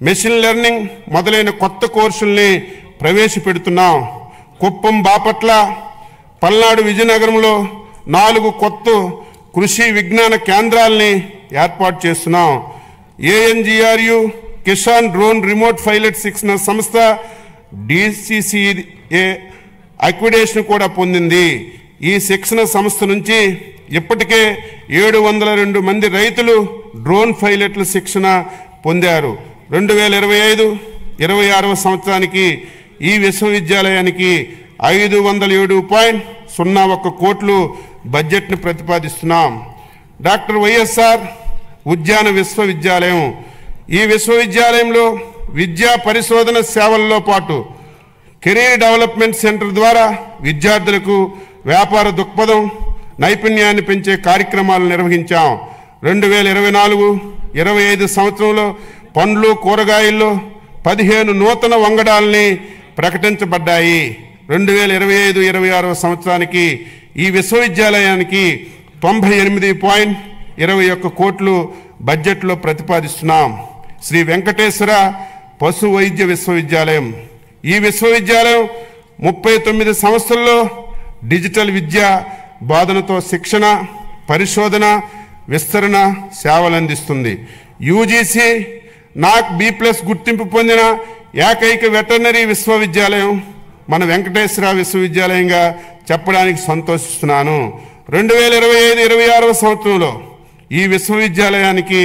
మెషిన్ లెర్నింగ్ మొదలైన కొత్త కోర్సుల్ని ప్రవేశపెడుతున్నాం. కుప్పం, బాపట్ల, పల్నాడు, విజయనగరంలో 4 కొత్త కృషి విజ్ఞాన కేంద్రాలని ఏర్పాటు చేస్తున్నాం. ANGRU Kisan drone remote pilot శిక్షణ సంస్థ DCCA అక్విడేషన్ కూడా పొందింది. ఈ శిక్షణ సంస్థ నుంచి ఇప్పటికే 702 మంది రైతులు డ్రోన్ పైలట్ల శిక్షణ పొందారు. 2025-26 సంవత్సరానికి ఈ విశ్వవిద్యాలయానికి 507.01 కోట్లు బడ్జెట్ను ప్రతిపాదిస్తున్నాం. డాక్టర్ వైఎస్ఆర్ ఉద్యాన విశ్వవిద్యాలయం ఈ విశ్వవిద్యాలయంలో విద్యా పరిశోధన సేవల్లో పాటు కెరీర్ డెవలప్మెంట్ సెంటర్ ద్వారా విద్యార్థులకు వ్యాపార దృక్పథం, నైపుణ్యాన్ని పెంచే కార్యక్రమాలు నిర్వహించాం. 2024-25 సంవత్సరంలో పండ్లు, కూరగాయల్లో 15 నూతన వంగడాలని ప్రకటించబడ్డాయి. 2025-26 సంవత్సరానికి ఈ విశ్వవిద్యాలయానికి 98.21 కోట్లు బడ్జెట్లో ప్రతిపాదిస్తున్నాం. శ్రీ వెంకటేశ్వర పశు వైద్య విశ్వవిద్యాలయం ఈ విశ్వవిద్యాలయం 39 సంవత్సరాల్లో డిజిటల్ విద్య బోధనతో శిక్షణ, పరిశోధన, విస్తరణ సేవలు అందిస్తుంది. UGC NAC B+ గుర్తింపు పొందిన ఏకైక వెటర్నరీ విశ్వవిద్యాలయం మన వెంకటేశ్వర విశ్వవిద్యాలయంగా చెప్పడానికి సంతోషిస్తున్నాను. 2025-26 సంవత్సరంలో ఈ విశ్వవిద్యాలయానికి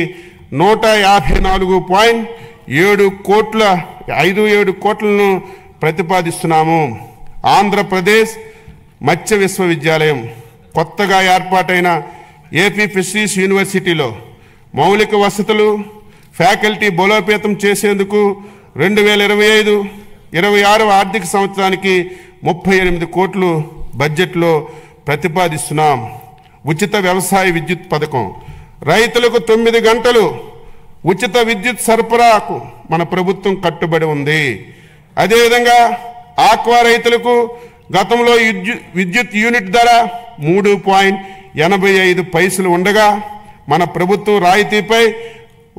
154.57 కోట్లను ప్రతిపాదిస్తున్నాము. ఆంధ్రప్రదేశ్ మత్స్య విశ్వవిద్యాలయం కొత్తగా ఏర్పాటైన ఏపీ ఫిషరీస్ యూనివర్సిటీలో మౌలిక వసతులు, ఫ్యాకల్టీ బలోపేతం చేసేందుకు 2025-26 ఆర్థిక సంవత్సరానికి 38 కోట్లు బడ్జెట్లో ప్రతిపాదిస్తున్నాం. ఉచిత వ్యవసాయ విద్యుత్ పథకం రైతులకు 9 గంటలు ఉచిత విద్యుత్ సరఫరాకు మన ప్రభుత్వం కట్టుబడి ఉంది. అదేవిధంగా ఆక్వా రైతులకు గతంలో విద్యుత్ యూనిట్ ధర 3.85 పైసలు ఉండగా మన ప్రభుత్వం రాయితీపై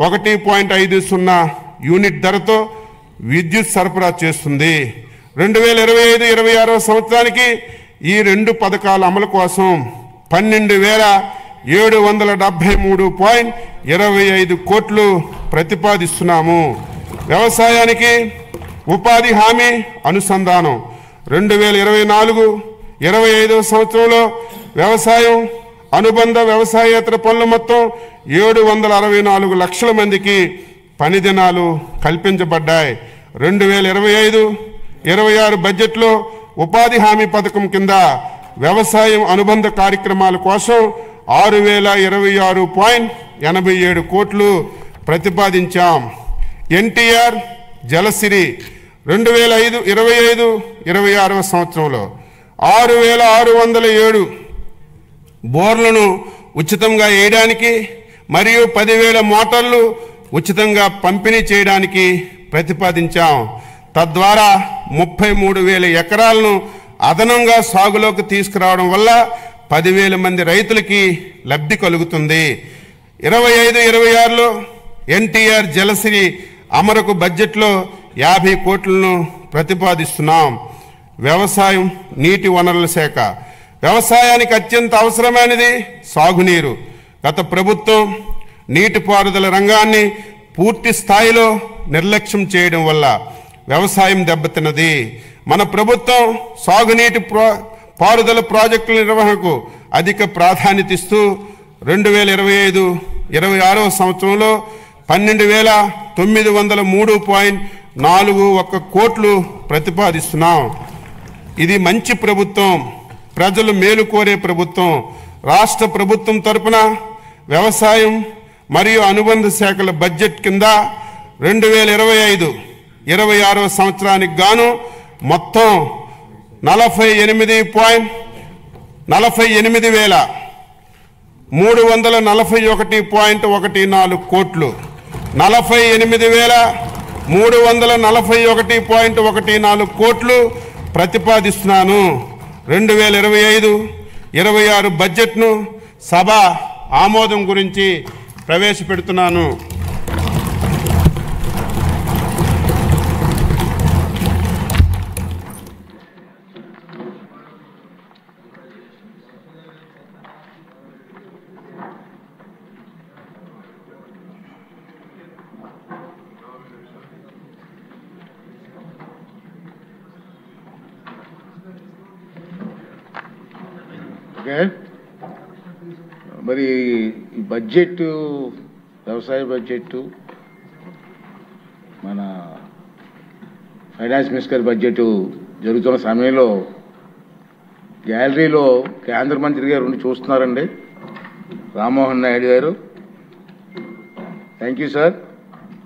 1.50 యూనిట్ ధరతో విద్యుత్ సరఫరా చేస్తుంది. 2025-26 సంవత్సరానికి ఈ 2 పథకాల అమలు కోసం 12,773.25 కోట్లు ప్రతిపాదిస్తున్నాము. వ్యవసాయానికి ఉపాధి హామీ అనుసంధానం 2024-25 సంవత్సరంలో వ్యవసాయం, అనుబంధ వ్యవసాయేతర పనులు మొత్తం 764 లక్షల మందికి పని దినాలు కల్పించబడ్డాయి. 2025-26 బడ్జెట్లో ఉపాధి హామీ పథకం కింద వ్యవసాయం అనుబంధ కార్యక్రమాల కోసం 6,026.87 కోట్లు ప్రతిపాదించాం. NTR జలసిరి 2025-26 సంవత్సరంలో 6,607 బోర్లను ఉచితంగా వేయడానికి మరియు 10,000 మోటార్లు ఉచితంగా పంపిణీ చేయడానికి ప్రతిపాదించాం. తద్వారా 33,000 ఎకరాలను అదనంగా సాగులోకి తీసుకురావడం వల్ల 10,000 మంది రైతులకి లబ్ధి కలుగుతుంది. 25-26లో ఎన్టీఆర్ జలసిరి అమరకు బడ్జెట్లో 50 కోట్లను ప్రతిపాదిస్తున్నాం. వ్యవసాయం, నీటి వనరుల శాఖ. వ్యవసాయానికి అత్యంత అవసరమైనది సాగునీరు. గత ప్రభుత్వం నీటిపారుదల రంగాన్ని పూర్తి స్థాయిలో నిర్లక్ష్యం చేయడం వల్ల వ్యవసాయం దెబ్బతిన్నది. మన ప్రభుత్వం సాగునీటి పారుదల ప్రాజెక్టుల నిర్వహణకు అధిక ప్రాధాన్యత ఇస్తూ 2025-26 సంవత్సరంలో 12,903.41 కోట్లు ప్రతిపాదిస్తున్నాం. ఇది మంచి ప్రభుత్వం, ప్రజలు మేలు కోరే ప్రభుత్వం. రాష్ట్ర ప్రభుత్వం తరపున వ్యవసాయం మరియు అనుబంధ శాఖల బడ్జెట్ కింద 2025-26 సంవత్సరానికి గాను మొత్తం 48,341.14 కోట్లు 48,341.14 కోట్లు ప్రతిపాదిస్తున్నాను. 2025-26 బడ్జెట్ను సభ ఆమోదం గురించి ప్రవేశపెడుతున్నాను. మరి ఈ బడ్జెట్, వ్యవసాయ బడ్జెట్, మన ఫైనాన్స్ మినిస్టర్ బడ్జెట్ జరుగుతున్న సమయంలో గ్యాలరీలో కేంద్ర మంత్రి గారు ఉండి చూస్తున్నారండి, రామ్మోహన్ నాయుడు గారు. Thank you sir.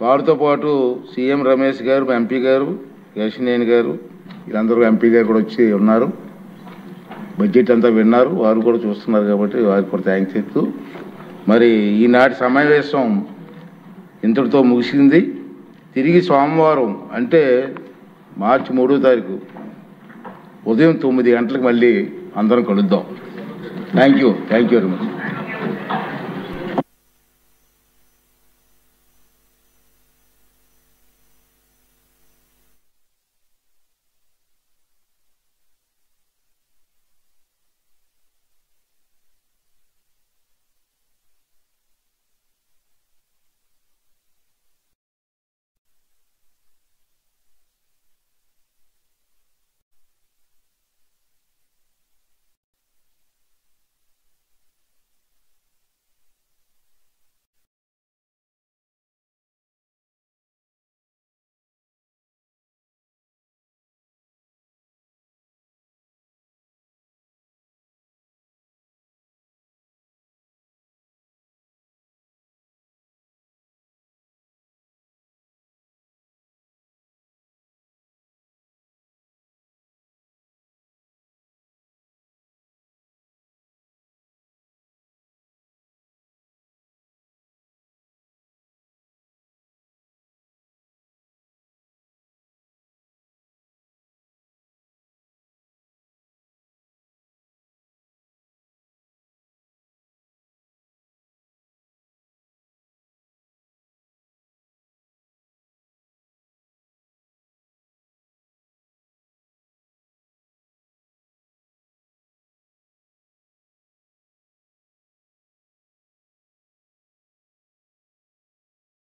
వారితో పాటు సీఎం రమేష్ గారు, ఎంపీ గారు, యశనేని గారు, వీళ్ళందరూ ఎంపీ గారు కూడా వచ్చి ఉన్నారు. బడ్జెట్ అంతా విన్నారు, వారు కూడా చూస్తున్నారు కాబట్టి వారికి కూడా థ్యాంక్స్ చెప్తూ మరి ఈనాటి సమావేశం ఇంతటితో ముగిసింది. తిరిగి సోమవారం అంటే మార్చి 3వ తారీఖు ఉదయం 9 గంటలకు మళ్ళీ అందరం కలుద్దాం. Thank you very much.